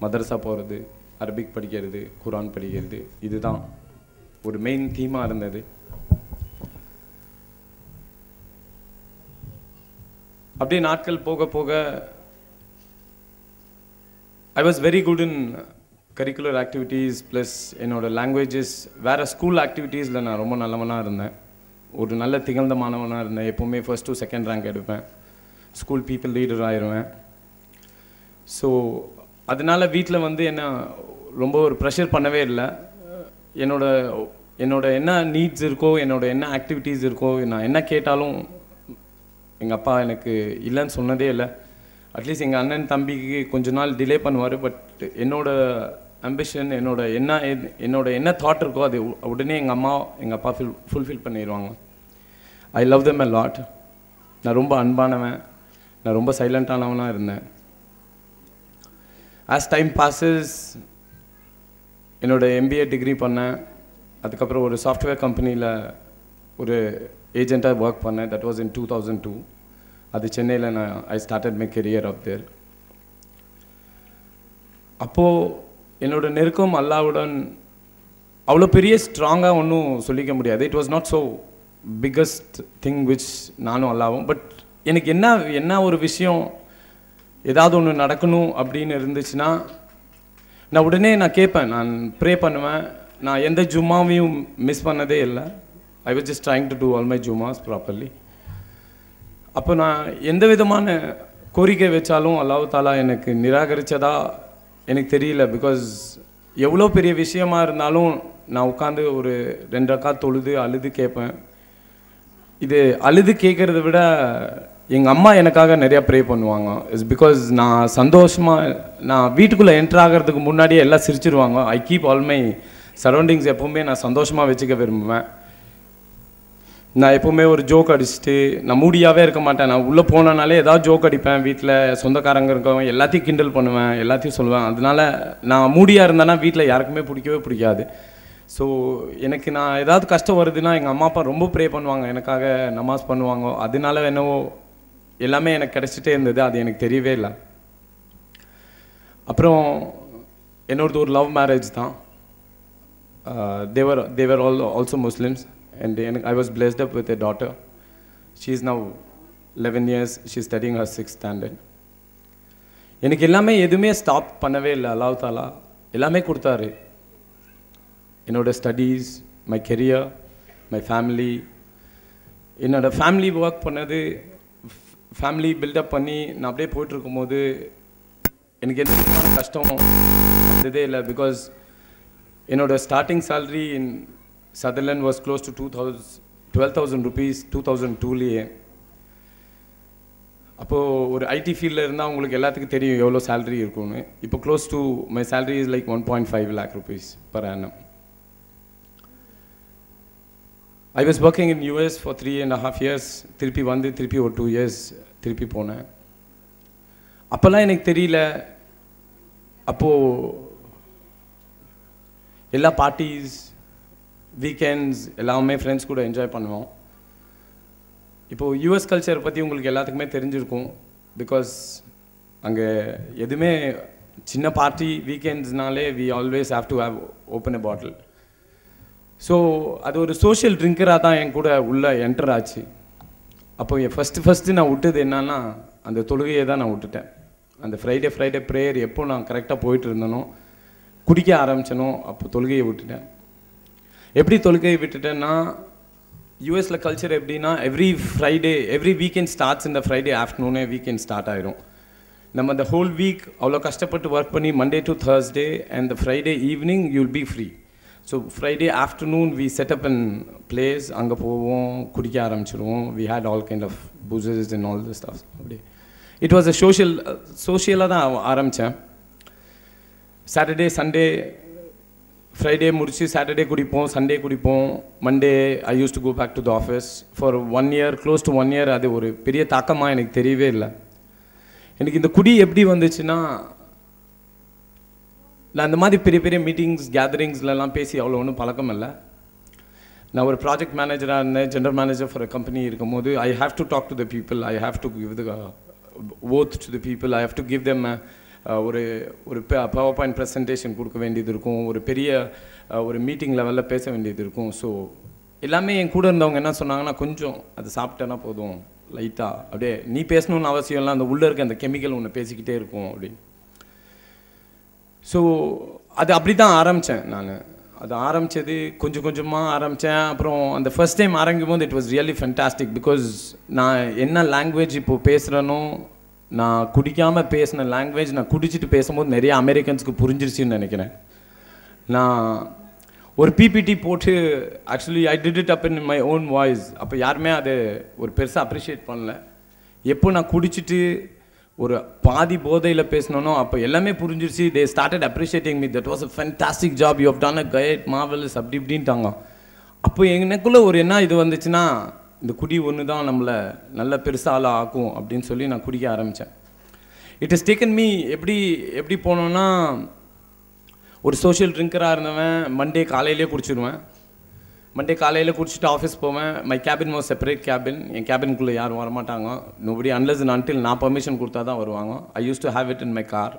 மதரசா போகிறது, அரபிக் படிக்கிறது, குரான் படிக்கிறது, இதுதான் ஒரு மெயின் தீமாக இருந்தது. அப்படியே நாட்கள் போக போக I was very good in curricular activities plus என்னோட லாங்குவேஜஸ். வேறு ஸ்கூல் ஆக்டிவிட்டீஸில் நான் ரொம்ப நல்லவனாக இருந்தேன். ஒரு நல்ல திகழ்ந்த மாணவனாக இருந்தேன். எப்போவுமே 1st to 2nd ரேங்க் எடுப்பேன். ஸ்கூல் பீப்புள் லீடர் ஆயிடுவேன். ஸோ அதனால் வீட்டில் வந்து என்ன ரொம்ப ஒரு ப்ரெஷர் பண்ணவே இல்லை. என்னோட என்ன நீட்ஸ் இருக்கோ, என்னோட என்ன ஆக்டிவிட்டீஸ் இருக்கோ, நான் என்ன கேட்டாலும் எங்கள் அப்பா எனக்கு இல்லைன்னு சொன்னதே இல்லை. அட்லீஸ்ட் எங்கள் அண்ணன் தம்பிக்கு கொஞ்ச நாள் டிலே பண்ணுவார். பட் என்னோட அம்பிஷன், என்னோட என்ன தாட் இருக்கோ அது உடனே எங்கள் அம்மா எங்கள் அப்பா ஃபுல்ஃபில் பண்ணிடுவாங்க. I love them a lot. நான் ரொம்ப அன்பானவன், நான் ரொம்ப சைலண்ட்டானவனாக இருந்தேன். ஆஸ் டைம் பாஸஸ் என்னோட MBA டிகிரி பண்ணேன். அதுக்கப்புறம் ஒரு சாஃப்ட்வேர் கம்பெனியில் ஒரு ஏஜெண்ட்டாக ஒர்க் பண்ணேன். That was in 2002. அது சென்னையில் ஐ ஸ்டார்டட் மை கெரியர் அப் தேர். அப்போது என்னோட நெருக்கம் அல்லாவுடன் அவ்வளோ பெரிய ஸ்ட்ராங்காக ஒன்றும் சொல்லிக்க முடியாது. It was not so biggest thing which நானும் அல்லாவும். பட் எனக்கு என்ன ஒரு விஷயம் ஏதாவது ஒன்று நடக்கணும் அப்படின்னு இருந்துச்சுன்னா நான் உடனே கேட்பேன், நான் ப்ரே பண்ணுவேன். நான் எந்த ஜும்மாவையும் மிஸ் பண்ணதே இல்லை. I was just trying to do all my ஜும்மாஸ் ப்ராப்பர்லி. அப்போ நான் எந்த விதமான கோரிக்கை வச்சாலும் அல்லாஹ் தாலா எனக்கு நிராகரித்ததா எனக்கு தெரியல. பிகாஸ் எவ்வளோ பெரிய விஷயமா இருந்தாலும் நான் உட்காந்து ஒரு 2 ரக்காத் தொழுது அழுது கேட்பேன். இது அழுது கேட்குறத விட எங்கள் அம்மா எனக்காக நிறையா ப்ரே பண்ணுவாங்க. இட்ஸ் பிகாஸ் நான் சந்தோஷமாக, நான் வீட்டுக்குள்ளே என்ட்ரு ஆகிறதுக்கு முன்னாடியே எல்லாம் சிரிச்சிருவாங்க. I keep all my surroundings எப்போவுமே நான் சந்தோஷமாக வச்சுக்க விரும்புவேன். நான் எப்போவுமே ஒரு ஜோக் அடிச்சுட்டு நான் மூடியாகவே இருக்க மாட்டேன். நான் உள்ளே போனனாலே ஏதாவது ஜோக் அடிப்பேன். வீட்டில் சொந்தக்காரங்க இருக்கவங்க எல்லாத்தையும் கிண்டல் பண்ணுவேன், எல்லாத்தையும் சொல்லுவேன். அதனால நான் மூடியாக இருந்தேன்னா வீட்டில் யாருக்குமே பிடிக்காது. ஸோ எனக்கு நான் ஏதாவது கஷ்டம் வருதுன்னா எங்கள் அம்மா அப்பா ரொம்ப ப்ரே பண்ணுவாங்க, எனக்காக நமாஸ் பண்ணுவாங்க. அதனால என்னவோ எல்லாமே எனக்கு கிடச்சிட்டே இருந்தது. அது எனக்கு தெரியவே இல்லை. அப்புறம் என்னோடது ஒரு லவ் மேரேஜ் தான். They were also Muslims. And I was blessed up with a daughter. She is now 11 years. She is studying her 6th standard. எனக்கு எல்லாமே எதுவுமே ஸ்டாப் பண்ணவே இல்லை. அல்லாஹ் தாலா எல்லாமே கொடுத்தாரு. என்னோட studies, my career, my family. என்னோட ஃபேமிலி ஒர்க் பண்ணது, ஃபேமிலி பில்டப் பண்ணி நான் அப்படியே போயிட்டுருக்கும்போது எனக்கு எந்த விதமான கஷ்டம் வந்ததே இல்லை. பிகாஸ் என்னோட starting salary in Sutherland was close to 12,000 rupees 2002லேயே. அப்போது ஒரு ஐடி ஃபீல்டில் இருந்தால் உங்களுக்கு எல்லாத்துக்கும் தெரியும் எவ்வளோ சேலரி இருக்கும்னு. இப்போ close to my salary is like 1.5 lakh rupees per annum. I was working in US for 3.5 years. திருப்பி ஒரு 2 years திருப்பி போனேன். அப்போல்லாம் எனக்கு தெரியல. அப்போது எல்லா பார்ட்டிஸ், வீக்கெண்ட்ஸ் எல்லாமே ஃப்ரெண்ட்ஸ் கூட என்ஜாய் பண்ணுவோம். இப்போது யூஎஸ் கல்ச்சர் பற்றி உங்களுக்கு எல்லாத்துக்குமே தெரிஞ்சிருக்கும். பிகாஸ் அங்கே எதுவுமே சின்ன பார்ட்டி வீக்கெண்ட்ஸ்னாலே we always have to have open a bottle. So அது ஒரு சோஷியல் ட்ரிங்கராக தான் என் கூட உள்ளே என்டர் ஆச்சு. அப்போ என் ஃபஸ்ட்டு நான் விட்டது என்னன்னா அந்த தொழுகையை தான் நான் விட்டுட்டேன். அந்த ஃப்ரைடே ப்ரேயர் எப்போ நான் கரெக்டாக போயிட்டு இருந்தனோ குடிக்க ஆரம்பிச்சனோ அப்போ தொழுகையை விட்டுட்டேன். எப்படி தொழுகையை விட்டுட்டேன்னா யூஎஸில் கல்ச்சர் எப்படின்னா எவ்ரி வீக்கெண்ட் ஸ்டார்ட்ஸ் இந்த ஃப்ரைடே ஆஃப்டர்நூனே வீக்கெண்ட் ஸ்டார்ட் ஆகிடும். நம்ம அந்த ஹோல் வீக் அவ்வளோ கஷ்டப்பட்டு ஒர்க் பண்ணி Monday to Thursday and the Friday evening you'll be free. So Friday afternoon we set up an place, அங்கே போவோம், குடிக்க ஆரம்பிச்சிடுவோம். We had all kind of boozes and all the stuffs. அப்படி இட் வாஸ் அ சோஷியலாக தான் ஆரம்பித்தேன். Saturday Sunday Friday முடிச்சு Saturday குடிப்போம், சண்டே குடிப்போம், Monday I use to go back to the office for 1 year, close to 1 year. அது ஒரு பெரிய தாக்கமாக எனக்கு தெரியவே இல்லை. எனக்கு இந்த குடி எப்படி வந்துச்சுன்னா நான் இந்த மாதிரி பெரிய பெரிய மீட்டிங்ஸ் கேதரிங்ஸ்லாம் பேசி அவ்வளோ ஒன்றும் பழக்கம் இல்லை. நான் ஒரு ப்ராஜெக்ட் மேனேஜராக இருந்தேன், general manager for a company இருக்கும் போது I have to talk to the people, I have to give the oath to the people, I have to give them ஒரு பவர் பாயிண்ட் ப்ரெசன்டேஷன் கொடுக்க வேண்டியது இருக்கும், ஒரு பெரிய ஒரு மீட்டிங் லெவலில் பேச வேண்டியது இருக்கும். ஸோ எல்லாமே என் கூட இருந்தவங்க என்ன சொன்னாங்கன்னா, கொஞ்சம் அது சாப்பிட்டேன்னா போதும், லைட்டாக அப்படியே நீ பேசணுன்னு அவசியம் இல்லை, அந்த உள்ளே இருக்க அந்த கெமிக்கல் ஒன்று பேசிக்கிட்டே இருக்கும் அப்படின்னு. ஸோ அது அப்படி தான் ஆரம்பித்தேன் நான். அது ஆரம்பித்தது கொஞ்சம் கொஞ்சமாக ஆரம்பித்தேன். அப்புறம் அந்த ஃபர்ஸ்ட் டைம் ஆரம்பிக்கும் போது it was really fantastic. Because நான் என்ன லாங்குவேஜ் இப்போது பேசுகிறேனோ, நான் குடிக்காமல் பேசின லாங்குவேஜ் நான் குடிச்சிட்டு பேசும்போது நிறைய அமெரிக்கன்ஸுக்கு புரிஞ்சிருச்சுன்னு நினைக்கிறேன். நான் ஒரு பிபிடி போட்டு actually I did it up in my own voice. அப்போ யாருமே அது ஒரு பெருசாக அப்ரிஷியேட் பண்ணல. எப்போ நான் குடிச்சிட்டு ஒரு பாதி போதையில் பேசினோனோ அப்போ எல்லாமே புரிஞ்சிருச்சு. They started appreciating me, that was a fantastic job, you have done a great marvellous அப்படி இப்படின்ட்டாங்க. அப்போ எனக்குள்ளே ஒரு என்ன இது வந்துச்சுன்னா, இந்த குடி ஒன்று தான் நம்மளை நல்ல பெருசாக ஆக்கும் அப்படின்னு சொல்லி நான் குடிக்க ஆரம்பித்தேன். இட் இஸ் டேக்கன் மீ எப்படி போனோன்னா, ஒரு சோஷியல் ட்ரிங்கராக இருந்தவன் மண்டே காலையிலே குடிச்சிடுவேன். மண்டே காலையில் குடிச்சிட்டு ஆஃபீஸ் போவேன். My cabin was separate cabin. என் கேபினுக்குள்ளே யாரும் வரமாட்டாங்க. நோபடி அன்லஸ் அண்ட் அன்டில் நான் பர்மிஷன் கொடுத்தா தான் வருவாங்க. I use to have it in my car.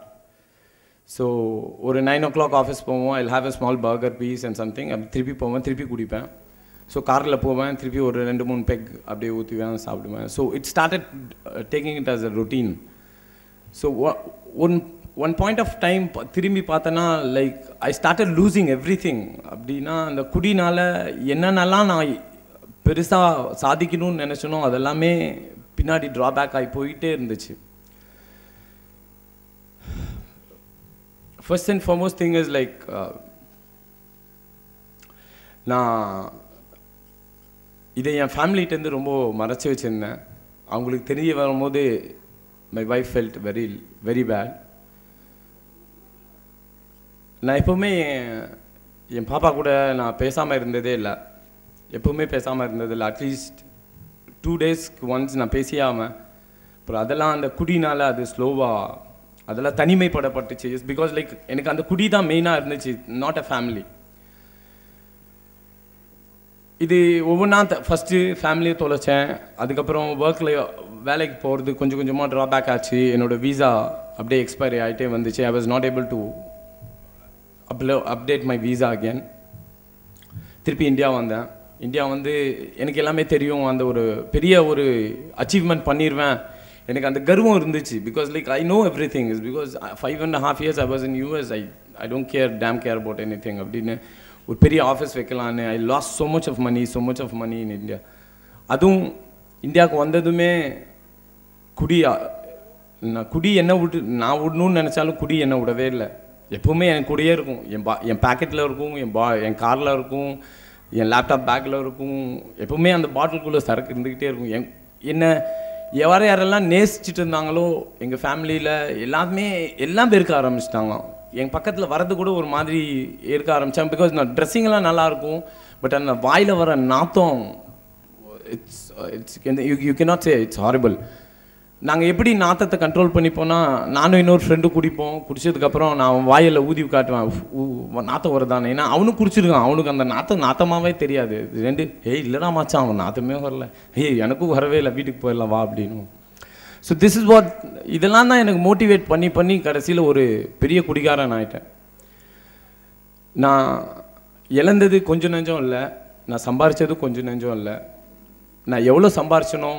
So ஒரு 9 o'clock ஆஃபீஸ் போவோம். I have a small burger piece and something. அப்படி திருப்பி போவேன், திருப்பி குடிப்பேன். ஸோ காரில் போவேன், திருப்பி ஒரு 2-3 பெக் அப்படியே ஊற்றுவேன், சாப்பிடுவேன். So it started taking it as a routine. So one point of time திரும்பி பார்த்தேன்னா, like I started losing everything. அப்படின்னா அந்த குடினால் என்னென்னலாம் நான் பெருசாக சாதிக்கணும்னு நினச்சனோ அதெல்லாமே பின்னாடி ட்ராபேக் ஆகி போயிட்டே இருந்துச்சு. First and foremost thing is like, நான் இதை என் ஃபேமிலிகிட்டேருந்து ரொம்ப மறைச்சி வச்சுருந்தேன். அவங்களுக்கு தெரிய வரும்போது my wife felt very very bad. நான் எப்போவுமே என் பாப்பா கூட நான் பேசாமல் இருந்ததே இல்லை, எப்போவுமே பேசாமல் இருந்ததில்லை. அட்லீஸ்ட் 2 days ஒன்ஸ் நான் பேசியாமல். அப்புறம் அதெல்லாம் அந்த குடினால் அது ஸ்லோவாக அதெல்லாம் தனிமைப்படப்பட்டுச்சு. பிகாஸ் லைக் எனக்கு அந்த குடி தான் மெயினாக இருந்துச்சு, நாட் அ ஃபேமிலி. இது ஒவ்வொன்றா ஃபஸ்ட்டு ஃபேமிலியை தொலைச்சேன். அதுக்கப்புறம் ஒர்க்கில் வேலைக்கு போகிறது கொஞ்சம் கொஞ்சமாக ட்ராபேக் ஆச்சு. என்னோடய வீசா அப்படியே எக்ஸ்பைரி ஆகிட்டே வந்துச்சு. I was not able to update my visa again. திருப்பி இந்தியா வந்தேன். இந்தியா வந்து எனக்கு எல்லாமே தெரியும், அந்த ஒரு பெரிய ஒரு அச்சீவ்மெண்ட் பண்ணிடுவேன், எனக்கு அந்த கர்வம் இருந்துச்சு. Because like I know everything is because 5.5 years I was in US. I don't care about anything அப்படின்னு ஒரு பெரிய ஆஃபீஸ் வைக்கலான்னு. I lost so much of money in India. அதுவும் இந்தியாவுக்கு வந்ததுமே குடி என்ன நான் விடணும்னு நினச்சாலும் குடி என்ன விடவே இல்லை. எப்போவுமே என் கூடயே இருக்கும். என் பேக்கெட்டில் இருக்கும், என் காரில் இருக்கும், என் லேப்டாப் பேக்கில் இருக்கும். எப்போவுமே அந்த பாட்டிலுக்குள்ளே சரக்கு இருந்துக்கிட்டே இருக்கும். யாரெல்லாம் நேசிச்சுட்டு இருந்தாங்களோ எங்கள் ஃபேமிலியில் எல்லாம் வெறுக்க ஆரம்பிச்சிட்டாங்க. என் பக்கத்தில் வரது கூட ஒரு மாதிரி இருக்க ஆரம்பித்தேன். பிகாஸ் நான் ட்ரெஸ்ஸிங்கெல்லாம் நல்லாயிருக்கும், பட் அந்த வாயில் வர நாத்தம் you cannot say it's horrible. நாங்கள் எப்படி நாத்தத்தை கண்ட்ரோல் பண்ணிப்போனா, நானும் இன்னொரு ஃப்ரெண்டு குடிப்போம். குடிச்சதுக்கப்புறம் நான் வாயில் ஊதி காட்டுவேன், நாத்தம் வருதானே. ஏன்னா அவனும் குடிச்சிருக்கான், அவனுக்கு அந்த நாத்தமாகவே தெரியாது. இல்லைனா மாச்சான், அவன் நாத்தமே வரல, எனக்கும் வரவே இல்லை, வீட்டுக்கு போயிடலாம் வா அப்படின்னு. ஸோ திஸ் இஸ் வாட், இதெல்லாம் தான் எனக்கு மோட்டிவேட் பண்ணி கடைசியில் ஒரு பெரிய குடிகாரன் ஆகிட்டேன். நான் இழந்தது கொஞ்சம் நெஞ்சம் இல்லை, நான் சம்பாரித்தது கொஞ்சம் நெஞ்சம் இல்லை. நான் எவ்வளோ சம்பாரிச்சனோ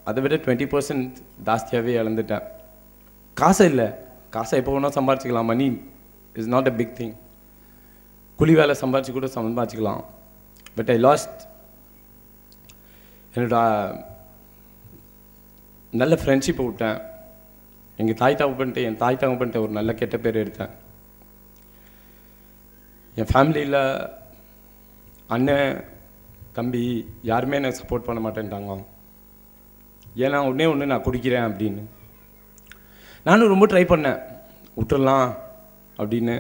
அதை விட 20% ஜாஸ்தியாகவே இழந்துட்டேன். காசை இல்லை, காசை எப்போ வேணால் சம்பாரிச்சிக்கலாம். Money is not a big thing. கூலி வேலை சம்பாரிச்சு கூட சம்பாரிச்சிக்கலாம். பட் ஐ லாஸ்ட் என்னோட நல்ல ஃப்ரெண்ட்ஷிப்பை விட்டேன். என் தாய் தகப்பன்ட்டு ஒரு நல்ல கெட்ட பேர் எடுத்தேன். என் ஃபேமிலியில் அண்ணன் தம்பி யாருமே எனக்கு சப்போர்ட் பண்ண மாட்டேன்ட்டாங்க. ஏன்னா ஒன்று நான் குடிக்கிறேன் அப்படின்னு. நானும் ரொம்ப ட்ரை பண்ணேன் விட்டுடலாம் அப்படின்னு.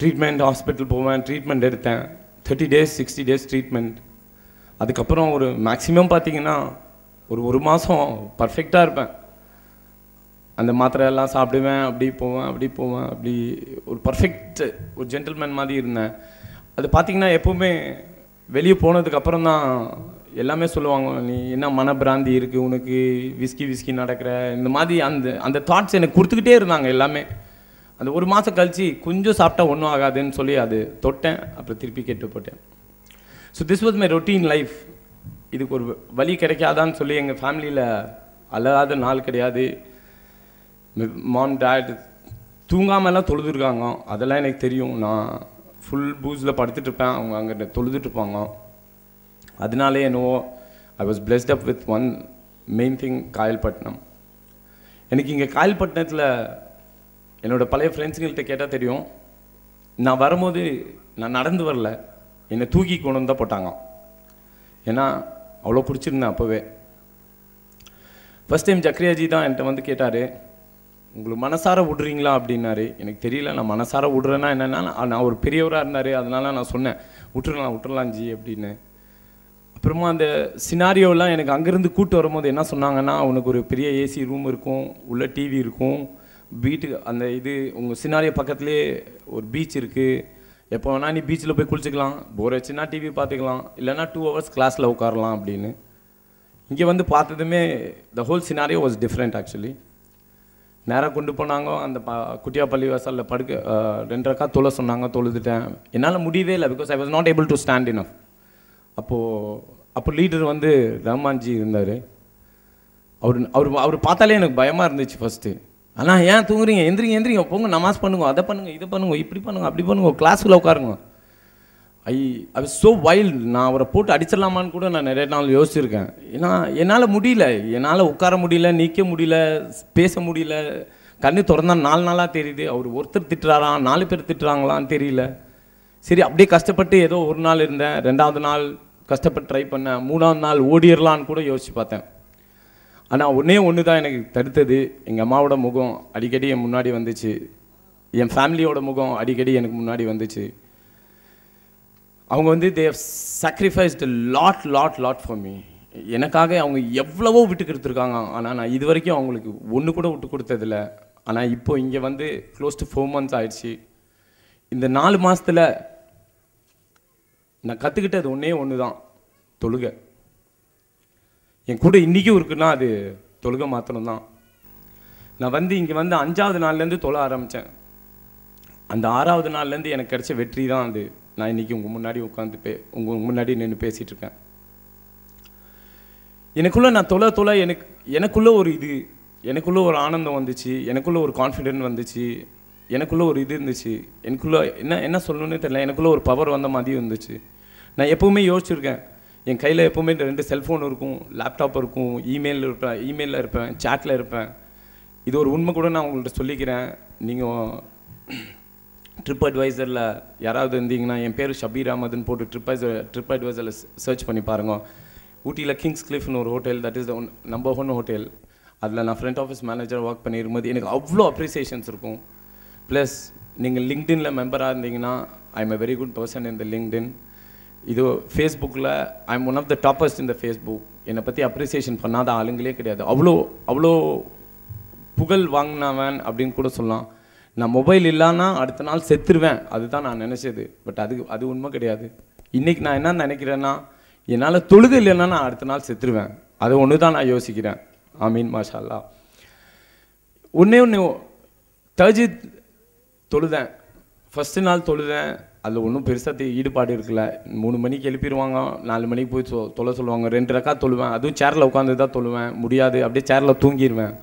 ட்ரீட்மெண்ட் ஹாஸ்பிட்டல் போவேன், ட்ரீட்மெண்ட் எடுத்தேன். 30 days 60 days ட்ரீட்மெண்ட். அதுக்கப்புறம் ஒரு மேக்ஸிமம் பார்த்திங்கன்னா ஒரு மாதம் பர்ஃபெக்டாக இருப்பேன். அந்த மாத்திரையெல்லாம் சாப்பிடுவேன், அப்படி போவேன் அப்படி ஒரு பர்ஃபெக்ட் ஒரு ஜென்டில்மேன் மாதிரி இருந்தேன். அது பார்த்திங்கன்னா எப்போவுமே வெளியே போனதுக்கப்புறம் தான் எல்லாமே சொல்லுவாங்க, நீ என்ன மனப்பிராந்தி இருக்குது உனக்கு, விஸ்கி நடக்கிற இந்த மாதிரி அந்த தாட்ஸ் எனக்கு கொடுத்துக்கிட்டே இருந்தாங்க எல்லாமே. அந்த ஒரு மாதம் கழிச்சு கொஞ்சம் சாப்பிட்டா ஒன்றும் ஆகாதுன்னு சொல்லி அது தொட்டேன், அப்புறம் திருப்பி கெட்டு போட்டேன். So this was my routine life. இதுக்கு ஒரு வழி கிடைக்காதான்னு சொல்லி எங்கள் ஃபேமிலியில் அல்லாத நாள் கிடையாது. மாம் டேட் தூங்காமலாம் தொழுதுருக்காங்க, அதெல்லாம் எனக்கு தெரியும். நான் ஃபுல் பூஸில் படுத்துட்ருப்பேன், அவங்க அங்கே தொழுதுட்ருப்பாங்க. அதனாலே என்னவோ I was blessed up with one main thing, Kayalpattinam. எனக்கு இங்கே காயல்பட்டினத்தில் என்னோடய பழைய ஃப்ரெண்ட்ஸுங்கள்கிட்ட கேட்டால் தெரியும், நான் வரும்போது நான் நடந்து வரல, என்னை தூக்கி கொண்டு வந்து தான் போட்டாங்க. ஏன்னா அவ்வளோ பிடிச்சிருந்தேன் அப்போவே. ஃபஸ்ட் டைம் ஜக்ரியாஜி தான் என்கிட்ட வந்து கேட்டார், உங்களுக்கு மனசார விட்றீங்களா அப்படின்னாரு. எனக்கு தெரியல நான் மனசார விட்றேன்னா என்னென்னா, நான் ஒரு பெரியவராக இருந்தார், அதனால நான் சொன்னேன் விட்டுறலாம் ஜி அப்படின்னு. அப்புறமா அந்த சினாரியோலாம் எனக்கு அங்கேருந்து கூப்பிட்டு வரும்போது என்ன சொன்னாங்கன்னா, உனக்கு ஒரு பெரிய ஏசி ரூம் இருக்கும், உள்ள டிவி இருக்கும், வீட்டுக்கு அந்த இது உங்கள் சினாரியோ பக்கத்துலேயே ஒரு பீச் இருக்குது, எப்போ வேணால் நீ பீச்சில் போய் குளிச்சுக்கலாம், போர் வச்சுன்னா டிவி பார்த்துக்கலாம், இல்லைனா 2 hours கிளாஸில் உட்காரலாம் அப்படின்னு. இங்கே வந்து பார்த்ததுமே the whole scenario was different actually. நேராக கொண்டு போனாங்க, அந்த குட்டியா பள்ளி வாசலில் படுக்க 2 ரக்கா தொலை சொன்னாங்க, தொழுதுட்டேன். என்னால் முடியவே இல்லை, because I was not able to stand enough. அப்போ லீடர் வந்து ரஹ்மான்ஜி இருந்தார். அவர் பார்த்தாலே எனக்கு பயமாக இருந்துச்சு ஃபஸ்ட்டு. ஆனால் ஏன் தூங்குறீங்க, எந்திரிங்க போங்க, நமாஸ் பண்ணுங்க, அதை பண்ணுங்க, இதை பண்ணுங்க, இப்படி பண்ணுங்க, அப்படி பண்ணுங்க, கிளாஸில் உட்காருங்க. I was so wild. நான் அவரை போட்டு அடிச்சிடலாமான்னு கூட நான் நிறைய நாள் யோசிச்சிருக்கேன். ஏன்னா என்னால் முடியல, என்னால் உட்கார முடியல, நிற்க முடியல, பேச முடியல. கண்ணு திறந்தா 4 நாளாக தெரியுது. அவர் ஒருத்தர் திட்டுறாராம், 4 பேர் திட்டுறாங்களான்னு தெரியல. சரி அப்படியே கஷ்டப்பட்டு ஏதோ ஒரு நாள் இருந்தேன், 2வது நாள் கஷ்டப்பட்டு ட்ரை பண்ணேன், 3வது நாள் ஓடிடலான்னு கூட யோசிச்சு பார்த்தேன். ஆனால் ஒன்று தான் எனக்கு தடுத்தது. எங்கள் அம்மாவோட முகம் அடிக்கடி என் முன்னாடி வந்துச்சு, என் ஃபேமிலியோட முகம் அடிக்கடி எனக்கு முன்னாடி வந்துச்சு. அவங்க வந்து they have sacrificed lot for me. எனக்காக அவங்க எவ்வளவோ விட்டு கொடுத்துருக்காங்க. ஆனால் நான் இது வரைக்கும் அவங்களுக்கு ஒன்று கூட விட்டு கொடுத்ததில்ல. ஆனால் இப்போ இங்கே வந்து க்ளோஸ் டு 4 months ஆயிடுச்சு. இந்த 4 மாதத்தில் நான் கற்றுக்கிட்டது ஒன்று தான், தொழுகை. என் கூட இன்றைக்கும் இருக்குன்னா அது தொழுகை மாத்திரம் தான். நான் வந்து இங்கே வந்து 5வது நாள்லேருந்து தொழ ஆரம்பித்தேன். அந்த 6வது நாள்லேருந்து எனக்கு கிடைச்ச வெற்றி தான் அது. நான் இன்றைக்கி உங்கள் முன்னாடி உட்காந்து உங்கள் முன்னாடி நின்று பேசிகிட்டு இருக்கேன். எனக்குள்ளே நான் தொலை எனக்குள்ளே ஒரு இது, எனக்குள்ளே ஒரு ஆனந்தம் வந்துச்சு, எனக்குள்ளே ஒரு கான்ஃபிடென்ட் வந்துச்சு, எனக்குள்ளே ஒரு இது இருந்துச்சு, எனக்குள்ளே என்ன சொல்லணும்னு தெரியல, எனக்குள்ளே ஒரு பவர் வந்த மாதிரி இருந்துச்சு. நான் எப்போவுமே யோசிச்சுருக்கேன், என் கையில் எப்போவுமே 2 செல்ஃபோன் இருக்கும், லேப்டாப் இருக்கும், இமெயிலில் இருப்பேன், சேட்டில் இருப்பேன். இது ஒரு உண்மை கூட நான் உங்கள்கிட்ட சொல்லிக்கிறேன். நீங்கள் ட்ரிப் அட்வைசரில் யாராவது இருந்தீங்கன்னா, என் பேர் ஷபீர் அஹமதுன்னு போட்டு ட்ரிப் அட்வைசரில் சர்ச் பண்ணி பாருங்கள். ஊட்டியில் கிங்ஸ் கிளிஃப்னு ஒரு hotel, that is the number 1 hotel. அதில் நான் ஃப்ரண்ட் ஆஃபீஸ் மேனேஜர் ஒர்க் பண்ணியிருக்கும்போது எனக்கு அவ்வளோ அப்ரிசியேஷன்ஸ் இருக்கும். ப்ளஸ் நீங்கள் லிங்க்டின்ல மெம்பராக இருந்தீங்கன்னா, I am a very good person in the LinkedIn. இது ஃபேஸ்புக்கில் I am one of the toppest in the Facebook. என்னை பற்றி அப்ரிசியேஷன் பண்ணாத ஆளுங்களே கிடையாது. அவ்வளோ புகழ் வாங்கினவன் அப்படின்னு கூட சொல்லலாம். நான் மொபைல் இல்லைன்னா அடுத்த நாள் செத்துருவேன், அதுதான் நான் நினச்சது. பட் அது உண்மை கிடையாது. இன்றைக்கி நான் என்ன நினைக்கிறேன்னா, என்னால் தொழுகை இல்லைன்னா நான் அடுத்த நாள் செத்துருவேன். அது ஒன்று தான் நான் யோசிக்கிறேன். ஆமீன் மாஷா அல்லாஹ். ஒன்று தஹஜ்ஜுத் தொழுதேன். ஃபஸ்ட்டு நாள் தொழுதேன், அதில் ஒன்றும் பெருசாக ஈடுபாடு இருக்குல்ல. 3 மணிக்கு எழுப்பிடுவாங்க, 4 மணிக்கு போய் தொலை சொல்லுவாங்க. 2 ரக்கா தொழுவேன், அதுவும் சேரில் உட்காந்து தான் தொழுவேன், முடியாது அப்படியே சேரில் தூங்கிடுவேன்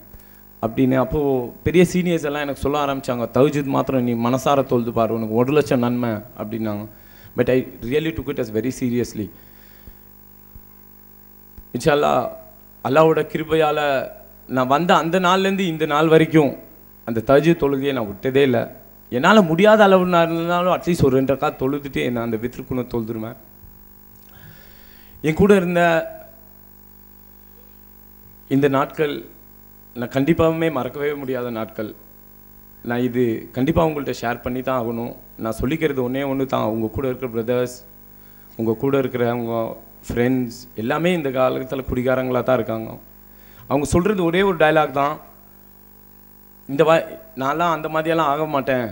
அப்படின்னு. அப்போது பெரிய சீனியர்ஸ் எல்லாம் எனக்கு சொல்ல ஆரம்பித்தாங்க, தஹஜ்ஜுத் மாத்திரம் நீ மனசார தொழுது பாரு, உனக்கு 1 லட்சம் நன்மை அப்படின்னாங்க. But I really took it as very seriously. இன்ஷா அல்லாஹ் அல்லாஹ்வோட கிருபையால் நான் வந்த அந்த நாள்லேருந்து இந்த நாள் வரைக்கும் அந்த தஹஜ்ஜுத் தொழுகையை நான் விட்டதே இல்லை. என்னால் முடியாத அளவு இருந்தாலும் அட்லீஸ்ட் ஒரு 2 ரக்காத் தொழுதுட்டு நான் அந்த வித்ருக்குன்னு தொழுதுருவேன். என் கூட இருந்த இந்த நாட்கள் நான் கண்டிப்பாகவே மறக்கவே முடியாத நாட்கள். நான் இது கண்டிப்பாக உங்கள்கிட்ட ஷேர் பண்ணி தான் ஆகணும். நான் சொல்லிக்கிறது ஒன்று தான், உங்கள் கூட இருக்கிற பிரதர்ஸ், உங்கள் கூட இருக்கிற அவங்க ஃப்ரெண்ட்ஸ் எல்லாமே இந்த காலத்தில் குடிகாரங்களாக தான் இருக்காங்க. அவங்க சொல்கிறது ஒரே ஒரு டைலாக் தான், நான்லாம் அந்த மாதிரியெல்லாம் ஆக மாட்டேன்,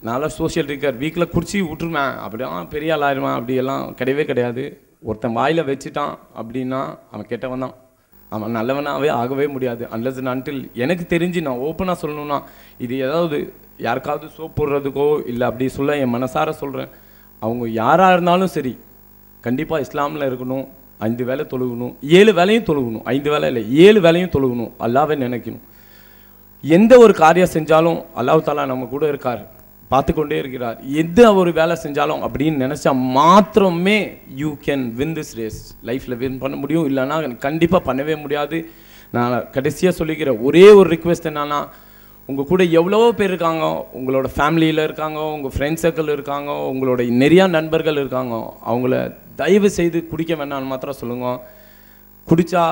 நான்லாம் சோஷியல் ட்ரிங்கர், வீக்கில் குடிச்சு விட்டுருவேன், அப்படியே பெரிய ஆள் ஆயிடுவேன், அப்படியெல்லாம் கிடையவே கிடையாது. ஒருத்தன் வாயில் வச்சுட்டான் அப்படின்னா அவன் கெட்டவன் தான், அவன் நல்லவனாகவே ஆகவே முடியாது. அன்லஸ் அண்ட் அன்டில் எனக்கு தெரிஞ்சு நான் ஓப்பனாக சொல்லணும்னா, இது ஏதாவது யாருக்காவது சோப் போடுறதுக்கோ இல்லை அப்படி சொல்ல என் மனசார சொல்கிறேன், அவங்க யாராக இருந்தாலும் சரி கண்டிப்பாக இஸ்லாமில் இருக்கணும், 5 வேளை தொழுகணும், 7 வேளையும் தொழுகணும், 5 வேளை இல்லை 7 வேளையும் தொழுகணும், அல்லாஹ்வை நினைக்கணும். எந்த ஒரு காரியம் செஞ்சாலும் அல்லாஹ் தாலா நம்ம கூட இருக்கார், பார்த்து கொண்டே இருக்கிறார். எந்த ஒரு வேலை செஞ்சாலும் அப்படின்னு நினச்சா மாத்திரமே you can win this race, லைஃப்பில் வின் பண்ண முடியும். இல்லைன்னா கண்டிப்பாக பண்ணவே முடியாது. நான் கடைசியாக சொல்லிக்கிற ஒரே ஒரு ரிக்வெஸ்ட் என்னன்னா, உங்கள் கூட எவ்வளோ பேர் இருக்காங்க, உங்களோட ஃபேமிலியில் இருக்காங்க, உங்கள் ஃப்ரெண்ட் சர்க்கிள் இருக்காங்க, உங்களோட நிறையா நண்பர்கள் இருக்காங்க, அவங்கள தயவு செய்து குடிக்க வேண்டாம்னு மாத்திரம் சொல்லுங்க. குடித்தா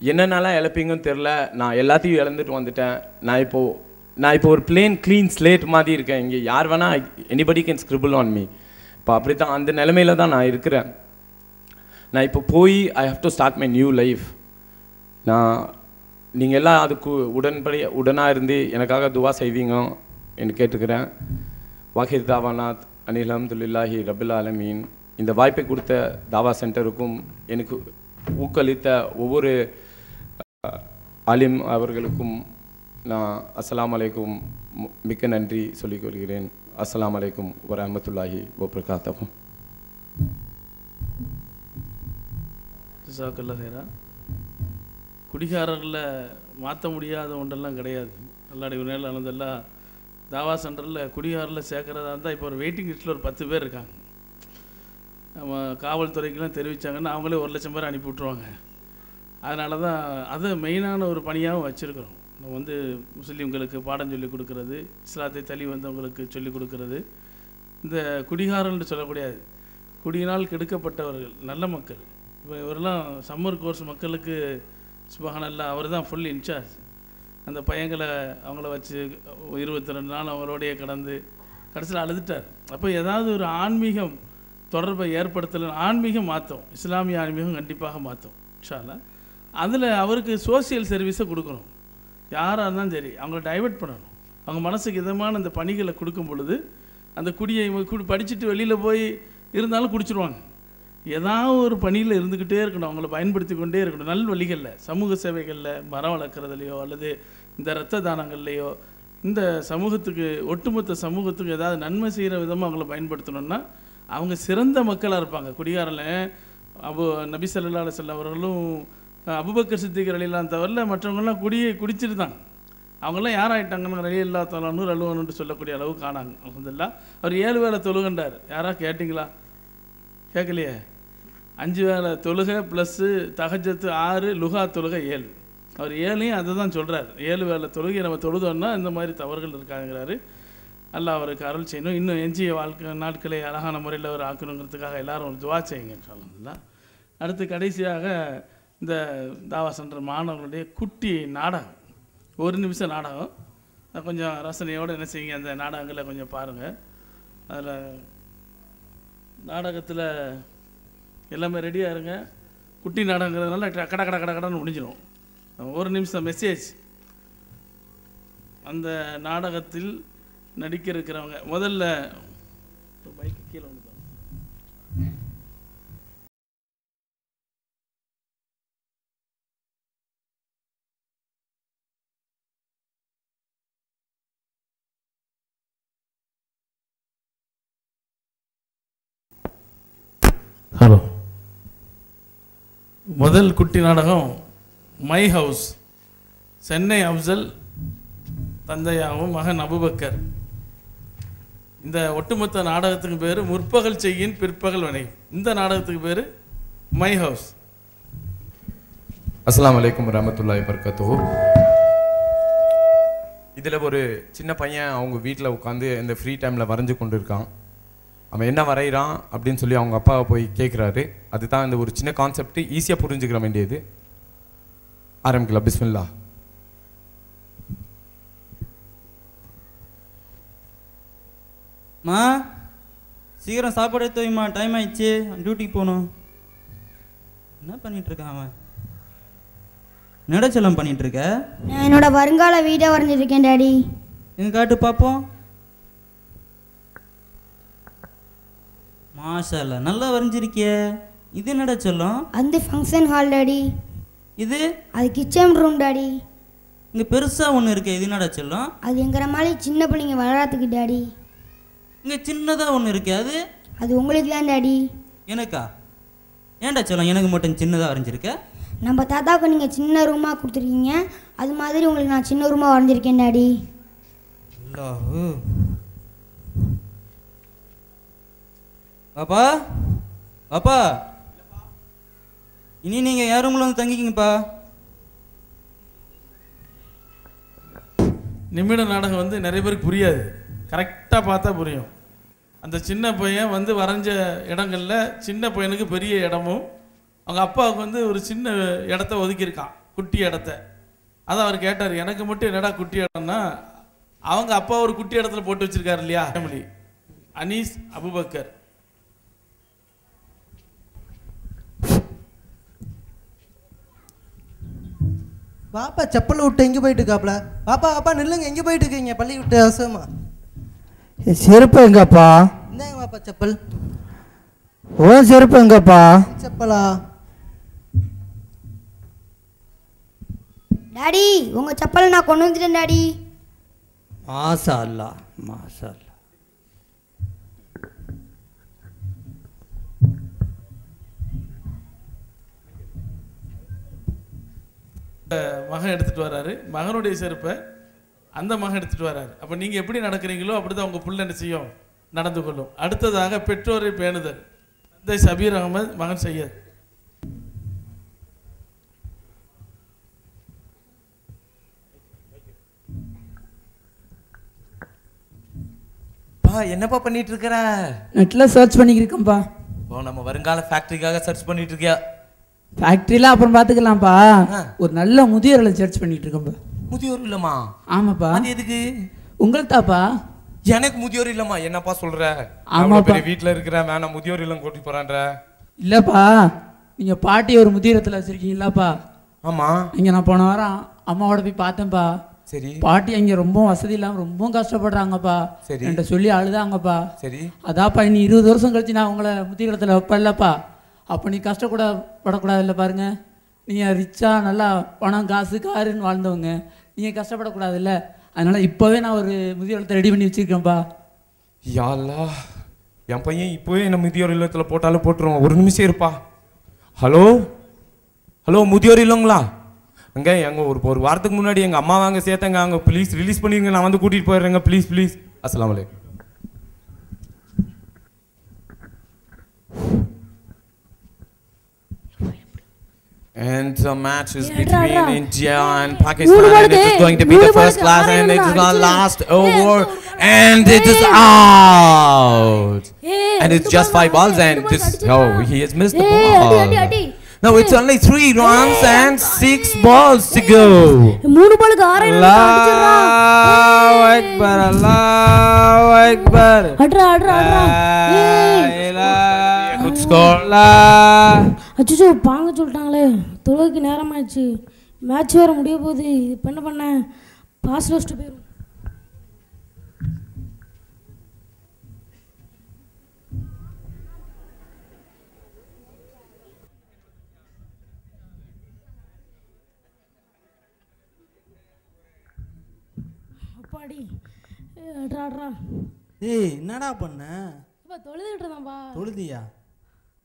என்னென்னலாம் இழப்பீங்கன்னு தெரில, நான் எல்லாத்தையும் இழந்துட்டு வந்துட்டேன். நான் இப்போ ஒரு க்ளீன் ஸ்லேட் மாதிரி இருக்கேன். இங்கே யார் வேணால் anybody can scribble on me. இப்போ அப்படி தான் அந்த நிலைமையில் தான் நான் இருக்கிறேன். நான் இப்போ போய் ஐ have to start my new life. நீங்கள் எல்லாம் அதுக்கு உடனாக இருந்து எனக்காக துவா செய்வீங்க என்று கேட்டுக்கிறேன். வாஹிர் தாவானாத் அனில் அல்ஹம்துலில்லாஹி ரபில் ஆலமீன். இந்த வாய்ப்பை கொடுத்த தாவா சென்டருக்கும் எனக்கு ஊக்களித்த ஒவ்வொரு ஆலிம் அவர்களுக்கும் நான் அஸ்ஸலாமு அலைக்கும் மிக்க நன்றி சொல்லிக் கொள்கிறேன். அஸ்ஸலாமு அலைக்கும் வரஹ்மத்துல்லாஹி வபரகாத்துஹு. ஜஸாக்கல்லாஹ் ஹைரா. குடிகாரர்களில் மாற்ற முடியாத ஒன்றெல்லாம் கிடையாது. அல்லாஹ்வுடைய நேரில் அலமதுல்லாஹ் தாவா சென்டரில் குடிகாரில் சேர்க்குறதா இருந்தால் இப்போ ஒரு வெயிட்டிங் லிஸ்ட்டில் ஒரு 10 பேர் இருக்காங்க. நம்ம காவல்துறைக்கெலாம் தெரிவித்தாங்கன்னா அவங்களே 1 லட்சம் பேர் அனுப்பி விட்ருவாங்க. அதனால தான் அது மெயினான ஒரு பணியாகவும் வச்சுருக்கிறோம். நம்ம வந்து முஸ்லீம்களுக்கு பாடம் சொல்லிக் கொடுக்கறது, இஸ்லாத்தை தள்ளி வந்தவங்களுக்கு சொல்லிக் கொடுக்கறது. இந்த குடிகாரன்னு சொல்லக்கூடாது, குடியினால் கெடுக்கப்பட்டவர்கள் நல்ல மக்கள். இப்போ இவரெல்லாம் சம்மர் கோர்ஸ் மக்களுக்கு சுபஹானல்லாஹ் அவர் தான் ஃபுல் இன்சார்ஜ். அந்த பையங்களை அவங்கள வச்சு 22 நாள் அவங்களோடையே கடந்து கடைசியில் அழுதுட்டார். அப்போ ஏதாவது ஒரு ஆன்மீகம் தொடர்பை ஏற்படுத்தலை, ஆன்மீகம் மாற்றும், இஸ்லாமிய ஆன்மீகம் கண்டிப்பாக மாற்றும் இன்ஷா அல்லாஹ். அதில் அவருக்கு சோசியல் சர்வீஸை கொடுக்கணும். யாராக இருந்தாலும் சரி அவங்கள டைவெர்ட் பண்ணணும். அவங்க மனசுக்கு இதமான அந்த பணிகளை கொடுக்கும் பொழுது அந்த குடியை படிச்சுட்டு வெளியில் போய் இருந்தாலும் குடிச்சிருவாங்க. ஏதாவது ஒரு பணியில் இருந்துக்கிட்டே இருக்கணும், அவங்கள பயன்படுத்தி கொண்டே இருக்கணும். நல் வழிகளில், சமூக சேவைகளில், மரம் வளர்க்குறதுலையோ அல்லது இந்த இரத்த தானங்கள்லையோ இந்த சமூகத்துக்கு, ஒட்டுமொத்த சமூகத்துக்கு ஏதாவது நன்மை செய்கிற விதமாக அவங்கள பயன்படுத்தணும்னா அவங்க சிறந்த மக்களாக இருப்பாங்க. குடிகாரில் நபி ஸல்லல்லாஹு அலைஹி வஸல்லம் அவர்களும் அபூபக்கர் சித்திக் ரலியல்லாஹு தவிர மற்றவங்களாம் குடிச்சிட்டு தான். அவங்களாம் யார் ஆகிட்டாங்கன்னு ரலியல்லாஹு தஆலா அன்ஹு ரலுவனுட்டு சொல்லக்கூடிய அளவு காணாங்க. அல்ஹம்துலில்லாஹ். அவர் 7 வேளை தொழுகண்டார். யாராக கேட்டிங்களா? கேட்கலையே. 5 வேளை தொழுகை ப்ளஸ்ஸு தஹஜ்ஜத் 6, லுஹா தொழுகை 7. அவர் 7ஐயும் அதை தான் சொல்கிறார். 7 வேளை தொழுகை நம்ம தொழுதோன்னா இந்த மாதிரி தவறுகள் இருக்காங்கிறாரு. அல்லாஹ் அவருக்கு அருள் செய்யணும். இன்னும் எஞ்சிய நாட்களை அழகான முறையில் அவர் ஆக்கணுங்கிறதுக்காக எல்லாரும் ஒரு துவா செய்யுங்க இன்ஷாஅல்லாஹ். அடுத்து கடைசியாக இந்த தாவா சென்டர் மாணவர்களுடைய குட்டி நாடகம், 1 நிமிஷம் நாடகம். கொஞ்சம் ரசனையோடு என்ன செய்யுங்க, அந்த நாடகங்களை கொஞ்சம் பாருங்கள். அதில் நாடகத்தில் எல்லாமே ரெடியாக இருங்க. குட்டி நாடகங்கிறதுனால கடன்னு முடிஞ்சிடும். 1 நிமிஷம் மெசேஜ். அந்த நாடகத்தில் நடிக்க இருக்கிறவங்க முதல்ல பைக்கு கீழே வந்து முதல் குட்டி நாடகம் மை ஹவுஸ். சென்னை அப்சல் தந்தையாகவும் மகன் அபுபக்கர். இந்த ஒட்டுமொத்த நாடகத்துக்கு பேர் முற்பகல் செய்யின் பிற்பகல் வினை. இந்த நாடகத்துக்கு பேர் மை ஹவுஸ். அஸ்ஸலாமு அலைக்கும் வரஹ்மத்துல்லாஹி வபரகாத்துஹு. இதில் ஒரு சின்ன பையன் அவங்க வீட்டில் உட்காந்து இந்த ஃப்ரீ டைமில் வரைஞ்சு கொண்டு இருக்கான். அவன் என்ன வரைகிறான் அப்படின்னு சொல்லி அவங்க அப்பாவை போய் கேட்குறாரு. அதுதான் இந்த ஒரு சின்ன கான்செப்ட், ஈஸியாக புரிஞ்சுக்கிற வேண்டியது. ஆரம்பிக்கலாம். பிஸ்மில்லா. மா சீக்கிரம் சாப்பாடு எடுத்து வைம்மா, டைம் ஆயிடுச்சு, டியூட்டிக்கு போகணும். என்ன பண்ணிட்டு இருக்கான் அவன்? நெடச்சலம் பண்ணிட்டு இருக்க? நான் என்னோட வருங்கால வீடை வரைஞ்சிருக்கேன் டாடி. எங்க காட்டு பார்ப்போம். மாஷால்லா, நல்லா வரைஞ்சிருக்கிய. இது என்னடா சொல்லும்? அந்த ஃபங்க்ஷன் ஹால் டாடி. இது அது கிச்சன் ரூம் டாடி. இங்கே பெருசாக ஒன்று இருக்கு, இது என்னடா சொல்லும்? அது எங்கிற மாதிரி சின்ன பிள்ளைங்க வளராதுக்கு டாடி. இங்கே சின்னதாக ஒன்று இருக்கு, அது அது உங்களுக்கு தான் டாடி. எனக்கா? ஏன்டா சொல்லும் எனக்கு மட்டும் சின்னதாக வரைஞ்சிருக்க? நம்ம தாத்தாவுக்கு நீங்கள் சின்ன ரூமாக கொடுத்துருக்கீங்க, அது மாதிரி உங்களுக்கு நான் சின்ன ரூமாக வரைஞ்சிருக்கேன் டாடி. அல்லாஹு. பாப்பா பாப்பா, இனி நீங்கள் யார் ரூமில் வந்து தங்கிக்கிங்கப்பா. நிமிட நாடகம் வந்து நிறைய பேருக்கு புரியாது, கரெக்டாக பார்த்தா புரியும். அந்த சின்ன பையன் வந்து வரைஞ்ச இடங்களில் சின்ன பையனுக்கு பெரிய இடமும் அவங்க அப்பாவுக்கு வந்து ஒரு சின்ன இடத்த ஒதுக்கியிருக்கான், குட்டி இடத்த. அதை அவர் கேட்டார், எனக்கு மட்டும் என்னடா குட்டி இடம்னா, அவங்க அப்பா ஒரு குட்டி இடத்துல போட்டு வச்சிருக்காரு இல்லையா ஃபேமிலி. அனீஸ் அபுபக்கர். பாப்பா செப்பல் விட்டு எங்கே போயிட்டு இருக்காப்ல? பாப்பா பாப்பா நில்லுங்க, எங்கே போயிட்டு இருக்கீங்க? பள்ளி விட்டு அவசரமா. செருப்பு எங்கப்பா? இந்தாங்க பாப்பா செப்பல். ஓ செருப்பு எங்கப்பா? செப்பலா? டாடி உங்கள் செப்பலை நான் கொண்டு வந்துட்டேன் டாடி. மாஷா அல்லாஹ், மாஷா அல்லாஹ். மகன் எடுத்துட்டு வராரு, மகனுடைய செருப்பை அந்த மகன் எடுத்துட்டு வராரு. அப்போ நீங்கள் எப்படி நடக்கிறீங்களோ அப்படிதான் உங்கள் புள்ள என்ன செய்யும், நடந்து கொள்ளும். அடுத்ததாக பெற்றோரை பேணுதல். தந்தை சபீர் அகமது, மகன் சையத். என்னப்பா பண்ணிட்டு இருக்கிற? நெட்ல சர்ச் பண்ணிக்கிட்டு இருக்கேன்ப்பா. ஓ, நம்ம வருங்கால ஃபேக்டரிக்காக சர்ச் பண்ணிட்டு இருக்கியா? ஃபேக்டரிலாம் அப்புறம் பார்த்துக்கலாம்ப்பா. ஒரு நல்ல முதியோர்களை சர்ச் பண்ணிட்டு இருக்கேன்ப்பா. முதியோர் இல்லம்மா? ஆமாப்பா. அது எதுக்கு? உங்களுக்கு தாப்பா. எனக்கு முதியோர் இல்லம்மா. என்னப்பா சொல்ற? ஆமாப்பா. வீட்டில் இருக்கிற வேணாம் முதியோர் இல்லம் கூட்டி போறான்ற. இல்லப்பா, நீங்க பாட்டி ஒரு முதியோரத்தில் வச்சிருக்கீங்களாப்பா? ஆமா. இங்க நான் போன வாரம் அம்மாவோட போய் பார்த்தேன்ப்பா. சரி. பாட்டி அங்கே ரொம்ப வசதி இல்லாமல் ரொம்ப கஷ்டப்படுறாங்கப்பா. சரி. என்கிட்ட சொல்லி அழுதாங்கப்பா. சரி. அதாப்பா இனி 20 வருஷம் கழிச்சு நான் உங்களை முதியோரத்தில் வைப்பேன்லப்பா. அப்போ நீ கஷ்டப்படக்கூடாது இல்லை பாருங்க. நீங்கள் ரிச்சாக நல்லா பணம் காசு காருன்னு வாழ்ந்தவங்க, நீங்கள் கஷ்டப்படக்கூடாது இல்லை. அதனால் இப்போவே நான் ஒரு முதியோரத்தை ரெடி பண்ணி வச்சுருக்கேன்ப்பா. யா அல்லாஹ், என் பையன் இப்போவே என்ன முதியோர் இல்லத்தில் போட்டாலும் போட்டுருவோம். ஒரு நிமிஷம் இருப்பா. ஹலோ ஹலோ, முதியோர் இல்லைங்களா? அங்கே எங்கள் ஒரு வாரத்துக்கு முன்னாடி எங்கள் அம்மா வாங்க சேர்த்தங்க, அங்கே ப்ளீஸ் ரிலீஸ் பண்ணிடுங்க, நான் வந்து கூட்டிகிட்டு போயிடுறேங்க ப்ளீஸ் ப்ளீஸ். அஸ்ஸலாமு அலைக்கும். And the match is between India and Pakistan, and it is going to be the first class, and it is our last over, and it is out, and it's just 5 balls, and this, oh, he has missed the ball. Now it's only 3 runs and 6 balls to go. 3 பாலுக்கு 6 run அடிச்சிரான். அல்லாஹ் அக்பர், அல்லாஹ் அக்பர். அட்ரா அட்ரா அட்ரா. Good score. அச்சோ, பாங்க சொல்லிட்டாங்களே, தொழுகைக்கு நேரமாயிடுச்சு, match வேற முடிய போகுது. இப்போ என்ன பண்ண, பாஸ் வச்சுட்டு போயிடும். அப்பாடி, அட்ரா அட்ரா. ஏய் என்னடா பண்ண? தொழுதுகிட்டு இருந்தான்பா. தொழுதியா?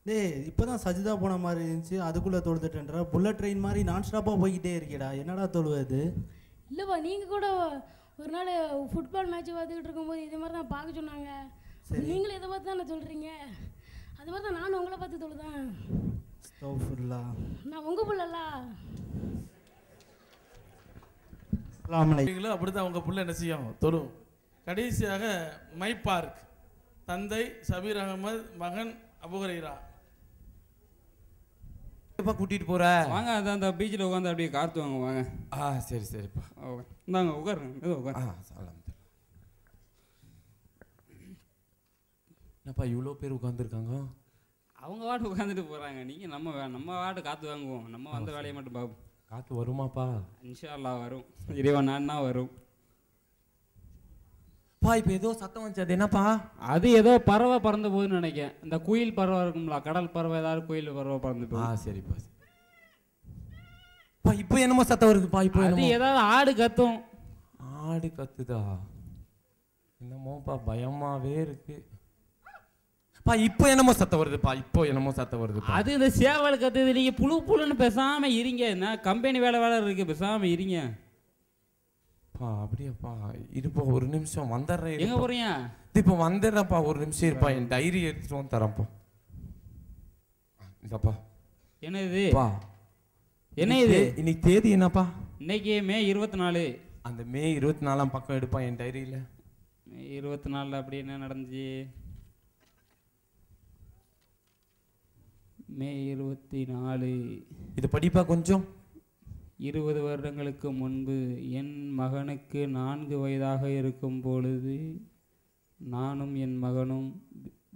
டேய் இப்போ தான் சஜிதா போன மாதிரி இருந்துச்சு, அதுக்குள்ளே தொழுதுட்டேன்ற. புல்லட் ட்ரெயின் மாதிரி நான் ஸ்டாப்பாக போய்கிட்டே இருக்கேடா, என்னடா தொழுவது? இல்லைப்பா, நீங்கள் கூட ஒரு நாள் ஃபுட்பால் மேட்ச் பார்த்துக்கிட்டு இருக்கும்போது இதே மாதிரி தான் பார்க்க சொன்னாங்க. நீங்களும் இதை பார்த்து தானே சொல்கிறீங்க? அது மாதிரி தான் நானும் உங்களை பார்த்து தொழுதான். நான் உங்கள் புள்ளலா? அப்படி தான் உங்கள் புள்ள என்ன செய்யும், தொழும். கடைசியாக மை பார்க், தந்தை சபீர் அகமது, மகன் அபூ ஹுரைரா. எப்போ கூட்டிகிட்டு போகிற? வாங்க, அதான் அந்த பீச்சில் உட்காந்து அப்படியே காற்று வாங்க. வாங்க. சரி சரிப்பா. இந்தாங்க உட்காருங்க. உட்காருங்க. என்னப்பா இவ்வளோ பேர் உட்காந்துருக்காங்க? அவங்க வாட்டு உட்காந்துட்டு போகிறாங்க. நீங்கள் நம்ம வாட்டு காற்று வாங்குவோம். நம்ம வந்த வேலையை மட்டும் பார்ப்போம். காற்று வருமாப்பா? இன்ஷா அல்லாஹ் வரும். இறைவன் நான் தான் வரும். பா இப்போ ஏதோ சத்தம் வந்துச்சு, அது என்னப்பா? அது ஏதோ பறவை பறந்து போகுதுன்னு நினைக்கிறேன். இந்த குயில் பறவை இருக்கும்ல, கடல் பறவை, ஏதாவது குயில் பறவை பறந்து போகுது. சரிப்பா. பா இப்போ என்னமோ சத்தம் வருதுப்பா. இப்போ அது ஏதாவது ஆடு கத்தும். ஆடு கத்துதா? என்னமோப்பா பயமாவே இருக்கு. பா இப்போ என்னமோ சத்தம் வருதுப்பா. இப்போ என்னமோ சத்தம் வருதுப்பா. அது இந்த சேவல் கத்துது. நீங்க புழுன்னு பேசாம இருங்க. என்ன கம்பெனி வேலை இருக்கு, பேசாம இருங்க. பா அப்படியாப்பா, இருப்பா ஒரு நிமிஷம் வந்துடுறேன். எங்க போறீங்க? இப்போ வந்துடுறேன்ப்பா, ஒரு நிமிஷம் இருப்பா. என் டைரி எடுத்துட்டு வந்து தரேன்ப்பா. இதப்பா. என்ன இது? என்ன இது? இன்னைக்கு தேதி என்னப்பா? இன்னைக்கு மே 24. அந்த மே 24 பக்கம் எடுப்பா என் டைரியில. மே 24 அப்படி என்ன நடந்துச்சு? மே 24 இது படிப்பா கொஞ்சம். 20 வருடங்களுக்கு முன்பு என் மகனுக்கு 4 வயதாக இருக்கும் பொழுது நானும் என் மகனும்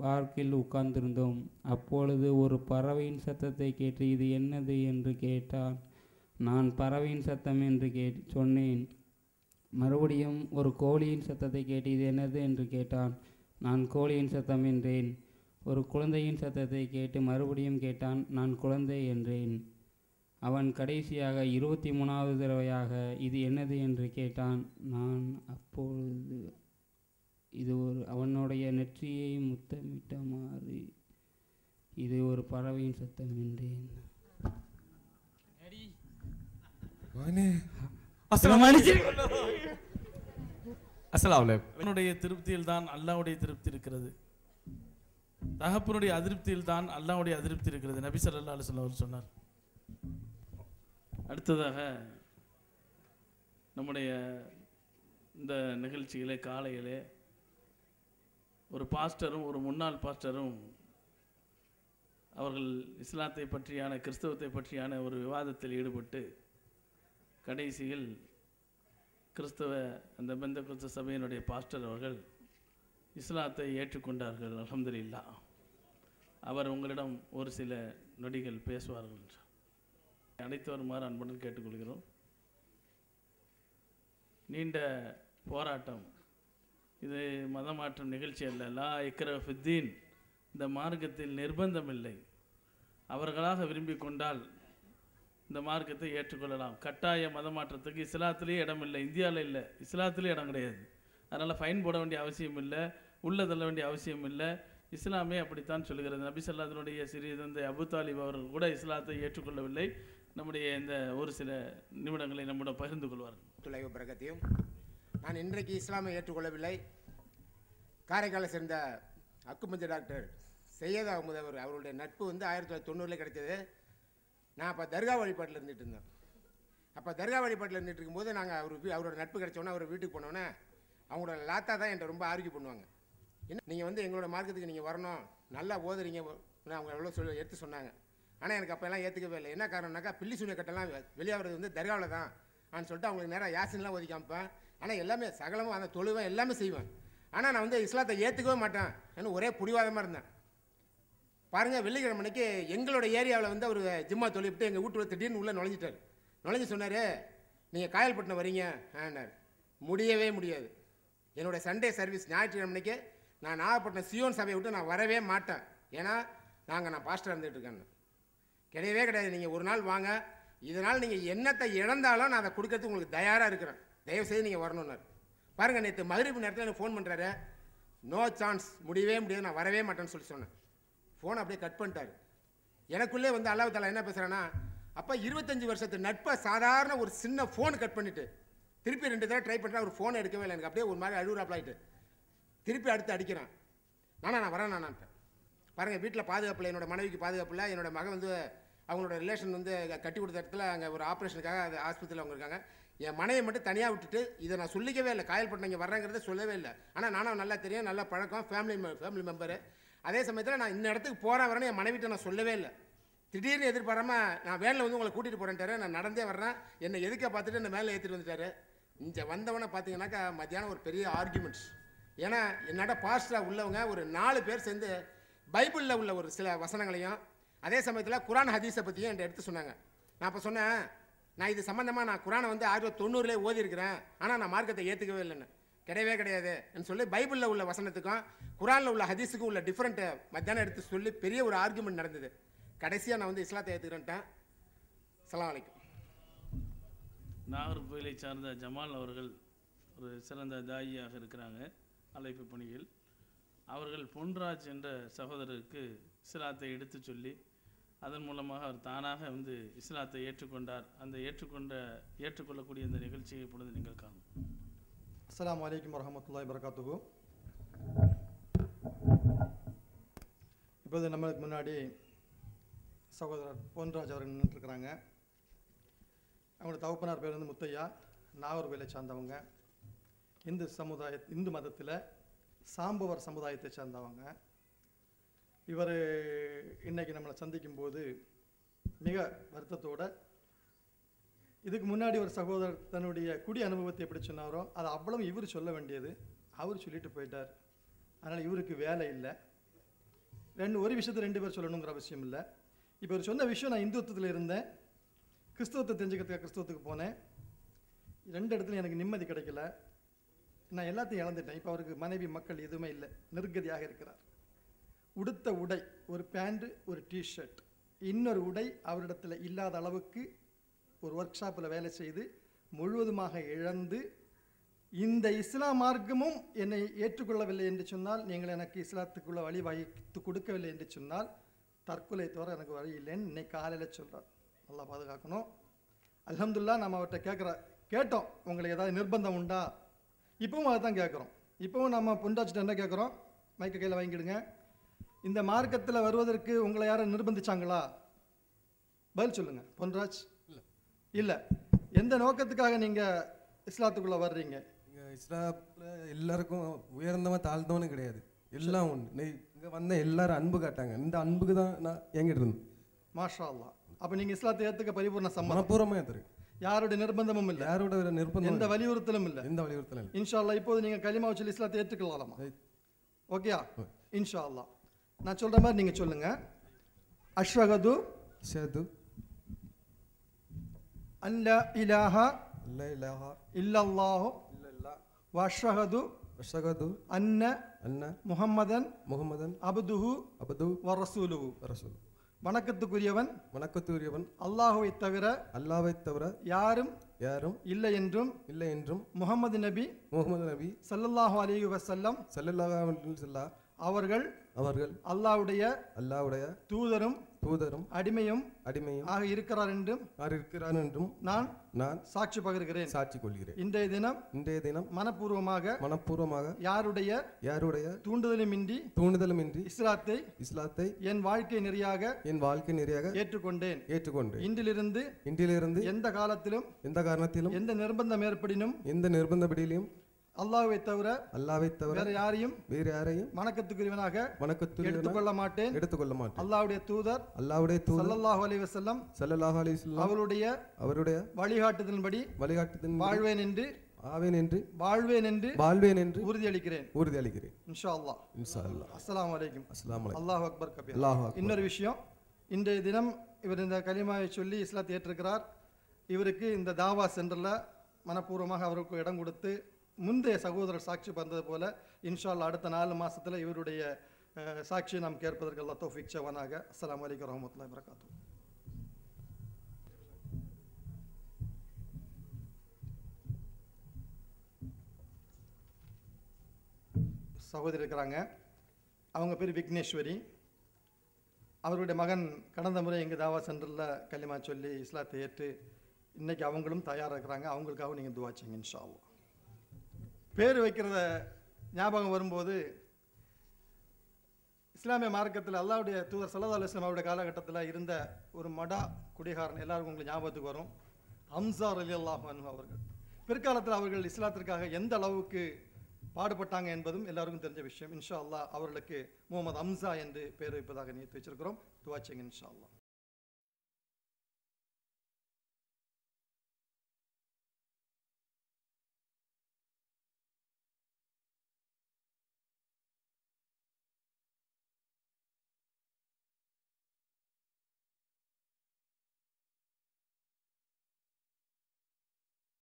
பார்க்கில் உட்கார்ந்திருந்தோம். அப்பொழுது ஒரு பறவையின் சத்தத்தை கேட்டு இது என்னது என்று கேட்டான். நான் பறவையின் சத்தம் என்று சொன்னேன். மறுபடியும் ஒரு கோழியின் சத்தத்தை கேட்டு இது என்னது என்று கேட்டான். நான் கோழியின் சத்தம் என்றேன். ஒரு குழந்தையின் சத்தத்தை கேட்டு மறுபடியும் கேட்டான். நான் குழந்தை என்றேன். அவன் கடைசியாக 23வது தடவையாக இது என்னது என்று கேட்டான். நான் அப்பொழுது இது அவனுடைய நெற்றியை முத்தமிட்டமாறு இது ஒரு பறவையின் சத்தம் என்றேன். அவனுடைய திருப்தியில் தான் அல்லாஹ்வுடைய திருப்தி இருக்கிறது. தகப்பனுடைய அதிருப்தியில் தான் அல்லாஹ்வுடைய அதிருப்தி இருக்கிறது. நபி ஸல்லல்லாஹு அலைஹி வஸல்லம் சொன்னார். அடுத்ததாக நம்முடைய இந்த நிகழ்ச்சியிலே காலையிலே ஒரு பாஸ்டரும் ஒரு முன்னாள் பாஸ்டரும் அவர்கள் இஸ்லாத்தை பற்றியான கிறிஸ்தவத்தை பற்றியான ஒரு விவாதத்தில் ஈடுபட்டு கடைசியில் கிறிஸ்தவ அந்த பெந்தகோஸ்து சபையினுடைய பாஸ்டர் அவர்கள் இஸ்லாத்தை ஏற்றுக்கொண்டார்கள். அல்ஹம்துலில்லாஹ். அவர் உங்களிடம் ஒரு சில நொடிகள் பேசுவார்கள் என்று அழைத்து வருமாறு அன்புடன் கேட்டுக்கொள்கிறோம். நீண்ட போராட்டம், இது மதமாற்றம் நிகழ்ச்சி அல்ல. லா இக்ரஹ ஃபித்தீன், இந்த மார்க்கத்தில் நிர்பந்தம் இல்லை. அவர்களாக விரும்பி கொண்டால் இந்த மார்க்கத்தை ஏற்றுக்கொள்ளலாம். கட்டாய மதமாற்றத்துக்கு இஸ்லாத்திலேயே இடம் இல்லை, இந்தியாவில் இல்லை, இஸ்லாத்திலே இடம் கிடையாது. அதனால் ஃபைன் போட வேண்டிய அவசியம் இல்லை, உள்ள தள்ள வேண்டிய அவசியம் இல்லை. இஸ்லாமே அப்படித்தான் சொல்கிறது. நபி ஸல்லல்லாஹு சிறிய தந்தை அபு தாலிப் அவர்கள் கூட இஸ்லாத்தை ஏற்றுக்கொள்ளவில்லை. நம்முடைய இந்த ஒரு சில நிமிடங்களை நம்முடன் பகிர்ந்து கொள்வார்கள். பிரகத்தையும் நான் இன்றைக்கு இஸ்லாமை ஏற்றுக்கொள்ளவில்லை. காரைக்காலை சேர்ந்த அக்குமஞ்ச டாக்டர் சையத் அகமது அவருடைய நட்பு 1990 கிடைத்தது. நான் அப்போ தர்கா வழிபாட்டில் இருந்துகிட்டு இருந்தேன். அப்போ தர்கா வழிபாட்டில் இருந்துகிட்டு இருக்கும்போது நாங்கள் அவரோட நட்பு கிடைச்சோன்னே அவர் வீட்டுக்கு போனோன்னே அவங்களோட லாத்தா தான் என்கிட்ட ரொம்ப ஆர்கியூ பண்ணுவாங்க. என்ன நீங்கள் எங்களோட மார்க்கத்துக்கு நீங்கள் வரணும், நல்லா ஓதுறீங்க, அவங்க எவ்வளோ எடுத்து சொன்னாங்க. ஆனால் எனக்கு அப்போல்லாம் ஏற்றுக்கவே இல்லை. என்ன காரணம்னாக்கா பில்லி சூனிய கட்டெல்லாம் வெளியாகிறது தர்காவில் தான் ஆன்னு சொல்லிட்டு அவங்களுக்கு நேராக யாசின்லாம் ஒதுக்கி காமிப்பேன். ஆனால் எல்லாமே சகலமும் அந்த தொழுவேன், எல்லாமே செய்வேன். ஆனால் நான் இஸ்லாத்தை ஏற்றுக்கவே மாட்டேன் ஏன்னு ஒரே பிடிவாதமாக இருந்தேன். பாருங்கள், வெள்ளிக்கிழமைக்கு எங்களோட ஏரியாவில் அவர் ஜிம்மா தொழில்விட்டு எங்கள் வீட்டு திடீர்னு உள்ளே நுழைஞ்சிட்டார். நுழைஞ்சு சொன்னார், நீங்கள் காயல்பட்டினம் வரீங்க ஆனார். முடியவே முடியாது. என்னோடய சண்டே சர்வீஸ் ஞாயிற்றுக்கிழமைக்கு நான் நாகப்பட்டினம் சியோன் சபையை விட்டு நான் வரவே மாட்டேன். ஏன்னா நான் பாஸ்டர் இருந்துகிட்டு இருக்கேன்னு. கிடையவே கிடையாது. நீங்கள் ஒரு நாள் வாங்க, இதனால் நீங்கள் என்னத்தை இழந்தாலும் நான் அதை கொடுக்கறதுக்கு உங்களுக்கு தயாராக இருக்கிறேன், தயவுசெய்து நீங்கள் வரணுன்னார். பாருங்கள், நேற்று மகரிப் நேரத்தில் எனக்கு ஃபோன் பண்ணுறாரு. நோ சான்ஸ், முடியவே முடியாது, நான் வரவே மாட்டேன்னு சொல்லி சொன்னேன். ஃபோனை அப்படியே கட் பண்ணிட்டார். எனக்குள்ளே வந்து அல்லாஹ் தஆலா என்ன பேசுகிறான்னா, அப்போ 25 வருஷத்து நட்பை சாதாரண ஒரு சின்ன ஃபோன் கட் பண்ணிவிட்டு திருப்பி 2 தடவை ட்ரை பண்ணுறேன், ஒரு ஃபோன் எடுக்கவே இல்லை. எனக்கு அப்படியே ஒரு மாதிரி அழுகுறாப்பிலாயிட்டு திருப்பி அடுத்து அடிக்கிறான். நான் வரேன் நான்ட்டேன். பாருங்கள், வீட்டில் பாதுகாப்பு இல்லை, என்னோட மனைவிக்கு பாதுகாப்பு இல்லை. என்னோட மகன் வந்து அவங்களோட ரிலேஷன் வந்து கட்டி கொடுத்த இடத்துல அங்கே ஒரு ஆப்ரேஷனுக்காக அது ஆஸ்பத்திரியில் அவங்க இருக்காங்க. என் மனையை மட்டும் தனியாக விட்டுட்டு இதை நான் சொல்லிக்கவே இல்லை, காயல்பட்டு இங்கே வர்றேங்கிறத சொல்லவே இல்லை. ஆனால் நானும் நல்லா தெரியும், நல்லா பழக்கம், ஃபேமிலி மெம்பரு. அதே சமயத்தில் நான் இந்த இடத்துக்கு போகிறேன் வரேன்னு என் மனைவிட்ட நான் சொல்லவே இல்லை. திடீர்னு எதிர்பாராமல் நான் வேனில் வந்து உங்களை கூட்டிகிட்டு போகிறேன்ட்டாரு. நான் நடந்தே வர்றேன், என்னை எதுக்க பார்த்துட்டு என்னை மேலே ஏற்றிட்டு வந்துட்டாரு. இங்கே வந்தவனை பார்த்தீங்கன்னாக்கா மத்தியானம் ஒரு பெரிய ஆர்கியூமெண்ட்ஸ். ஏன்னா என்னோட பாஸ்டராக உள்ளவங்க ஒரு 4 பேர் சேர்ந்து பைபிளில் உள்ள ஒரு சில வசனங்களையும் அதே சமயத்தில் குரான் ஹதீஸை பற்றியும் என்கிட்ட எடுத்து சொன்னாங்க. நான் அப்போ சொன்னேன், நான் இது சம்மந்தமாக நான் குரானை வந்து 1990 ஓதியிருக்கிறேன், ஆனால் நான் மார்க்கத்தை ஏற்றுக்கவே இல்லைன்னு. கிடையவே கிடையாதுன்னு சொல்லி பைபிளில் உள்ள வசனத்துக்கும் குரானில் உள்ள ஹதீஸுக்கும் உள்ள டிஃப்ரெண்ட்டை மத்தியானம் எடுத்து சொல்லி பெரிய ஒரு ஆர்கியூமெண்ட் நடந்தது. கடைசியாக நான் வந்து இஸ்லாத்தை ஏற்றுக்கிறேன்ட்டேன். அஸ்ஸலாமு அலைக்கும். நாகர்கோயிலை சார்ந்த ஜமால் அவர்கள் ஒரு சிறந்த தாயியாக இருக்கிறாங்க அழைப்பு பணியில். அவர்கள் பொன்ராஜ் என்ற சகோதரருக்கு இஸ்லாத்தை எடுத்து சொல்லி அதன் மூலமாக அவர் தானாக வந்து இஸ்லாத்தை ஏற்றுக்கொண்டார். அந்த ஏற்றுக்கொள்ளக்கூடிய இந்த நிகழ்ச்சியை இப்பொழுது நீங்கள் காணும். அஸ்ஸலாமு அலைக்கும் வரஹ்மத்துல்லாஹி வபரகாத்துஹு. இப்போது நம்மளுக்கு முன்னாடி சகோதரர் பொன்ராஜ் அவர்கள் நின்றுட்டுருக்குறாங்க. அவங்களோட தகப்பனார் பேர் வந்து முத்தையா, நாகர்கோயிலை சார்ந்தவங்க. இந்து மதத்தில் சாம்பவர் சமுதாயத்தை சார்ந்தவங்க. இவர் இன்னைக்கு நம்மளை சந்திக்கும் போது மிக வருத்தத்தோடு, இதுக்கு முன்னாடி ஒரு சகோதரர் தன்னுடைய குடி அனுபவத்தை எப்படி சொன்னாரோ அதை அவ்வளவு இவர் சொல்ல வேண்டியது அவர் சொல்லிட்டு போயிட்டார். அதனால் இவருக்கு வேலை இல்லை. ஒரு விஷயத்தை 2 பேர் சொல்லணுங்கிற அவசியம் இல்லை. இப்போ இவர் சொன்ன விஷயம், நான் இந்துத்துவத்தில் இருந்தேன், கிறிஸ்தவத்தை தெரிஞ்சுக்கிறதுக்காக கிறிஸ்தவத்துக்கு போனேன். 2 இடத்துல எனக்கு நிம்மதி கிடைக்கல, நான் எல்லாத்தையும் இழந்துட்டேன். இப்போ அவருக்கு மனைவி மக்கள் எதுவுமே இல்லை, நிர்கதியாக இருக்கிறார். உடுத்த உடை ஒரு பேண்ட்டு ஒரு டிஷர்ட், இன்னொரு உடை அவரிடத்தில் இல்லாத அளவுக்கு ஒரு ஒர்க் ஷாப்பில் வேலை செய்து முழுவதுமாக இழந்து, இந்த இஸ்லாம் மார்க்கமும் என்னை ஏற்றுக்கொள்ளவில்லை என்று சொன்னால், நீங்கள் எனக்கு இஸ்லாத்துக்குள்ள வழி வகித்து கொடுக்கவில்லை என்று சொன்னால் தற்கொலை தவிர எனக்கு வழி இல்லைன்னு இன்னைக்கு காலையில் சொல்கிறார். நல்லா பாதுகாக்கணும். அல்ஹம்துலில்லாஹ் நம்ம அவர்கிட்ட கேட்டோம், உங்களுக்கு ஏதாவது நிர்பந்தம் உண்டா? இப்பவும் அதை தான் கேட்குறோம். இப்போவும் நம்ம பொண்டாச்சிட்ட என்ன கேட்குறோம், மைக்க கையில் வாங்கிடுங்க, இந்த மார்க்கத்தில் வருவதற்கு உங்களை யாரும் நிர்பந்திச்சாங்களா? பதில் சொல்லுங்கள் பொன்ராஜ். இல்லை. எந்த நோக்கத்துக்காக நீங்கள் இஸ்லாத்துக்குள்ளே வர்றீங்க? இஸ்லாத்தில் எல்லாருக்கும் உயர்ந்தவன் தாழ்ந்தவனும் கிடையாது, எல்லாம் ஒன்று. இங்கே வந்த எல்லாரும் அன்பு காட்டாங்க, இந்த அன்புக்கு தான் நான் எங்கிட்டு இருந்தேன். மாஷா அல்லாஹ். அப்போ நீங்கள் இஸ்லாத்தை ஏற்றுக்க பரிபூர்ண சம்மதம்? மனப்பூர்வமாக ஏற்றுருக்கு. யாருடைய நிர்பந்தமும் இல்லை, யாரோட நிர்பந்தம், எந்த வலியுறுத்தலும் இல்லை. எந்த வலியுறுத்தலும் இல்லை. இன்ஷா அல்லாஹ் இப்போது நீங்கள் கலிமாவை சொல்லி இஸ்லாத்தை ஏற்றுக்கலாமா? ஓகேயா? இன்ஷா அல்லாஹ். நான் சொல்கிற மாதிரி நீங்கள் சொல்லுங்கள். அஷ்ஹது அல்லா இலாஹா இல்லல்லாஹு வஅஷ்ஹது அன்ன முஹம்மதன் அப்துஹு வ ரசூலுஹு. வணக்கத்துக்குரியவன் அல்லாஹ்வை தவிர யாரும் இல்லை என்றும் முஹம்மது நபி ஸல்லல்லாஹு அலைஹி வஸல்லம் அவர்கள் அல்லாஹ்வுடைய தூதரும் அடிமையும் ஆக இருக்கிறார் என்றும் நான் சாட்சி பகர்கிறேன். இன்றைய தினம் மனப்பூர்வமாக யாருடைய தூண்டுதலுமின்றி இஸ்லாத்தை என் வாழ்க்கை நெறியாக ஏற்றுக்கொண்டேன். இன்றிலிருந்து எந்த காரணத்திலும் எந்த நிர்பந்தம் ஏற்படினும் அல்லாஹ்வை தவிர வேற யாரையும் வணக்கத்துக்குரியவனாக எடுத்துக்கொள்ள மாட்டேன். அல்லாஹ்வுடைய தூதர் ஸல்லல்லாஹு அலைஹி வஸல்லம் அவருடைய வழிகாட்டுதலின்படி வாழ்வேன் என்று உறுதியளிக்கிறேன். இன்ஷா அல்லாஹ். அஸ்ஸலாமு அலைக்கும். அல்லாஹு அக்பர் கபீர். இன்னொரு விஷயம், இன்றைய தினம் இவர் இந்த கலிமாவை சொல்லி இஸ்லாத்தை ஏற்றிருக்கிறார். இவருக்கு இந்த தாவா சென்டரில் மனப்பூர்வமாக அவருக்கு இடம் கொடுத்து முந்தைய சகோதரர் சாட்சி பந்தது போல இன்ஷா அல்லாஹ் அடுத்த 4 மாதத்தில் இவருடைய சாட்சியை நாம் கேட்பதற்கு அல்லாஹ் தௌஃபீக் செய்வானாக. அஸ்ஸலாமு அலைக்கும் வரஹ்மத்துல்லாஹி வபரகாத்துஹு. சகோதரி இருக்கிறாங்க, அவங்க பேர் விக்னேஸ்வரி. அவருடைய மகன் கடந்த முறை எங்கள் தாவா சென்டரில் கலிமா சொல்லி இஸ்லாத்தை ஏற்று இன்றைக்கி அவங்களும் தயாராக இருக்கிறாங்க. அவங்களுக்காகவும் நீங்கள் துவா செய்யுங்க இன்ஷா அல்லாஹ். பேர் வைக்கிறத ஞாபகம் வரும்போது இஸ்லாமிய மார்க்கத்தில் அல்லாஹ்வுடைய தூதர் ஸல்லல்லாஹு அலைஹி வஸல்லம் அவருடைய காலகட்டத்தில் இருந்த ஒரு மடா குடிகாரன் எல்லாருக்கும் உங்களுக்கு ஞாபகத்துக்கு வரும். ஹம்ஸா ரலியல்லாஹு அன்ஹு அவர்கள். பிற்காலத்தில் அவர்கள் இஸ்லாத்திற்காக எந்த அளவுக்கு பாடுபட்டாங்க என்பதும் எல்லாருக்கும் தெரிஞ்ச விஷயம். இன்ஷா அல்லாஹ் அவர்களுக்கு முகமது ஹம்ஸா என்று பெயர் வைப்பதாக நியத்து வச்சிருக்கிறோம். துவா செய்யுங்க இன்ஷா அல்லாஹ்.